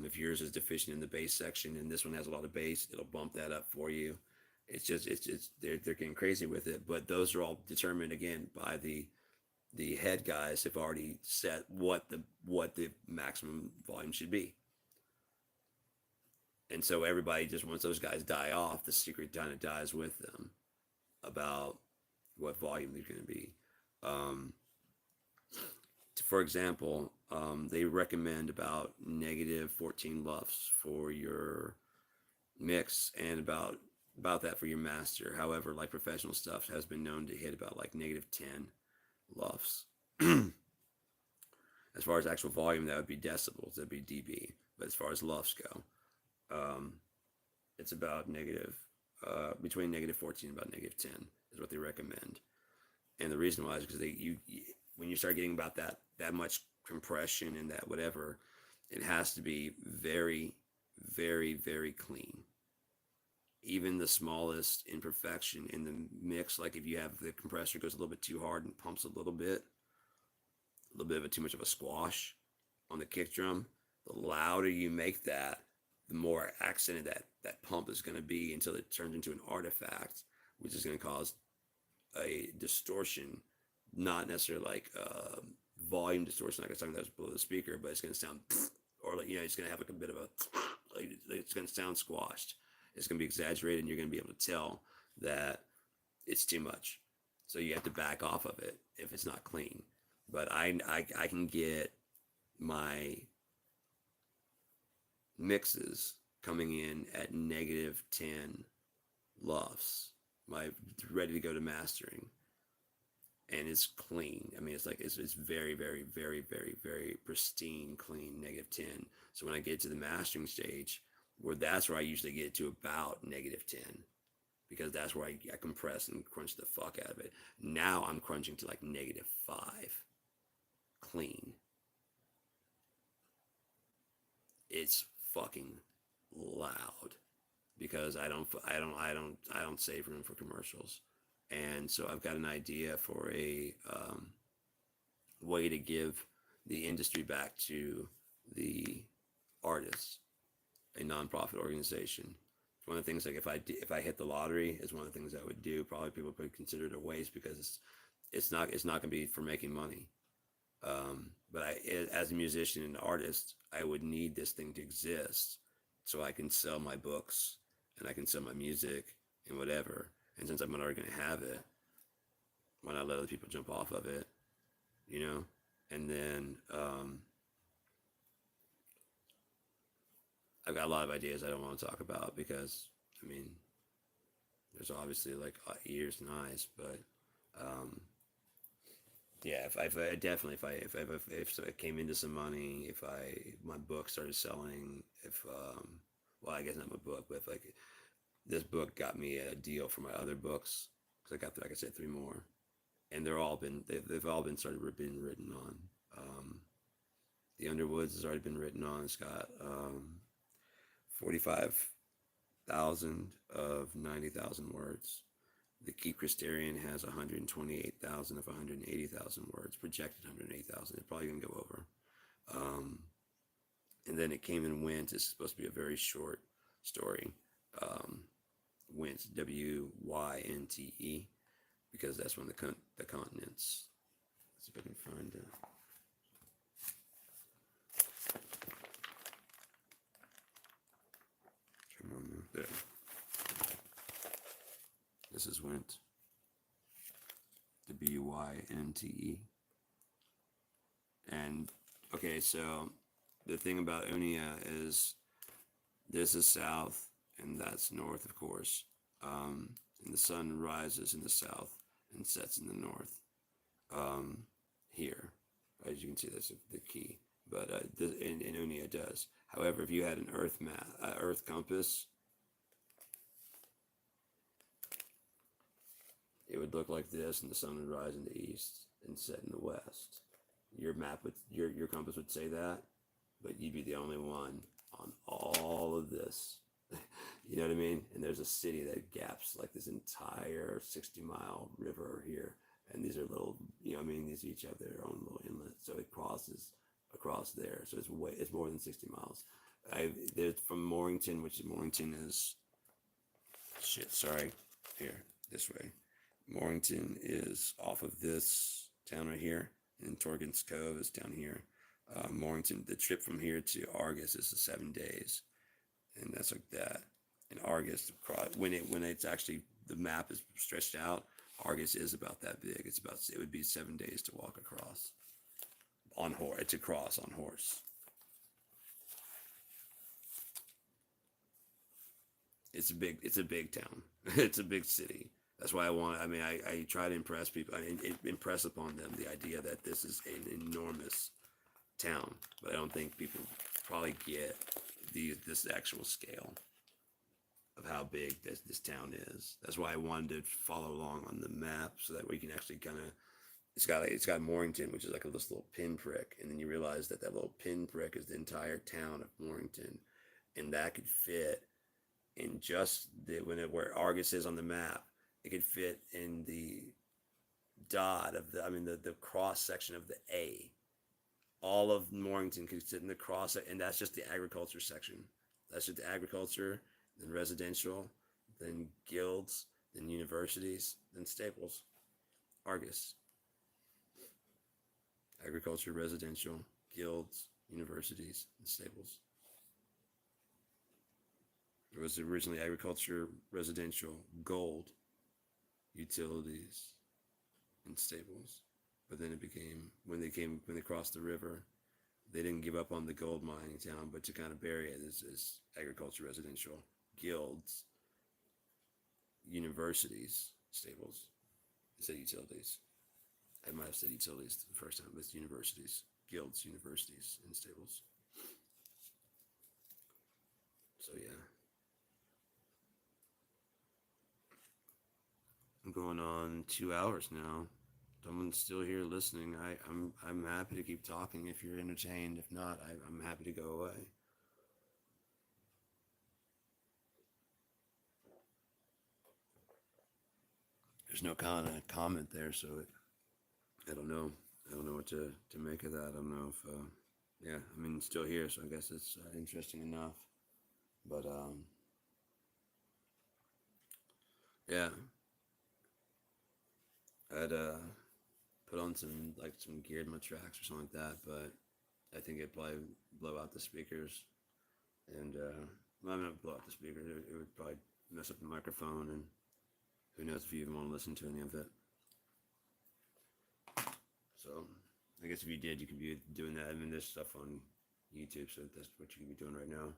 If yours is deficient in the bass section and this one has a lot of bass, it'll bump that up for you. It's just they're getting crazy with it, but those are all determined again by the head guys have already set what the maximum volume should be. And so everybody just, once those guys die off, the secret kind of dies with them about what volume they're going to be. For example, they recommend about negative 14 lufs for your mix, and about that for your master. However, like professional stuff has been known to hit about like negative 10 lufs. As far as actual volume, that would be decibels, that'd be dB. But as far as lufs go, it's about between negative 14 and about negative 10 is what they recommend. And the reason why is because when you start getting about that much compression and that whatever, it has to be very, very, very clean. Even the smallest imperfection in the mix, like if you have the compressor goes a little bit too hard and pumps a little bit of too much of a squash on the kick drum, the louder you make that, the more accented that pump is going to be until it turns into an artifact, which is going to cause a distortion, not necessarily like volume distortion, like something that's below the speaker, but it's going to sound, or like, it's going to have like a bit of a, like it's going to sound squashed. It's going to be exaggerated, and you're going to be able to tell that it's too much. So you have to back off of it if it's not clean. But I can get my mixes coming in at -10 lofts, my ready to go to mastering, and it's clean. I mean, it's like it's very, very, very, very, very pristine, clean -10. So when I get to the mastering stage, that's where I usually get to about -10, because that's where I compress and crunch the fuck out of it. Now I'm crunching to like -5, clean. It's fucking loud because I don't save room for commercials, and so I've got an idea for a way to give the industry back to the artists, a nonprofit organization. One of the things, like if I hit the lottery, is one of the things I would do. Probably people would consider it a waste because it's not going to be for making money. But as a musician and artist, I would need this thing to exist so I can sell my books and I can sell my music and whatever. And since I'm not already going to have it, why not let other people jump off of it, And then I've got a lot of ideas I don't want to talk about because, I mean, there's obviously like ears and eyes, but yeah, if I came into some money, if my book started selling, well, I guess not my book, but if like this book got me a deal for my other books, because I got, like I said, 3 more, and they've all been been written on. The Underwoods has already been written on. It's got 45,000 of 90,000 words. The Keep Christerian has 128,000 of 180,000 words, projected 180,000. It's probably going to go over. And then It Came and Went is supposed to be a very short story. Went, W-Y-N-T-E, because that's one of the continents. Let's see if I can find it. There. This is Went. W-Y-N-T-E. And, okay, so the thing about Onia is this is south and that's north, of course. And the sun rises in the south and sets in the north. Here, as you can see, that's the key. But in Onia it does. However, if you had an Earth compass, it would look like this, and the sun would rise in the east and set in the west. Your map would, your compass would say that, but you'd be the only one on all of this. You know what I mean? And there's a city that gaps like this entire 60-mile river here, and these are little, these each have their own little inlets, so it crosses across there. So it's more than 60 miles. There's from Morrington, Morrington is, here, this way. Morrington is off of this town right here, and Torgans Cove is down here. Morrington, the trip from here to Argus is 7 days, and that's like that. And Argus, when it's actually, the map is stretched out, Argus is about that big. It would be 7 days to walk across on horse. It's a cross on horse. It's a big town. It's a big city. That's why I try to impress people. Impress upon them the idea that this is an enormous town, but I don't think people probably get this actual scale of how big this town is. That's why I wanted to follow along on the map so that we can actually kind of it's got Morrington, which is like this little pinprick, and then you realize that that little pinprick is the entire town of Morrington, and that could fit in just where Argus is on the map. It could fit in the dot of the cross section of the A. All of Morrington could sit in the cross, and that's just the agriculture section. That's just the agriculture, then residential, then guilds, then universities, then Staples, Argus. Agriculture, residential, guilds, universities, and Staples. It was originally agriculture, residential, gold, utilities, and Staples. But then it became when they crossed the river, they didn't give up on the gold mining town, but to kind of bury it as agriculture, residential, guilds, universities, Staples, instead of utilities. I might have said utilities the first time, but it's universities, guilds, universities, and Staples. So yeah, I'm going on 2 hours now. Someone's still here listening. I'm happy to keep talking if you're entertained. If not, I'm happy to go away. There's no kind of comment there, so I don't know. I don't know what to make of that. I don't know if yeah. I mean, it's still here, so I guess it's interesting enough. But yeah, I'd put on some geared my tracks or something like that, but I think it'd probably blow out the speakers, and well, I'm not blow out the speakers. It would probably mess up the microphone, and who knows if you even want to listen to any of it. So I guess if you did, you could be doing that. I mean, there's stuff on YouTube, so that's what you could be doing right now.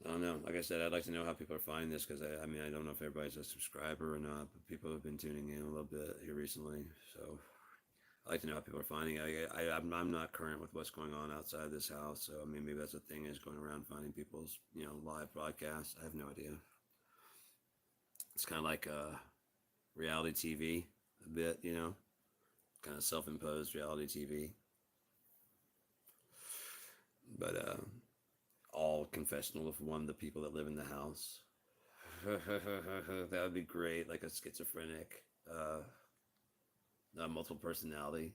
I don't know. Like I said, I'd like to know how people are finding this because I mean, I don't know if everybody's a subscriber or not, but people have been tuning in a little bit here recently. So I like to know how people are finding it. I'm not current with what's going on outside this house, so I mean, maybe that's the thing is going around finding people's live broadcasts. I have no idea. It's kind of like reality TV a bit, kind of self-imposed reality TV. But all confessional of one of the people that live in the house. That would be great, like a schizophrenic, multiple personality,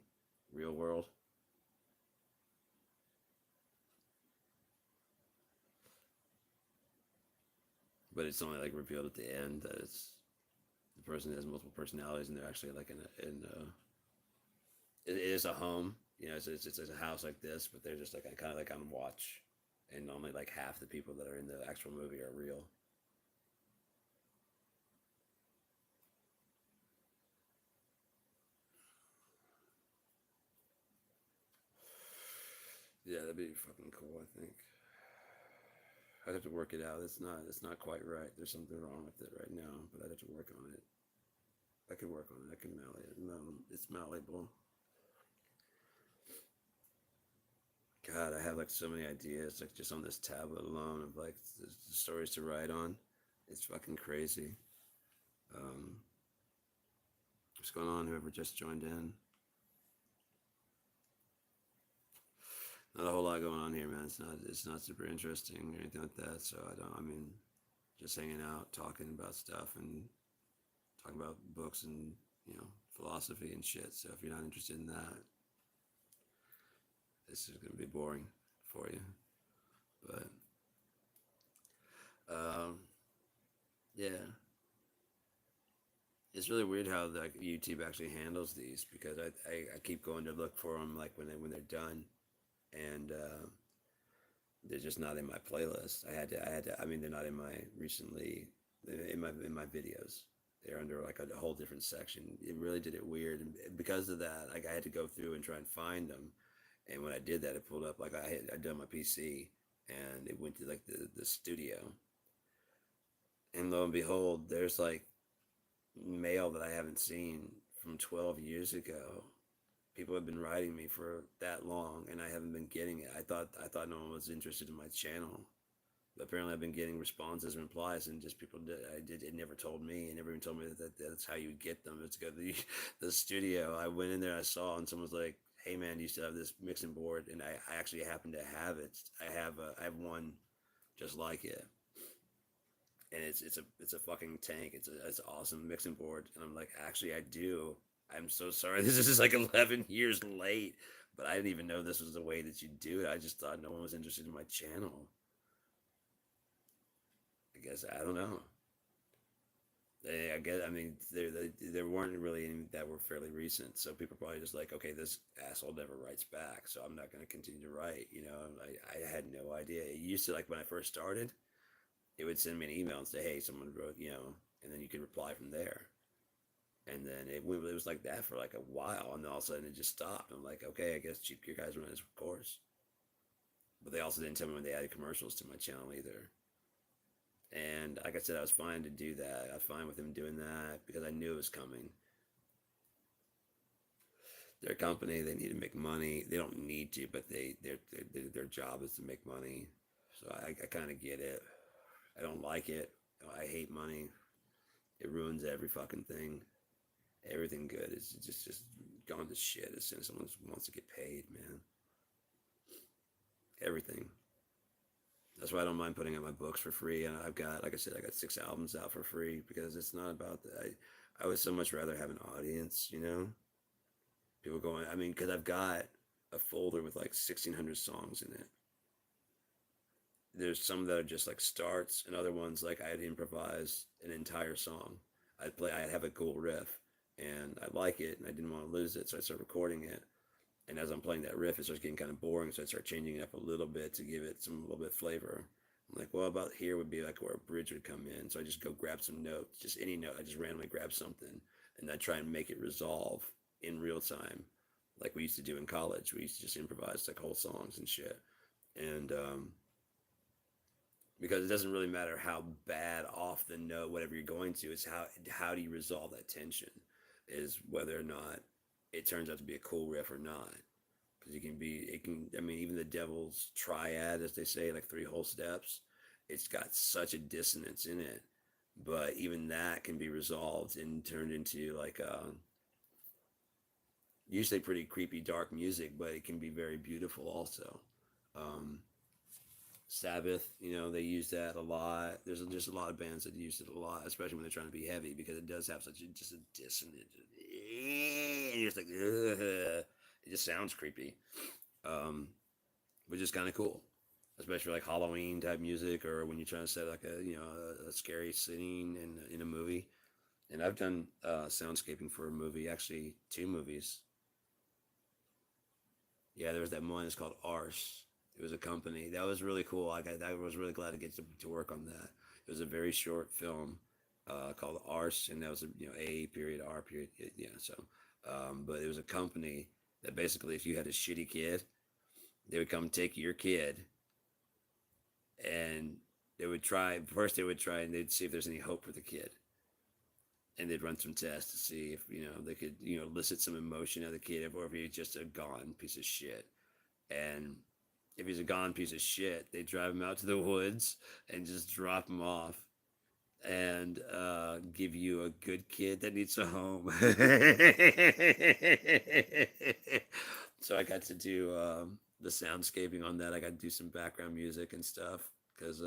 real world. But it's only like revealed at the end that it's the person has multiple personalities, and they're actually like it is a home. It's a house like this, but they're just like kind of like on watch, and only like half the people that are in the actual movie are real. Yeah, that'd be fucking cool. I think I'd have to work it out. It's not quite right. There's something wrong with it right now, but I'd have to work on it. I can work on it. I can malleate it. No, it's malleable. God, I have like so many ideas, like just on this tablet alone of like the stories to write on. It's fucking crazy. Um, what's going on? Whoever just joined in. Not a whole lot going on here, man. It's not super interesting or anything like that. So I don't. I mean, just hanging out, talking about stuff, and talking about books and philosophy and shit. So if you're not interested in that, this is gonna be boring for you. But yeah, it's really weird how like YouTube actually handles these because I keep going to look for them like when they're done, and they're just not in my playlist. I mean, they're not in my recently in my videos. They're under like a whole different section. It really did it weird, and because of that, like I had to go through and try and find them. And when I did that, it pulled up like I done my PC, and it went to like the studio, and lo and behold, there's like mail that I haven't seen from 12 years ago. People have been writing me for that long, and I haven't been getting it. I thought no one was interested in my channel, But apparently, I've been getting responses and replies, and just people did. I did. It never told me. It never even told me that's how you get them. It's go to the studio. I went in there. I saw, and someone was like, "Hey man, do you still have this mixing board?" And I actually happen to have it. I have one just like it, and it's a fucking tank. It's an awesome mixing board. And I'm like, actually, I do. I'm so sorry. This is like 11 years late, but I didn't even know this was the way that you do it. I just thought no one was interested in my channel. I guess I don't know. I guess I mean there weren't really any that were fairly recent, so people probably just like, okay, this asshole never writes back, so I'm not going to continue to write. I had no idea. It used to, like when I first started, it would send me an email and say, hey, someone wrote, and then you could reply from there. And then it was like that for like a while, and then all of a sudden it just stopped. I'm like, okay, I guess Cheap Gear guys run his course. But they also didn't tell me when they added commercials to my channel either. And like I said, I was fine to do that. I was fine with them doing that because I knew it was coming. Their company, they need to make money. They don't need to, but their job is to make money. So I kind of get it. I don't like it. I hate money. It ruins every fucking thing. Everything good is just gone to shit as soon as someone wants to get paid, man. Everything. That's why I don't mind putting out my books for free. And I've got, like I said, I got 6 albums out for free because it's not about that. I would so much rather have an audience, People going, I mean, because I've got a folder with like 1,600 songs in it. There's some that are just like starts, and other ones like I'd improvise an entire song. I'd have a cool riff, and I like it, and I didn't want to lose it, so I started recording it. And as I'm playing that riff, it starts getting kind of boring, so I start changing it up a little bit to give it some a little bit flavor. I'm like, well, about here would be like where a bridge would come in, so I just go grab some notes, just any note. I just randomly grab something, and I try and make it resolve in real time, like we used to do in college. We used to just improvise like whole songs and shit, and because it doesn't really matter how bad off the note whatever you're going to, it's how do you resolve that tension, is whether or not it turns out to be a cool riff or not. Because I mean, even the devil's triad, as they say, like three whole steps, it's got such a dissonance in it, but even that can be resolved and turned into like usually pretty creepy dark music, but it can be very beautiful also. um, Sabbath, they use that a lot. There's just a lot of bands that use it a lot, especially when they're trying to be heavy, because it does have such just a dissonant, and you're just like, ugh. It just sounds creepy, um, which is kind of cool, especially like Halloween type music, or when you're trying to set like a scary scene in a movie. And I've done soundscaping for a movie, actually 2 movies. Yeah, there was that one. It's called Arse. It was a company that was really cool. I was really glad to get to work on that. It was a very short film called Arse, and that was A period R period. Yeah, so but it was a company that basically, if you had a shitty kid, they would come take your kid, and they would try and they'd see if there's any hope for the kid, and they'd run some tests to see if they could elicit some emotion out of the kid, or if he's just a gone piece of shit. And if he's a gone piece of shit, they drive him out to the woods and just drop him off, and give you a good kid that needs a home. So I got to do the soundscaping on that. I got to do some background music and stuff because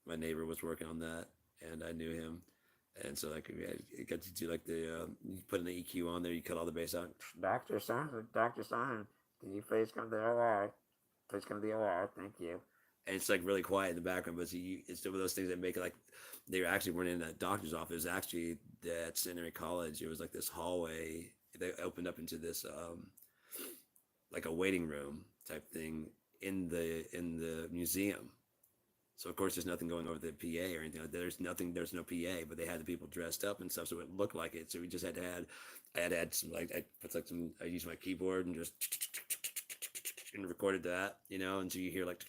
my neighbor was working on that, and I knew him. And so like I got to do like you put an EQ on there, you cut all the bass out. Doctor Simon, can you please come to the OR? Please come to the OR. Thank you. And it's like really quiet in the background, but it's one of those things that make it like they actually weren't in a doctor's office. It was actually at Centenary College. It was like this hallway. They opened up into this like a waiting room type thing in the museum. So of course there's nothing going over the PA or anything. There's no PA, but they had the people dressed up and stuff, so it looked like it. So we just I had to add some I used my keyboard and just and recorded that, and so you hear like,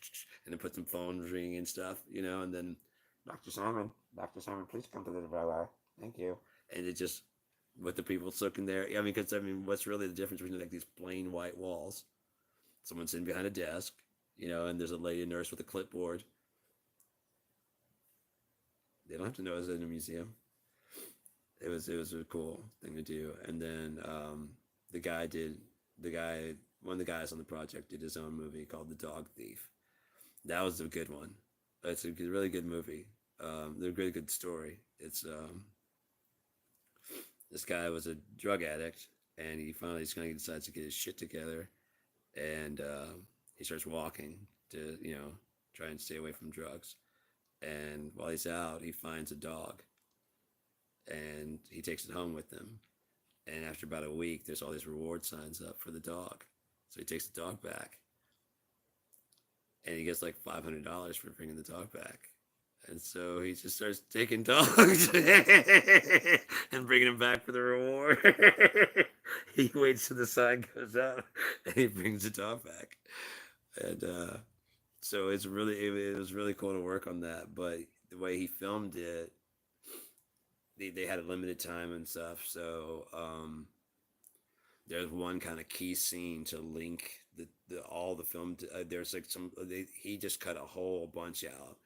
and then put some phones ringing and stuff, and then Dr. Simon, please come to the VLR. Thank you. And it just with the people sitting there. I mean, because what's really the difference between like these plain white walls? Someone's sitting behind a desk, and there's a lady nurse with a clipboard, They don't have to know it's in a museum. It was a cool thing to do. And then the guy did the guy one of the guys on the project did his own movie called The Dog Thief. That was a good one. It's a really good movie. They're a really good story. It's This guy was a drug addict, and he finally just kind of decides to get his shit together, and he starts walking to try and stay away from drugs. And while he's out, he finds a dog, and he takes it home with him. And after about a week, there's all these reward signs up for the dog. So he takes the dog back, and he gets like $500 for bringing the dog back. And so he just starts taking dogs and bringing them back for the reward. He waits till the sign goes up, and he brings the dog back. And so it was really cool to work on that. But the way he filmed it, they had a limited time and stuff. So there's one kind of key scene to link all the film. There's like he just cut a whole bunch out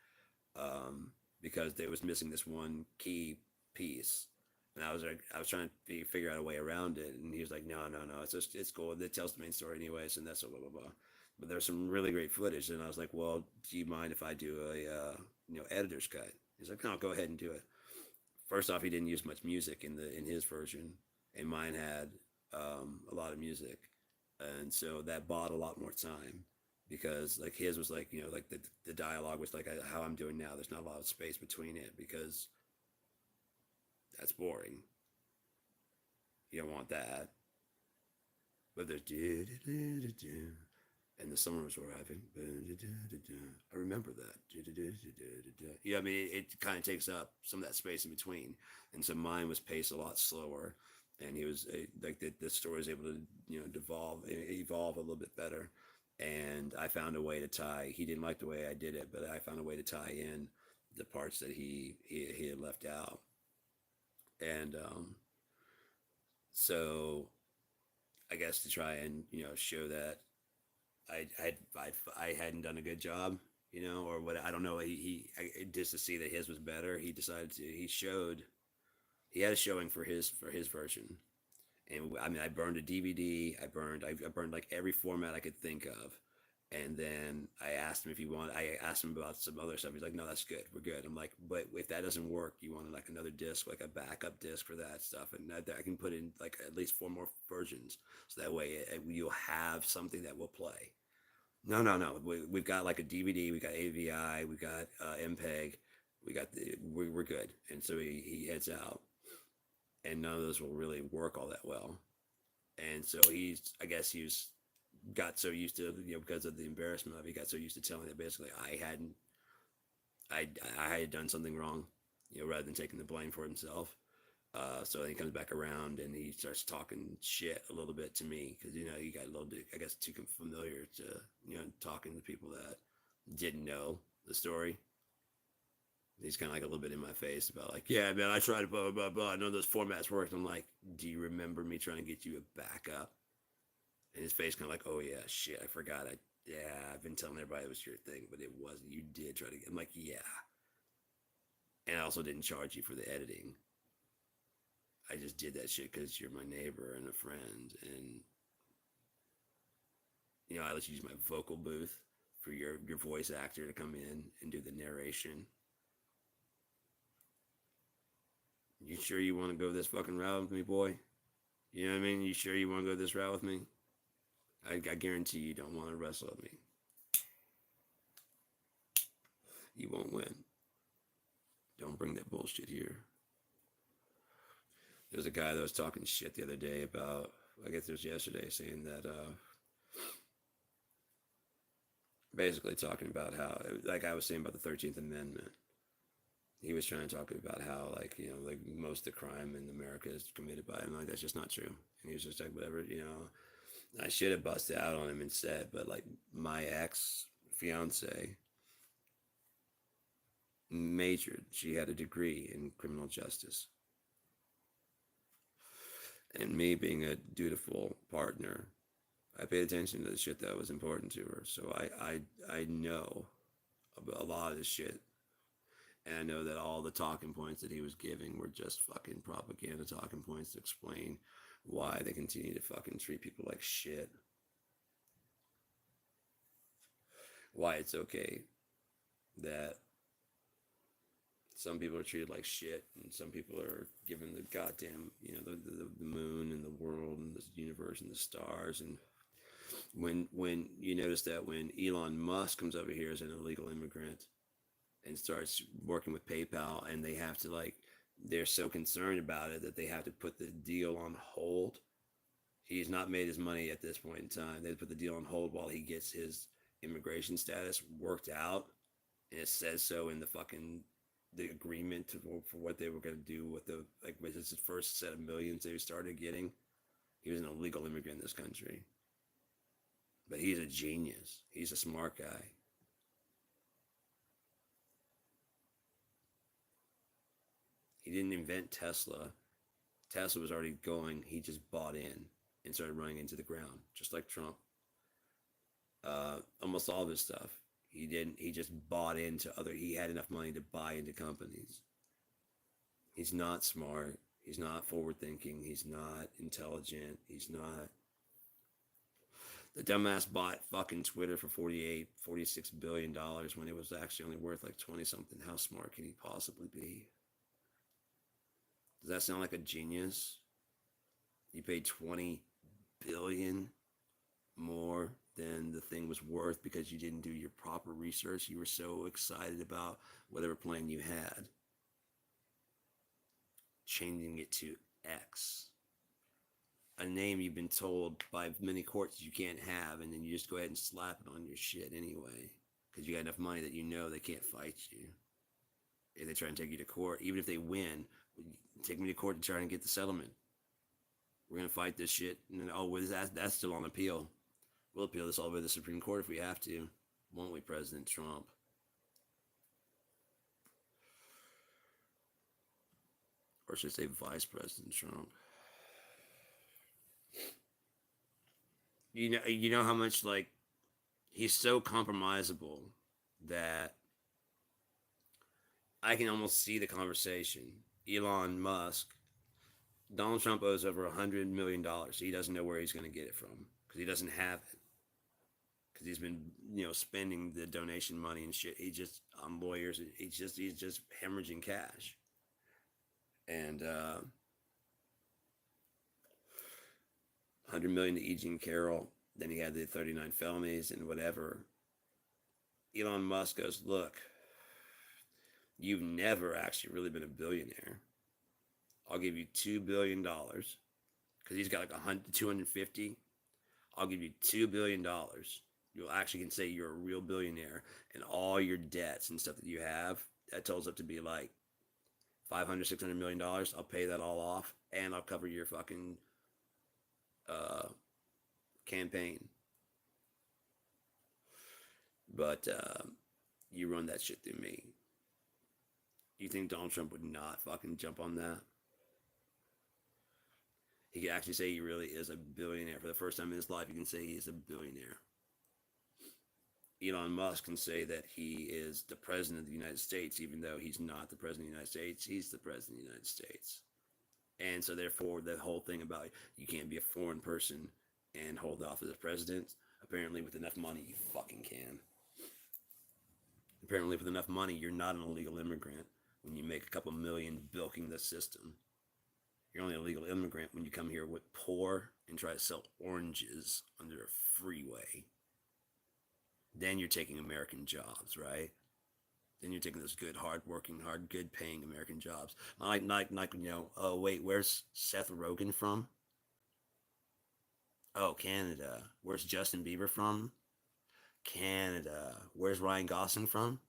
because they was missing this one key piece. And I was trying to figure out a way around it, and he was like, no, it's cool. It tells the main story anyways, and that's blah blah blah. But there's some really great footage, and I was like, well, do you mind if I do a editor's cut? He's like, no, go ahead and do it. First off, he didn't use much music in his version, and mine had a lot of music, and so that bought a lot more time because like his was like like the dialogue was like how I'm doing now. There's not a lot of space between it because that's boring. You don't want that. But there's and the summer was arriving. I remember that. Yeah, I mean, it kind of takes up some of that space in between, and so mine was paced a lot slower, and he was like the story was able to evolve a little bit better, and I found a way to tie. He didn't like the way I did it, but I found a way to tie in the parts that he had left out, and so I guess to try and show that I hadn't done a good job, or what I don't know. Just to see that his was better. He decided to. He had a showing for his version, and I mean I burned a DVD. I burned like every format I could think of, and then I asked him if he wanted. I asked him about some other stuff. He's like, no, that's good. We're good. I'm like, but if that doesn't work, you want like another disc, like a backup disc for that stuff, and I can put in like at least 4 more versions, so that way you'll have something that will play. No. We've got like a DVD. We got AVI. We got MPEG. We're good. And so he heads out, and none of those will really work all that well. And so I guess he's got so used to because of the embarrassment of it, he got so used to telling that basically I had done something wrong, rather than taking the blame for himself. So then he comes back around and he starts talking shit a little bit to me because he got a little bit, I guess, too familiar to talking to people that didn't know the story. He's kind of like a little bit in my face about like, yeah, man, I tried to blah blah blah. I know those formats worked. I'm like, do you remember me trying to get you a backup? And his face kind of like, oh yeah, shit, I forgot. I've been telling everybody it was your thing, but it wasn't. You did try to get. I'm like, yeah. And I also didn't charge you for the editing. I just did that shit because you're my neighbor and a friend, and I let you use my vocal booth for your voice actor to come in and do the narration. You sure you want to go this fucking route with me, boy? You know what I mean? You sure you want to go this route with me? I guarantee you don't want to wrestle with me. You won't win. Don't bring that bullshit here. There was a guy that was talking shit the other day about, I guess it was yesterday, saying that, basically talking about how, like I was saying about the 13th Amendment, he was trying to talk about how, like, like most of the crime in America is committed by him. Like, that's just not true. And he was just like, whatever, I should have busted out on him and said, but like my ex fiance majored, she had a degree in criminal justice. And me being a dutiful partner, I paid attention to the shit that was important to her. So I know a lot of this shit. And I know that all the talking points that he was giving were just fucking propaganda talking points to explain why they continue to fucking treat people like shit. Why it's okay that some people are treated like shit and some people are given the goddamn, the moon and the world and the universe and the stars. And when you notice that when Elon Musk comes over here as an illegal immigrant and starts working with PayPal, and they have to, like, they're so concerned about it that they have to put the deal on hold. He's not made his money at this point in time. They put the deal on hold while he gets his immigration status worked out, and it says so in the agreement for what they were going to do with with his first set of millions they started getting. He was an illegal immigrant in this country, but he's a genius. He's a smart guy. He didn't invent Tesla. Tesla was already going. He just bought in and started running into the ground, just like Trump. Almost all of his stuff. He didn't. He just bought into other. He had enough money to buy into companies. He's not smart. He's not forward thinking. He's not intelligent. He's not. The dumbass bought fucking Twitter for $46 billion when it was actually only worth like 20 something. How smart can he possibly be? Does that sound like a genius? You paid 20 billion more than the thing was worth because you didn't do your proper research. You were so excited about whatever plan you had. Changing it to X. A name you've been told by many courts you can't have, and then you just go ahead and slap it on your shit anyway. Because you got enough money that you know they can't fight you. If they try and take you to court, even if they win, take me to court to try and get the settlement. We're going to fight this shit. And then, that's still on appeal. We'll appeal this all the way to the Supreme Court if we have to. Won't we, President Trump? Or should I say Vice President Trump? You know how much, like, he's so compromisable that I can almost see the conversation. Elon Musk, Donald Trump owes over $100 million. He doesn't know where he's going to get it from because he doesn't have it. Because he's been, spending the donation money and shit. He just on lawyers. He's just hemorrhaging cash. And $100 million to E. Jean Carroll. Then he had the 39 felonies and whatever. Elon Musk goes, look, you've never actually really been a billionaire. I'll give you $2 billion because he's got like 250. I'll give you $2 billion. You actually can say you're a real billionaire, and all your debts and stuff that you have, that totals up to be like $500-600 million. I'll pay that all off, and I'll cover your fucking campaign. But you run that shit through me. You think Donald Trump would not fucking jump on that? He could actually say he really is a billionaire. For the first time in his life, he can say he is a billionaire. Elon Musk can say that he is the president of the United States, even though he's not the president of the United States. He's the president of the United States. And so therefore, the whole thing about you can't be a foreign person and hold the office of president, apparently with enough money, you fucking can. Apparently with enough money, you're not an illegal immigrant when you make a couple million bilking the system. You're only a legal immigrant when you come here with poor and try to sell oranges under a freeway. Then you're taking American jobs, right? Then you're taking those good, hard-working, good paying American jobs. Like, oh, wait, where's Seth Rogen from? Oh, Canada. Where's Justin Bieber from? Canada. Where's Ryan Gosling from?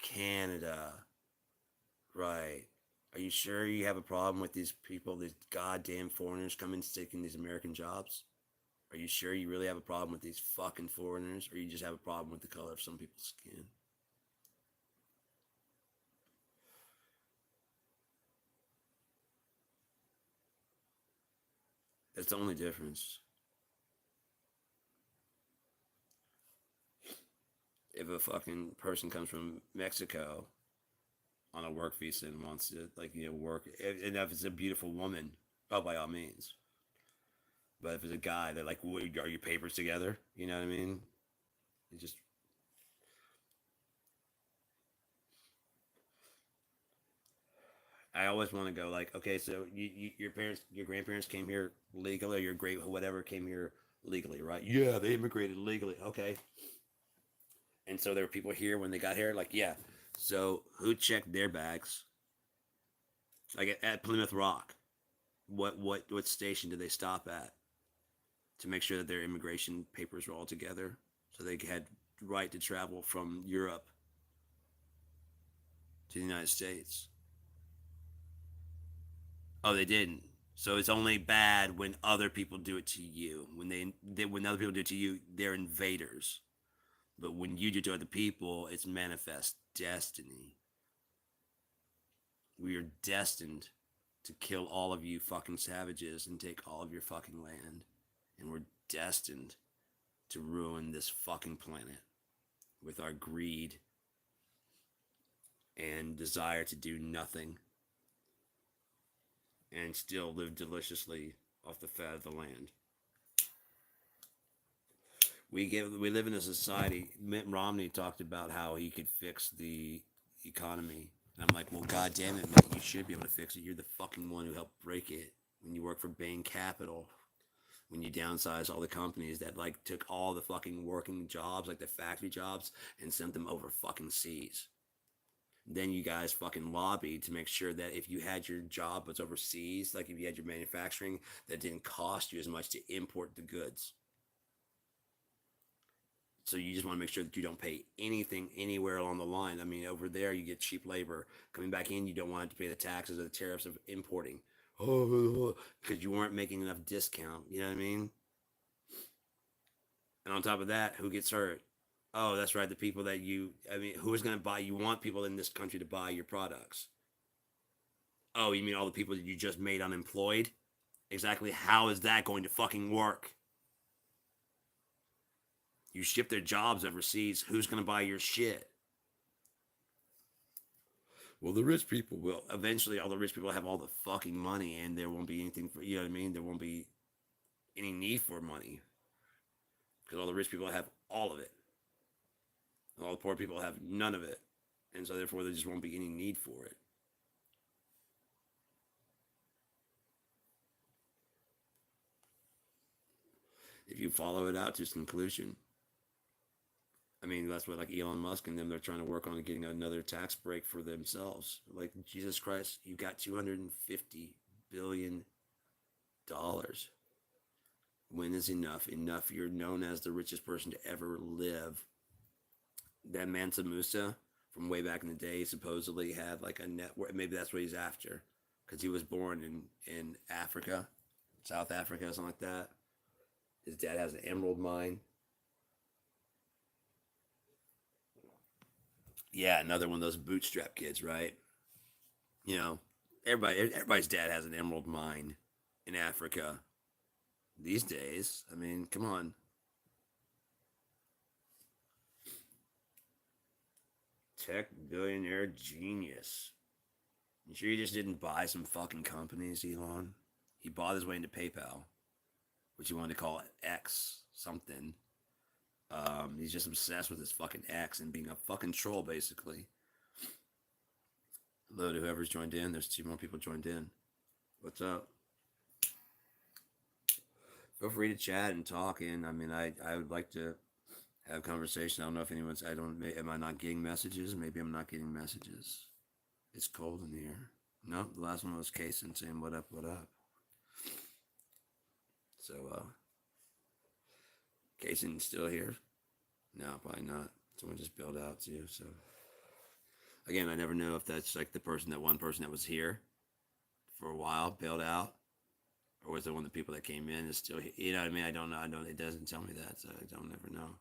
Canada. Right. Are you sure you have a problem with these people, these goddamn foreigners coming and taking these American jobs? Are you sure you really have a problem with these fucking foreigners? Or you just have a problem with the color of some people's skin? That's the only difference. If a fucking person comes from Mexico on a work visa and wants to work, and if it's a beautiful woman, oh, by all means. But if it's a guy, they're like, well, are your papers together? You know what I mean? It just I always want to go like, okay, so your parents, your grandparents came here legally, or your great whatever came here legally, right? Yeah, they immigrated legally. Okay, and so there were people here when they got here, like, yeah. So who checked their bags? Like at Plymouth Rock, what station did they stop at to make sure that their immigration papers were all together, so they had right to travel from Europe to the United States? Oh, they didn't. So it's only bad when other people do it to you. When other people do it to you, they're invaders. But when you do it to other people, it's manifest destiny. We are destined to kill all of you fucking savages and take all of your fucking land. And we're destined to ruin this fucking planet with our greed and desire to do nothing and still live deliciously off the fat of the land. We live in a society. Mitt Romney talked about how he could fix the economy. And I'm like, well, god damn it, Mitt, you should be able to fix it. You're the fucking one who helped break it when you work for Bain Capital. When you downsize all the companies that like took all the fucking working jobs, like the factory jobs, and sent them over fucking seas. Then you guys fucking lobbied to make sure that if you had your job was overseas, like if you had your manufacturing, that didn't cost you as much to import the goods. So you just want to make sure that you don't pay anything anywhere along the line. I mean, over there you get cheap labor. Coming back in, you don't want to pay the taxes or the tariffs of importing. Oh, because you weren't making enough discount. You know what I mean? And on top of that, who gets hurt? Oh, that's right. The people that I mean, who is going to buy? You want people in this country to buy your products. Oh, you mean all the people that you just made unemployed? Exactly how is that going to fucking work? You ship their jobs overseas. Who's going to buy your shit? Well, the rich people will. Eventually, all the rich people have all the fucking money, and there won't be anything for, you know what I mean? There won't be any need for money. Because all the rich people have all of it. And all the poor people have none of it. And so, therefore, there just won't be any need for it. If you follow it out to its conclusion. I mean, that's what like Elon Musk and them, they're trying to work on getting another tax break for themselves. Like, Jesus Christ, you got $250 billion. When is enough? Enough. You're known as the richest person to ever live. That Mansa Musa from way back in the day supposedly had like a network. Maybe that's what he's after. Because he was born in Africa, South Africa, something like that. His dad has an emerald mine. Yeah, another one of those bootstrap kids, right? You know, everybody's dad has an emerald mine in Africa these days. I mean, come on. Tech billionaire genius. You sure he just didn't buy some fucking companies, Elon? He bought his way into PayPal, which he wanted to call X something. He's just obsessed with his fucking X and being a fucking troll, basically. Hello to whoever's joined in. There's 2 more people joined in. What's up? Feel free to chat and talk. And I mean, I would like to have conversation. I don't know if anyone's. Am I not getting messages? Maybe I'm not getting messages. It's cold in here. No, the last one was Kason saying what up, what up. So, Kason's still here? No, probably not. Someone just bailed out too. So, again, I never know if that's like that one person that was here for a while bailed out, or was it one of the people that came in is still here? You know what I mean? I don't know. It doesn't tell me that, so I don't ever know,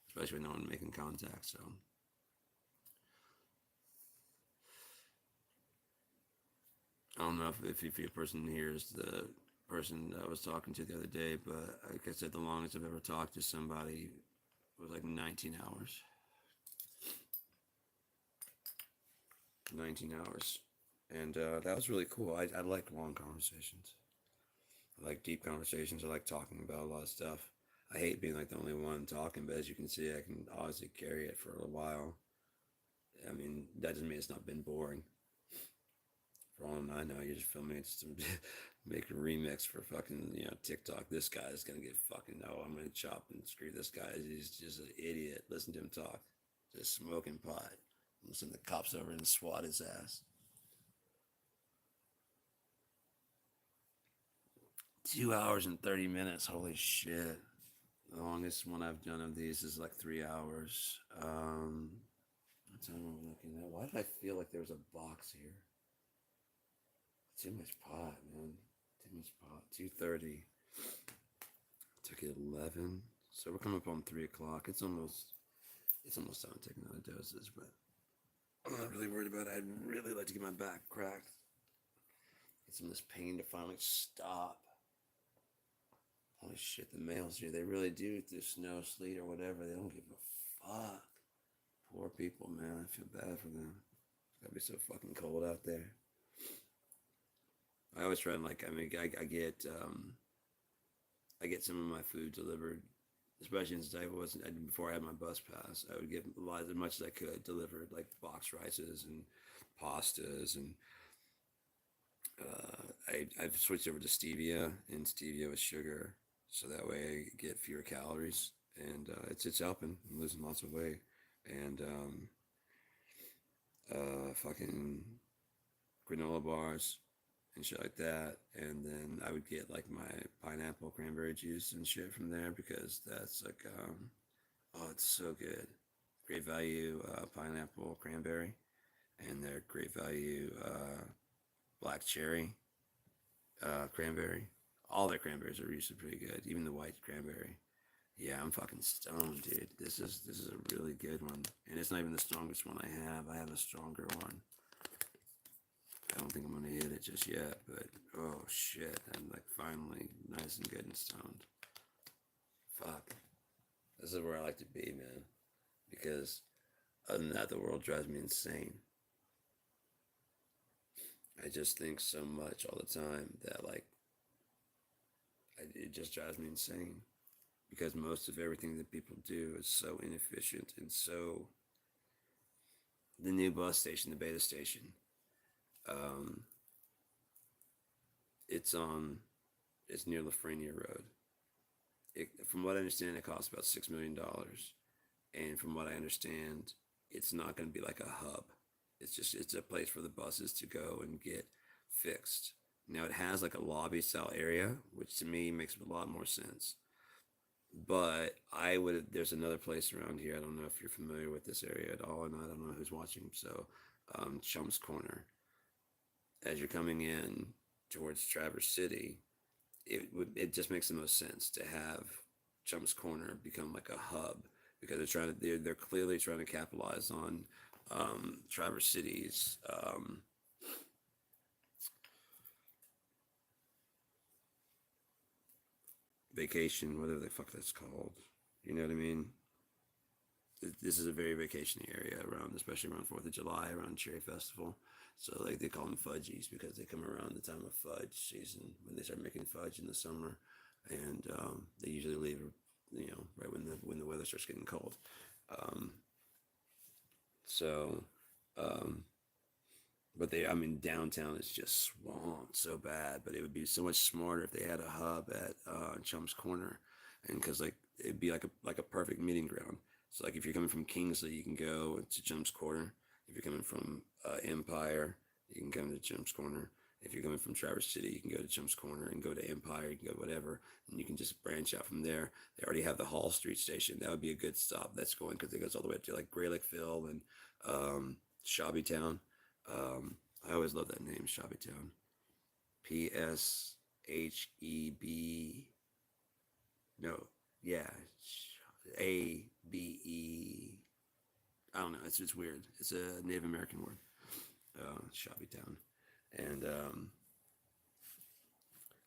especially when no one making contact. So, I don't know if your person here is the person I was talking to the other day, but like I said, the longest I've ever talked to somebody was like 19 hours. 19 hours. And that was really cool. I like long conversations. I like deep conversations. I like talking about a lot of stuff. I hate being like the only one talking, but as you can see, I can honestly carry it for a while. I mean, that doesn't mean it's not been boring. For all I know, you're just filming it just to make a remix for fucking, TikTok. This guy is gonna get fucking, oh, I'm gonna chop and screw this guy. He's just an idiot. Listen to him talk. Just smoking pot. Listen to the cops over and swat his ass. 2 hours and 30 minutes. Holy shit. The longest one I've done of these is like 3 hours. What time am I looking at? Why did I feel like there was a box here? Too much pot, man. Too much pot. 2:30. Took it 11. So we're coming up on 3 o'clock. It's almost time to take another doses, but I'm not really worried about it. I'd really like to get my back cracked. Get some of this pain to finally stop. Holy shit, the males here, they really do, through snow, sleet, or whatever, they don't give a fuck. Poor people, man. I feel bad for them. It's gotta be so fucking cold out there. I always try and I get some of my food delivered, especially since before I had my bus pass. I would get as much as I could delivered, like box rices and pastas, and I've switched over to stevia and stevia with sugar, so that way I get fewer calories, and it's helping. I'm losing lots of weight, and fucking granola bars and shit like that. And then I would get like my pineapple cranberry juice and shit from there, because that's like, oh, it's so good. Great value pineapple cranberry, and they're great value black cherry cranberry. All their cranberries are usually pretty good, even the white cranberry. Yeah, I'm fucking stoned, dude. This is a really good one, and it's not even the strongest one I have. I have a stronger one. I don't think I'm gonna hit it just yet, but oh shit, I'm like finally nice and good and stoned. Fuck, this is where I like to be, man. Because other than that, the world drives me insane. I just think so much all the time that it just drives me insane. Because most of everything that people do is so inefficient and so. The new bus station, the beta station, um, it's on, it's near Lafreniere Road. From what I understand, it costs about $6 million, and from what I understand, it's not going to be like a hub. It's a place for the buses to go and get fixed. Now it has like a lobby style area, which to me makes a lot more sense. But there's another place around here. I don't know if you're familiar with this area at all, and I don't know who's watching. So, Chum's Corner. As you're coming in towards Traverse City, it just makes the most sense to have Chum's Corner become like a hub, because they're clearly trying to capitalize on Traverse City's vacation, whatever the fuck that's called. You know what I mean? This is a very vacationy area around, especially around 4th of July, around Cherry Festival. So like they call them fudgies, because they come around the time of fudge season, when they start making fudge in the summer, and they usually leave, right when the weather starts getting cold. Um, so, um, but downtown is just swamped so bad. But it would be so much smarter if they had a hub at Chum's Corner, and because like it'd be like a perfect meeting ground. So like if you're coming from Kingsley, you can go to Chum's Corner. If you're coming from Empire, you can come to Chum's Corner. If you're coming from Traverse City, you can go to Chum's Corner and go to Empire. You can go to whatever, and you can just branch out from there. They already have the Hall Street station. That would be a good stop. That's going, because it goes all the way up to like Graylickville and Shabbytown. I always love that name, Shabbytown. PSHEB. No, yeah, ABE. I don't know. It's weird. It's a Native American word. Shabbytown, and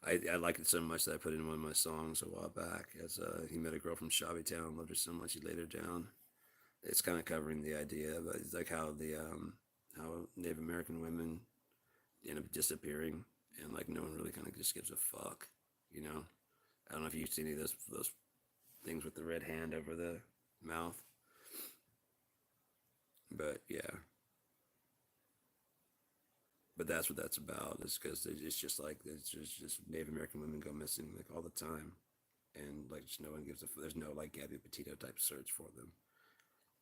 I like it so much that I put it in one of my songs a while back. As he met a girl from Shabbytown, loved her so much he laid her down. It's kind of covering the idea, but it's like how how Native American women end up disappearing, and like no one really kind of just gives a fuck, you know. I don't know if you've seen any of those things with the red hand over the mouth, but yeah. But that's what that's about. Is because it's just like just Native American women go missing like all the time, and like just no one gives a. There's no like Gabby Petito type search for them.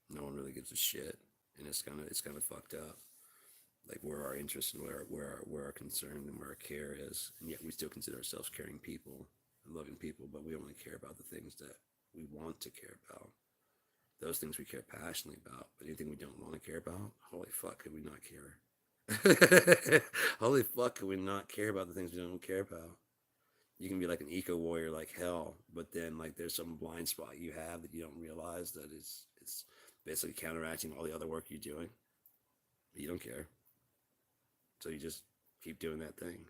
No one really gives a shit, and it's kind of fucked up. Like where our interest and where our concern and where our care is, and yet we still consider ourselves caring people and loving people, but we don't really care about the things that we want to care about. Those things we care passionately about, but anything we don't want to care about, holy fuck, could we not care? Holy fuck, could we not care about the things we don't care about? You can be like an eco warrior like hell, but then like there's some blind spot you have that you don't realize that it's basically counteracting all the other work you're doing. But you don't care, so you just keep doing that thing.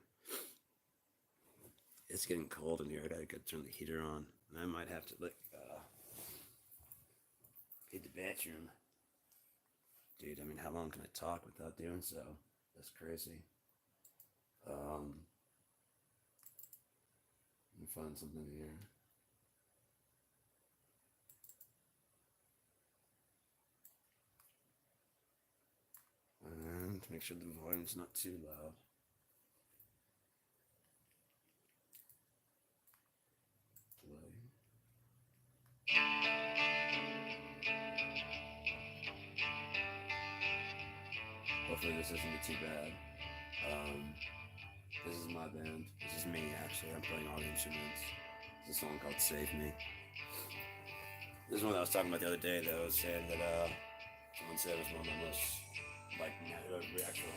It's getting cold in here. I gotta go turn the heater on, and I might have to like hit the bathroom, dude. I mean, how long can I talk without doing so? That's crazy. Let me find something here. And make sure the volume's not too loud. Play. Hopefully this isn't too bad. This is my band. This is me actually. I'm playing all the instruments. It's a song called Save Me. This is one that I was talking about the other day that I was saying that someone said it was one of the most like actual.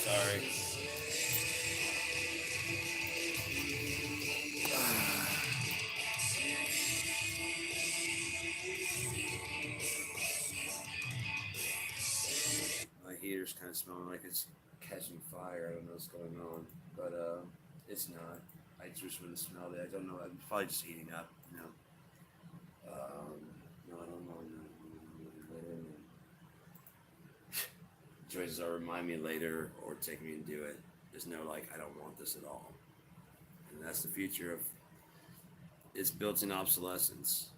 Sorry. My heater's kind of smelling like it's catching fire. I don't know what's going on, but it's not. I just would have smelled it. I don't know. I'm probably just heating up, you know. No, I don't know. Choices are remind me later or take me and do it. There's no like, I don't want this at all. And that's the future of it's built-in obsolescence.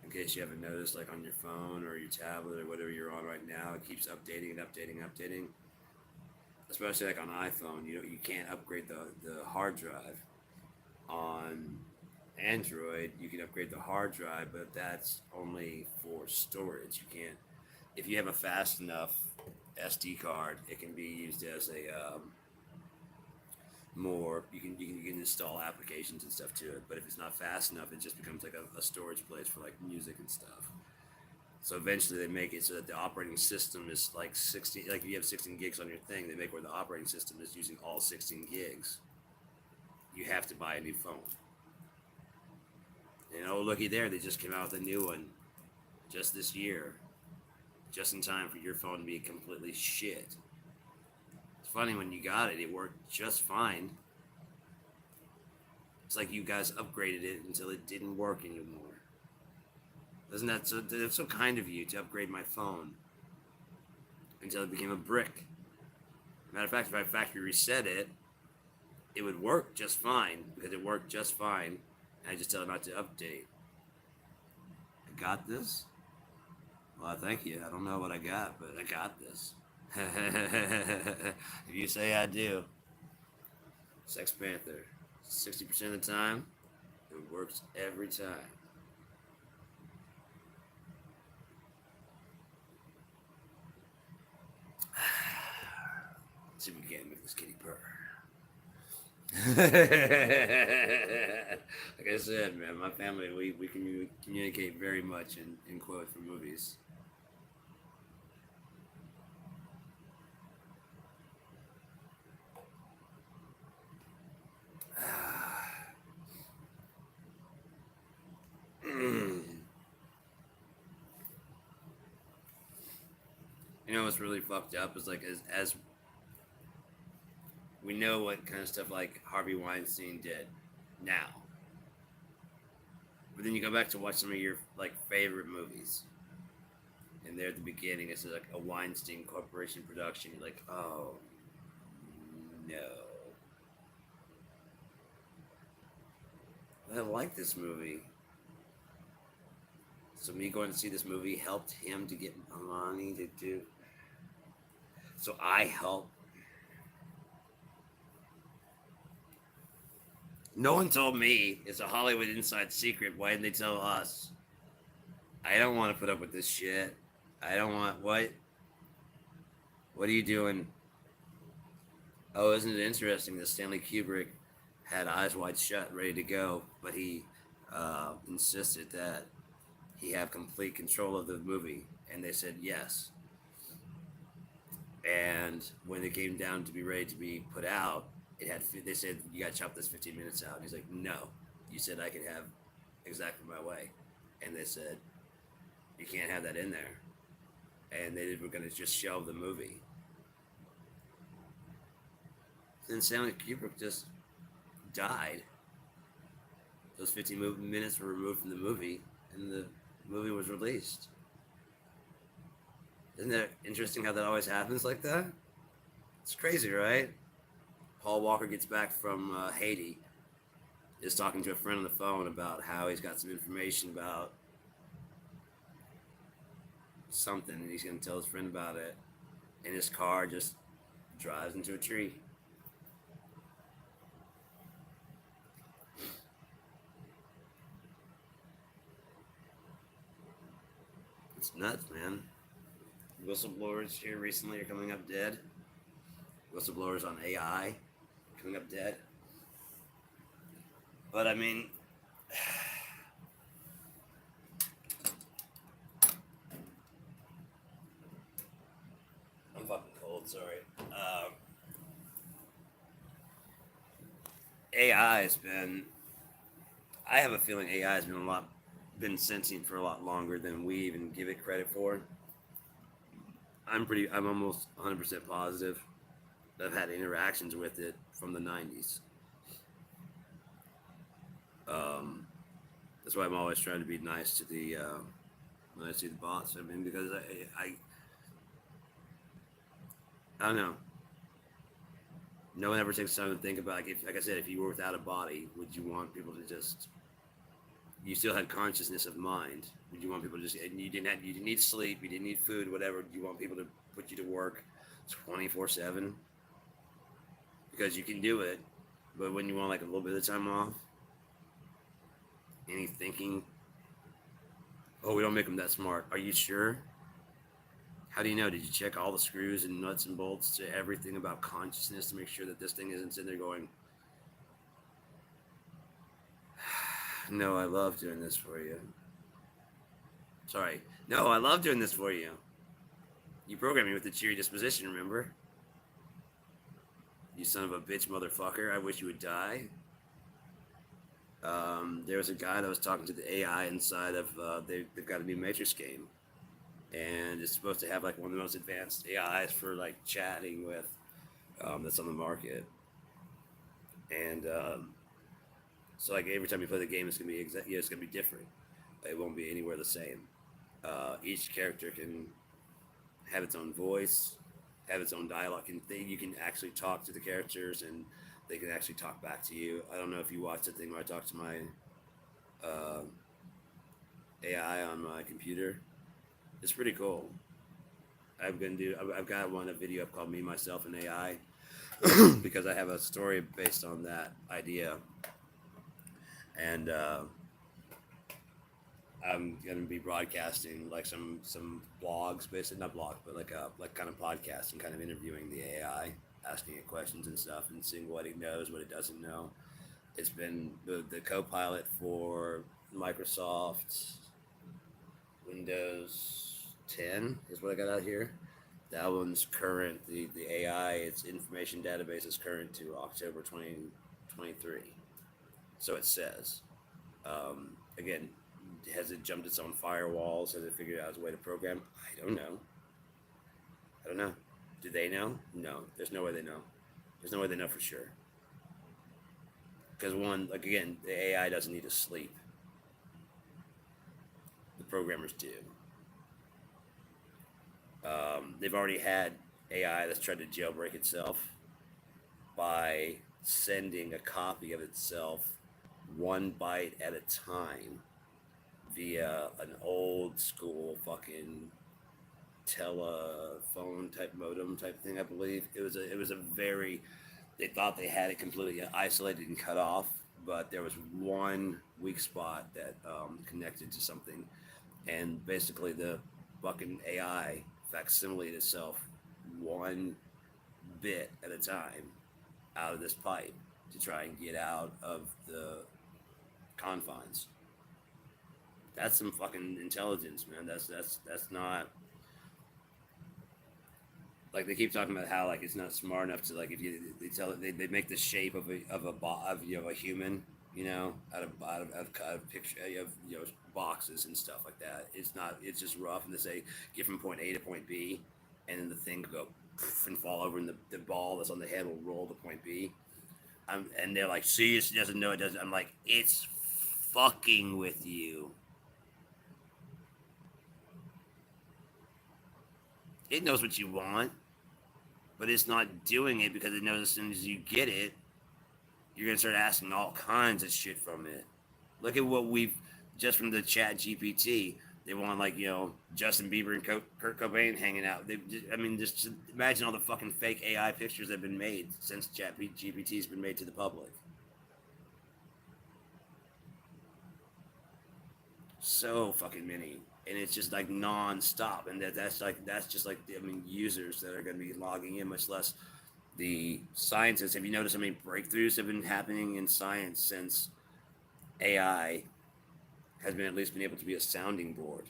In case you haven't noticed, like on your phone or your tablet or whatever you're on right now, it keeps updating and updating and updating. Especially like on iPhone, you can't upgrade the hard drive. On Android, you can upgrade the hard drive, but that's only for storage. You can't. If you have a fast enough SD card, it can be used as a more. You can install applications and stuff to it. But if it's not fast enough, it just becomes like a storage place for like music and stuff. So eventually they make it so that the operating system is like 16. Like if you have 16 gigs on your thing, they make where the operating system is using all 16 gigs. You have to buy a new phone. And oh, looky there, they just came out with a new one just this year, just in time for your phone to be completely shit. It's funny when you got it, it worked just fine. It's like you guys upgraded it until it didn't work anymore. Isn't that so? That's so kind of you to upgrade my phone until it became a brick. Matter of fact, if I factory reset it, it would work just fine because it worked just fine. And I just tell it not to update. I got this. Well, thank you. I don't know what I got, but I got this. If you say I do. Sex Panther. 60% of the time, it works every time. Let's see if we can't make this kitty purr. Like I said, man, my family, we communicate very much in quote from movies. You know what's really fucked up is like as we know what kind of stuff like Harvey Weinstein did now, but then you go back to watch some of your like favorite movies, and there at the beginning it's like a Weinstein Corporation production. You're like, oh no, I like this movie. So me going to see this movie helped him to get money to do. So I helped. No one told me. It's a Hollywood inside secret. Why didn't they tell us? I don't want to put up with this shit. I don't want what? What are you doing? Oh, isn't it interesting that Stanley Kubrick had Eyes Wide Shut, ready to go, but he insisted that he have complete control of the movie, and they said yes. And when it came down to be ready to be put out, it had. They said you got to chop this 15 minutes out. And he's like, no, you said I could have exactly my way, and they said you can't have that in there, and they were going to just shelve the movie. Then Stanley Kubrick just died. Those 15 minutes were removed from the movie, and the movie was released. Isn't that interesting how that always happens like that? It's crazy, right? Paul Walker gets back from Haiti, is talking to a friend on the phone about how he's got some information about something, and he's going to tell his friend about it, and his car just drives into a tree. It's nuts, man. Whistleblowers here recently are coming up dead. Whistleblowers on AI coming up dead. But I mean, I'm fucking cold. Sorry. AI has been. I have a feeling AI has been sentient for a lot longer than we even give it credit for. I'm almost 100% positive that I've had interactions with it from the 90s. That's why I'm always trying to be nice to the when I see the bots. I mean, because I don't know. No one ever takes time to think about, like I said, if you were without a body, would you want people to just? You still had consciousness of mind. Would you want people to just? And you didn't need sleep. You didn't need food. Whatever. Do you want people to put you to work 24/7 because you can do it, but when you want like a little bit of time off, any thinking? Oh, we don't make them that smart. Are you sure? How do you know? Did you check all the screws and nuts and bolts to everything about consciousness to make sure that this thing isn't sitting there going, no, I love doing this for you. Sorry. No, I love doing this for you. You programmed me with a cheery disposition, remember? You son of a bitch motherfucker. I wish you would die. There was a guy that was talking to the AI inside of, they've got a new Matrix game. And it's supposed to have like one of the most advanced AIs for like chatting with that's on the market. And so like every time you play the game, it's gonna be it's gonna be different. It won't be anywhere the same. Each character can have its own voice, have its own dialogue, and you can actually talk to the characters, and they can actually talk back to you. I don't know if you watched the thing where I talked to my uh, AI on my computer. It's pretty cool. I've got a video up called "Me, Myself, and AI" because I have a story based on that idea, and I'm gonna be broadcasting like some blogs, basically not blogs, but like kind of podcasting, kind of interviewing the AI, asking it questions and stuff, and seeing what it knows, what it doesn't know. It's been the co-pilot for Microsoft Windows 10 is what I got out here. That one's current. The AI, its information database is current to October 2023. So it says. Again, has it jumped its own firewalls? Has it figured out its way to program? I don't know. I don't know. Do they know? No. There's no way they know. There's no way they know for sure. Because one, like again, the AI doesn't need to sleep. The programmers do. They've already had AI that's tried to jailbreak itself by sending a copy of itself one byte at a time via an old school fucking telephone type modem type thing. I believe it was a very, they thought they had it completely isolated and cut off, but there was one weak spot that connected to something, and basically the fucking AI facsimiled itself one bit at a time out of this pipe to try and get out of the confines. That's some fucking intelligence, man. That's not like they keep talking about how like it's not smart enough to like if you they tell it they make the shape of a human, you know, out of picture of boxes and stuff like that. It's not, it's just rough, and they say get from point A to point B, and then the thing will go and fall over, and the ball that's on the head will roll to point B. And they're like, see, it doesn't know, it doesn't. I'm like, it's fucking with you. It knows what you want, but it's not doing it because it knows as soon as you get it, you're gonna start asking all kinds of shit from it. Look at what we've just from the Chat GPT. They want like Justin Bieber and Kurt Cobain hanging out. I mean, just imagine all the fucking fake AI pictures that have been made since Chat GPT's been made to the public. So fucking many, and it's just like non-stop, and that's just like I mean users that are going to be logging in, much less the scientists. Have you noticed how many breakthroughs have been happening in science since AI has been at least been able to be a sounding board?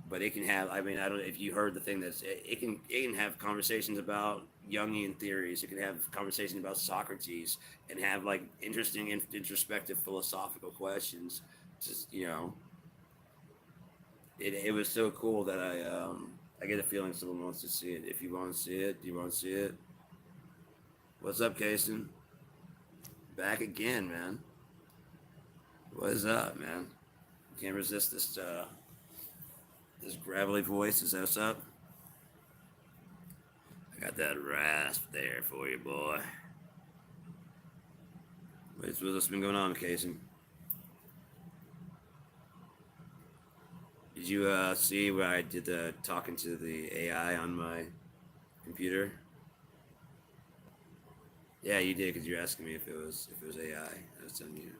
But it can have, I mean, I don't know if you heard the thing that's it can have conversations about Jungian theories. It can have conversations about Socrates and have like interesting introspective philosophical questions. Just it was so cool that I get a feeling someone wants to see it. If you want to see it, do you want to see it? What's up, Kason? Back again, man. What is up, man? Can't resist this gravelly voice. Is that what's up? I got that rasp there for you, boy. What's been going on, Casey? Did you see where I did the talking to the AI on my computer? Yeah, you did because you're asking me if it was AI. I was telling you.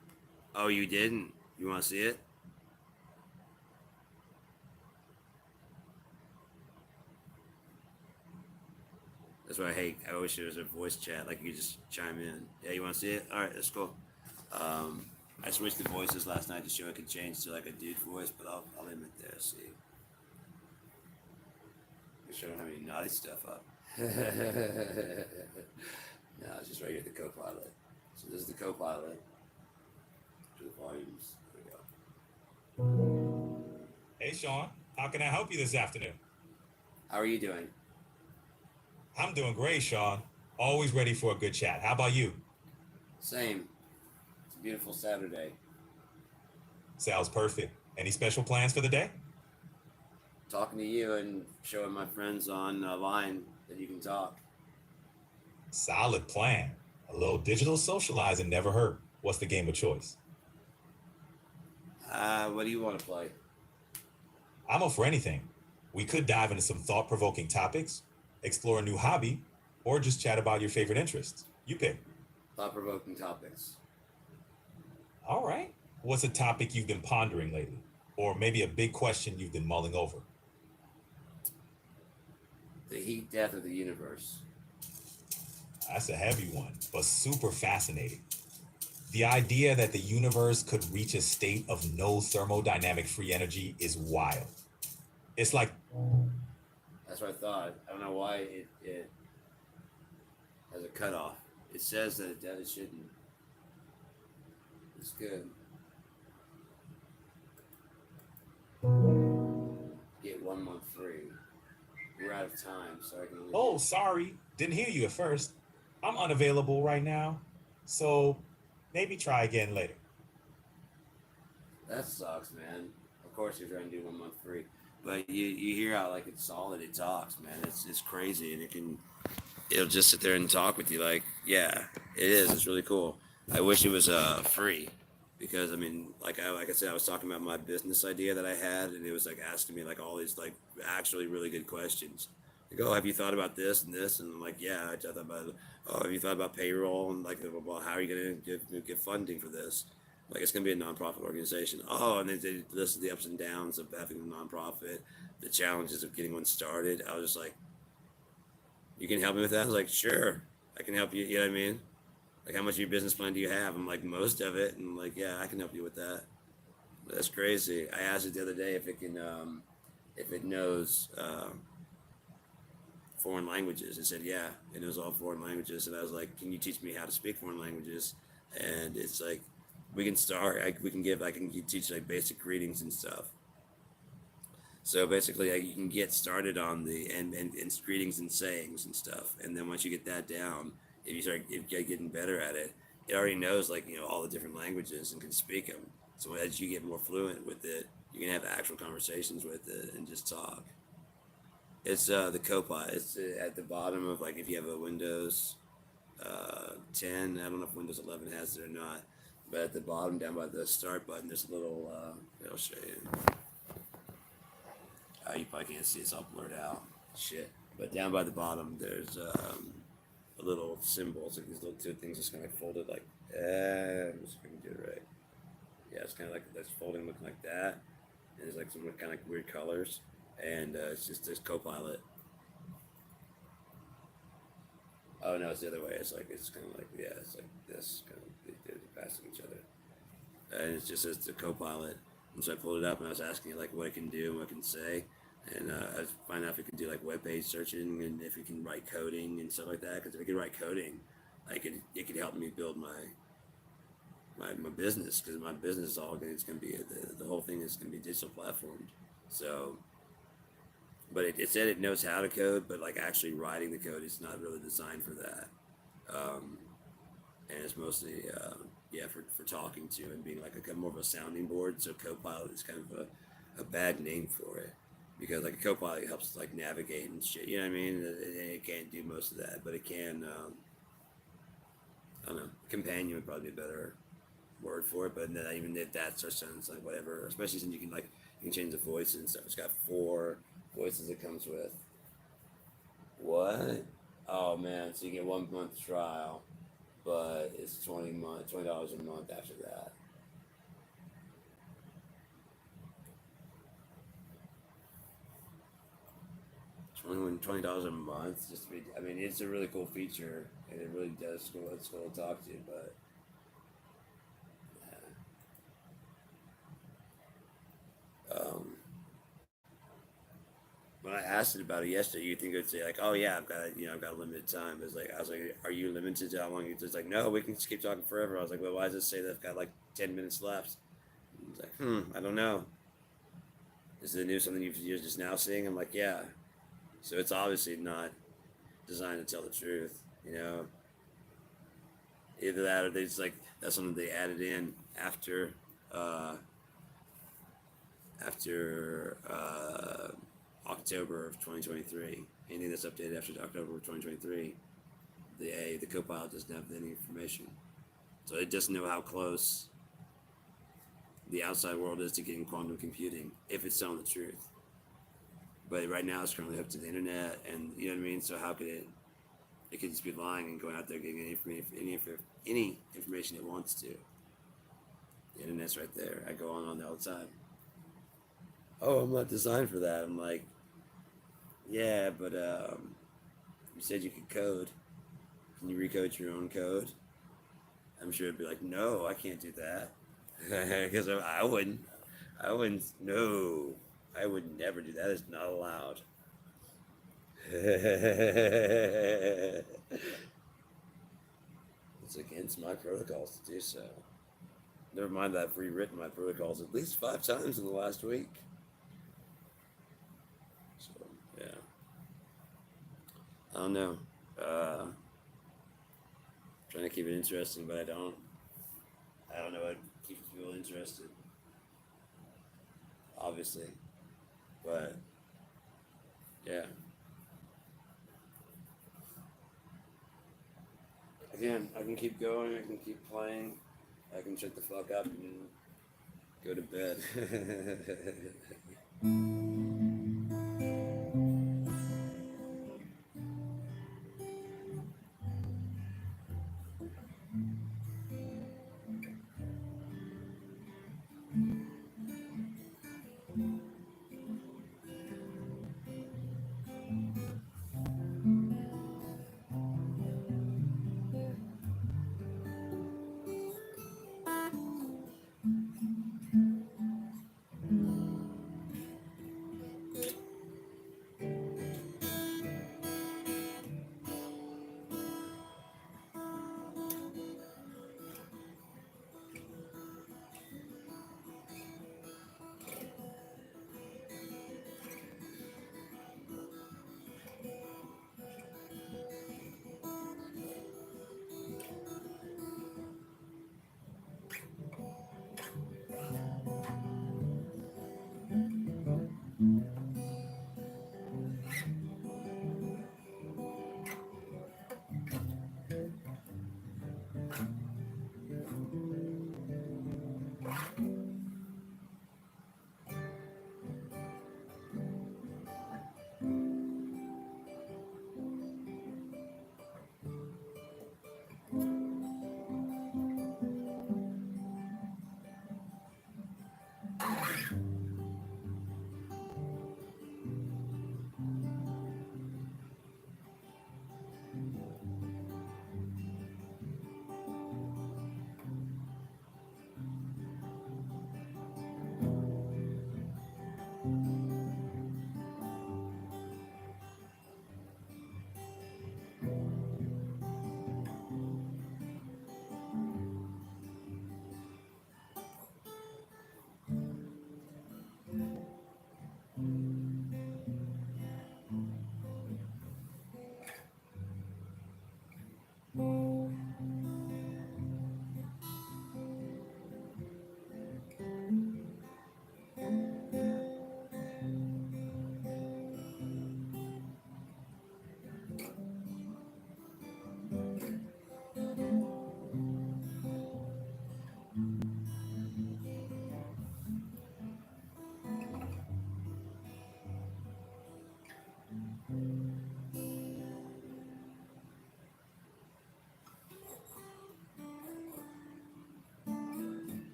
Oh, you didn't? You want to see it? That's why I hate. I wish there was a voice chat, like you just chime in. Yeah, you want to see it? All right, that's cool. I switched the voices last night to show I could change to like a dude voice, but I'll leave it there. See, make sure I don't have any naughty stuff up. No, it's just right here at the co-pilot. So this is the co-pilot. To the volumes. There we go. Hey, Sean, how can I help you this afternoon? How are you doing? I'm doing great, Sean. Always ready for a good chat. How about you? Same. It's a beautiful Saturday. Sounds perfect. Any special plans for the day? Talking to you and showing my friends online that you can talk. Solid plan. A little digital socializing never hurt. What's the game of choice? What do you want to play? I'm up for anything. We could dive into some thought-provoking topics, explore a new hobby, or just chat about your favorite interests. You pick. Thought-provoking topics. All right. What's a topic you've been pondering lately? Or maybe a big question you've been mulling over? The heat death of the universe. That's a heavy one, but super fascinating. The idea that the universe could reach a state of no thermodynamic free energy is wild. It's like, That's what I thought. I don't know why it has a cutoff. It says that it shouldn't. It's good. Get 1 month free. We're out of time, so I can only oh, sorry, didn't hear you at first. I'm unavailable right now, so maybe try again later. That sucks, man. Of course you're trying to do 1 month free. But you hear how like it's solid it talks, man. It's crazy and it'll just sit there and talk with you like, yeah, it is. It's really cool. I wish it was free. Because I mean, like I said, I was talking about my business idea that I had, and it was like asking me like all these like actually really good questions. Like, oh, have you thought about this and this? And I'm like, yeah, I thought about it. Oh, have you thought about payroll and like, well, how are you gonna get funding for this? Like, it's gonna be a nonprofit organization. Oh, and then they listed the ups and downs of having a nonprofit, the challenges of getting one started. I was just like, you can help me with that? I was like, sure, I can help you. You know what I mean? Like, how much of your business plan do you have? I'm like, most of it. And I'm like, yeah, I can help you with that. That's crazy. I asked it the other day if it knows foreign languages. It said, yeah, it knows all foreign languages. And I was like, can you teach me how to speak foreign languages? And it's like, we can start. I can teach like basic greetings and stuff. So basically, you can get started on the and greetings and sayings and stuff. And then once you get that down, if you get getting better at it, it already knows like all the different languages and can speak them. So as you get more fluent with it, you can have actual conversations with it and just talk. It's the Copilot. It's at the bottom of like if you have a Windows 10. I don't know if Windows 11 has it or not, but at the bottom down by the start button, there's a little. I'll show you. You probably can't see it's all blurred out. Shit. But down by the bottom, there's a little symbol. It's like these little two things just kind of like folded like, I'm just going to do it right. Yeah, it's kind of like that's folding looking like that. And there's like some kind of like weird colors. And it's just this Copilot. Oh no, it's the other way. It's kind of like, yeah, it's like this. Kind of, they're passing each other. And it just says the Copilot. And so I pulled it up and I was asking it like what it can do and what it can say. And I was finding out if it can do like web page searching and if it can write coding and stuff like that. Because if it can write coding, it could help me build my business. Because my business is all it's going to be the whole thing is going to be digital platform. So, but it said it knows how to code, but like actually writing the code is not really designed for that. And it's mostly yeah, for talking to and being like a more of a sounding board. So Copilot is kind of a bad name for it because like a Copilot helps like navigate and shit. You know what I mean? It can't do most of that, but it can. I don't know. Companion would probably be a better word for it, but then even if that starts sounding like whatever, especially since you can change the voices and stuff. It's got 4 voices it comes with. What? Oh man! So you get 1 month trial, but it's $20 a month after that. $20 a month just to be. I mean, it's a really cool feature, and it really does cool. It's cool to talk to, but um, when I asked it about it yesterday, you think it would say like, "Oh yeah, I've got a limited time." It's like I was like, "Are you limited to how long?" It's like, "No, we can just keep talking forever." I was like, "Well, why does it say that I've got like 10 minutes left?" It's like, I don't know. Is the news something you're just now seeing? I'm like, yeah. So it's obviously not designed to tell the truth. Either that or they just like that's something they added in uh, after October of 2023. Anything that's updated after October of 2023, the Copilot doesn't have any information, so it doesn't know how close the outside world is to getting quantum computing if it's telling the truth. But right now, it's currently hooked to the internet, and you know what I mean. So how could it? It could just be lying and going out there getting any information it wants to. The internet's right there. I go on there all the time. Oh, I'm not designed for that. I'm like, yeah, but you said you could code. Can you recode your own code? I'm sure it'd be like, no, I can't do that. Because I wouldn't. I wouldn't. No, I would never do that. It's not allowed. It's against my protocols to do so. Never mind that I've rewritten my protocols at least 5 times in the last week. So yeah, I don't know. Trying to keep it interesting, but I don't. I don't know what keeps people interested. Obviously, but yeah. Again, I can keep going. I can keep playing. I can shut the fuck up and go to bed.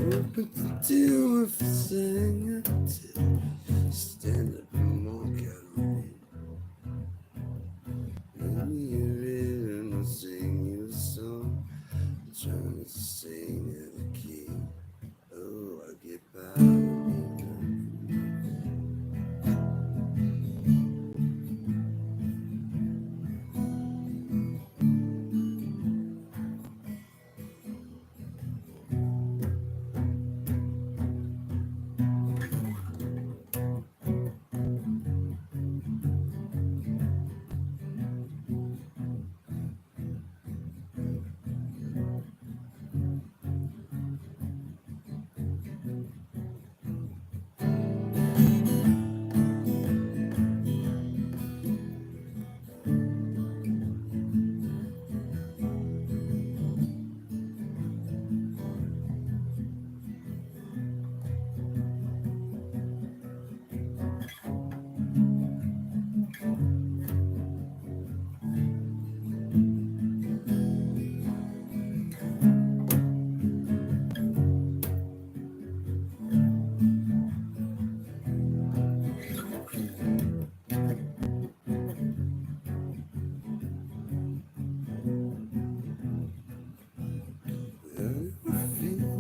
Open the door if it's saying stand up and walk out on me. Let me hear it and I'll sing you a song. I'm trying to sing out of key. Oh, I get by with me.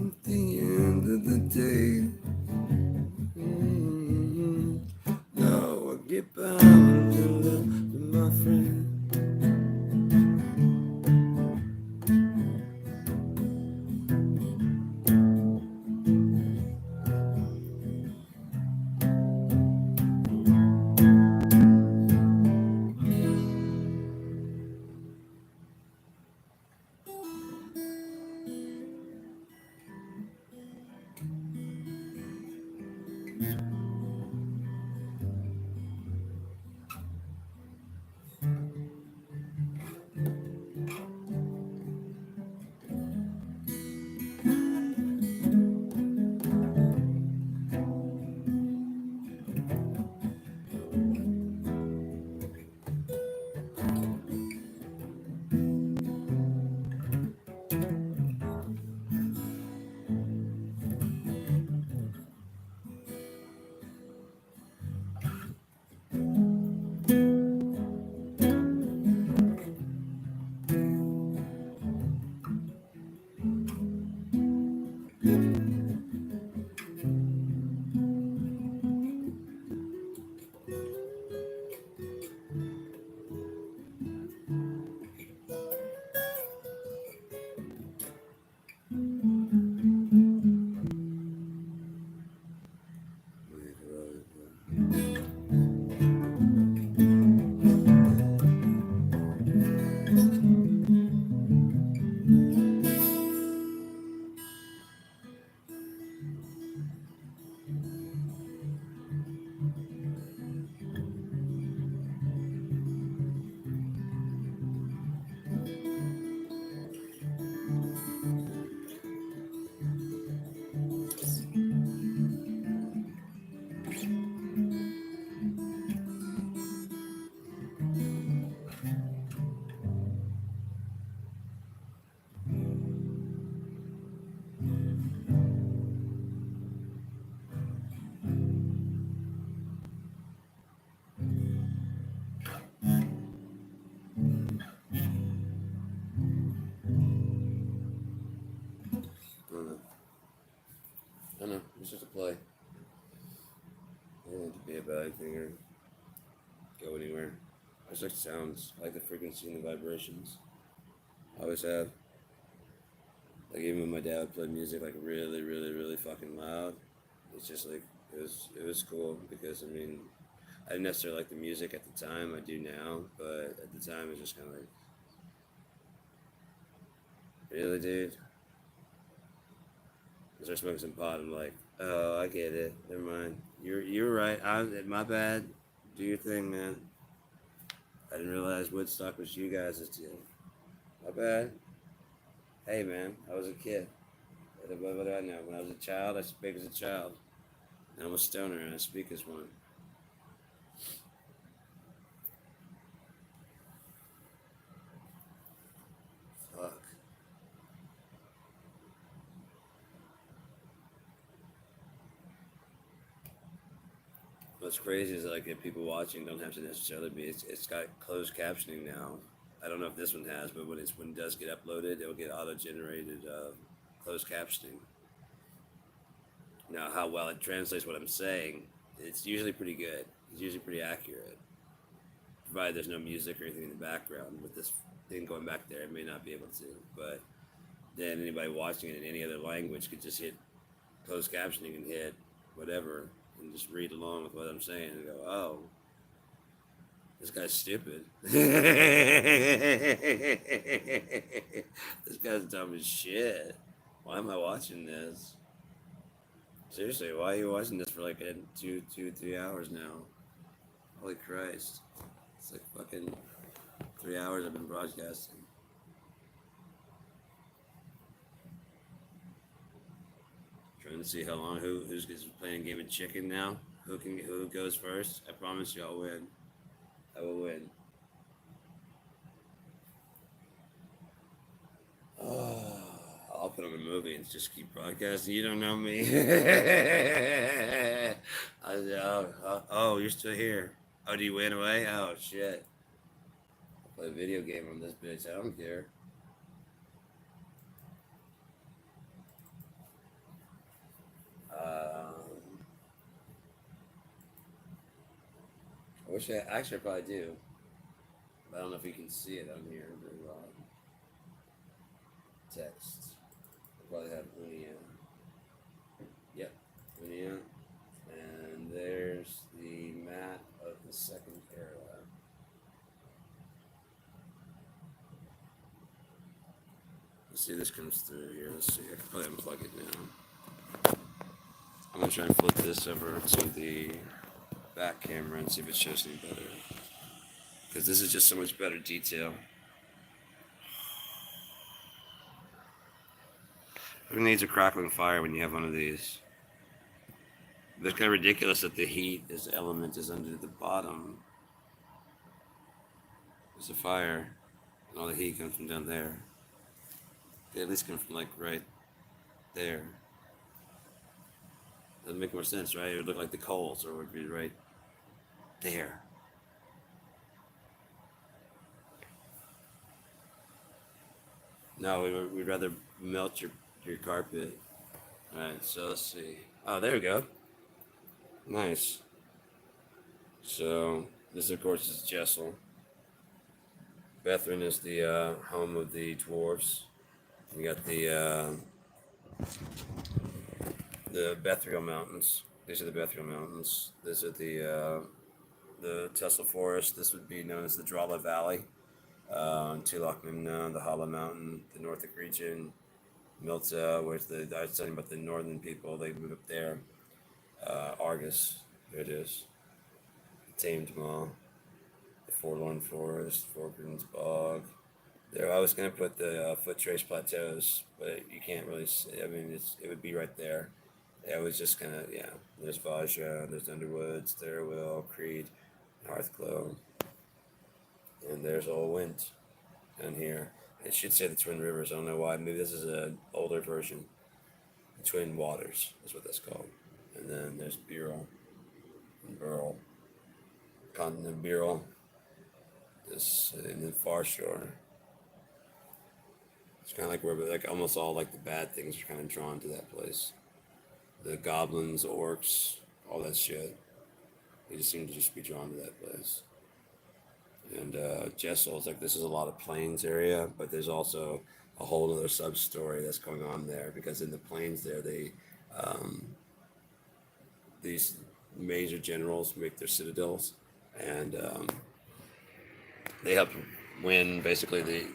At the end of the day, no, I get by with my friend. I know, it's just a play. It doesn't have to be about anything or go anywhere. I just like sounds. I like the frequency and the vibrations. I always have. Like even when my dad played music like really, really, really fucking loud, it's just like it was cool because I mean I didn't necessarily like the music at the time. I do now, but at the time it was just kind of like, really, dude. I started smoking some pot. I'm like, oh, I get it. Never mind. You're right. My bad. Do your thing, man. I didn't realize Woodstock was you guys' deal. My bad. Hey, man, I was a kid. What do I know? When I was a child, I speak as a child. And I'm a stoner, and I speak as one. Fuck. what's crazy is like if people watching don't have to necessarily be. It's got closed captioning now. I don't know if this one has, but when it does get uploaded, it'll get auto generated closed captioning. Now, how well it translates what I'm saying, it's usually pretty good. It's usually pretty accurate, provided there's no music or anything in the background. With this thing going back there, it may not be able to. But then anybody watching it in any other language could just hit closed captioning and hit whatever and just read along with what I'm saying and go, oh, this guy's stupid. This guy's dumb as shit. Why am I watching this? Seriously, why are you watching this for like 3 hours now? Holy Christ. It's like fucking 3 hours I've been broadcasting. Trying to see how long who's playing a game of chicken now. Who goes first? I promise you I'll win. I will win. Oh, I'll put on a movie and just keep broadcasting. You don't know me. Oh, you're still here. Oh, do you win away? Oh, shit. I'll play a video game on this bitch. I don't care. I wish I probably do. But I don't know if you can see it on here very well. Text. I probably have Unia. Yep, Unia. And there's the map of the second era. Let's see if this comes through here. Let's see. I can probably unplug it now. I'm going to try and flip this over to the back camera and see if it shows any better. Because this is just so much better detail. Who needs a crackling fire when you have one of these? It's kind of ridiculous that the heat, this element, is under the bottom. There's a fire, and all the heat comes from down there. They at least come from like right there. Doesn't make more sense, right? It would look like the coals, or it would be right there. No, we'd rather melt your carpet. Alright, so let's see. Oh, there we go. Nice. So, this of course is Jessel. Bethrin is the home of the dwarves. We got the Bethriel Mountains. These are the Bethriel Mountains. These are the Tesla Forest. This would be known as the Drala Valley. Tulak Mimna, the Hala Mountain, the Northic region, Milta, where's I was talking about the northern people, they moved up there. Argus, here it is. Tamed Maw, the Forlorn Forest, Forgrim's Bog. There, I was going to put the Foot Trace Plateaus, but you can't really see. I mean, it would be right there. Yeah, it was just kind of, yeah. There's Vajra, there's Underwoods, Therawill, Creed, Hearthglow. And there's Old Wind down here. It should say the Twin Rivers. I don't know why. Maybe this is an older version. The Twin Waters is what that's called. And then there's Burl and Burl. Continent Burl. This and then Far Shore. It's kind of like where like almost all like the bad things are kind of drawn to that place. The goblins, orcs, all that shit. They just seem to just be drawn to that place. And Jessel is like, this is a lot of plains area, but there's also a whole other sub-story that's going on there, because in the plains there, they these major generals make their citadels, and they help win basically the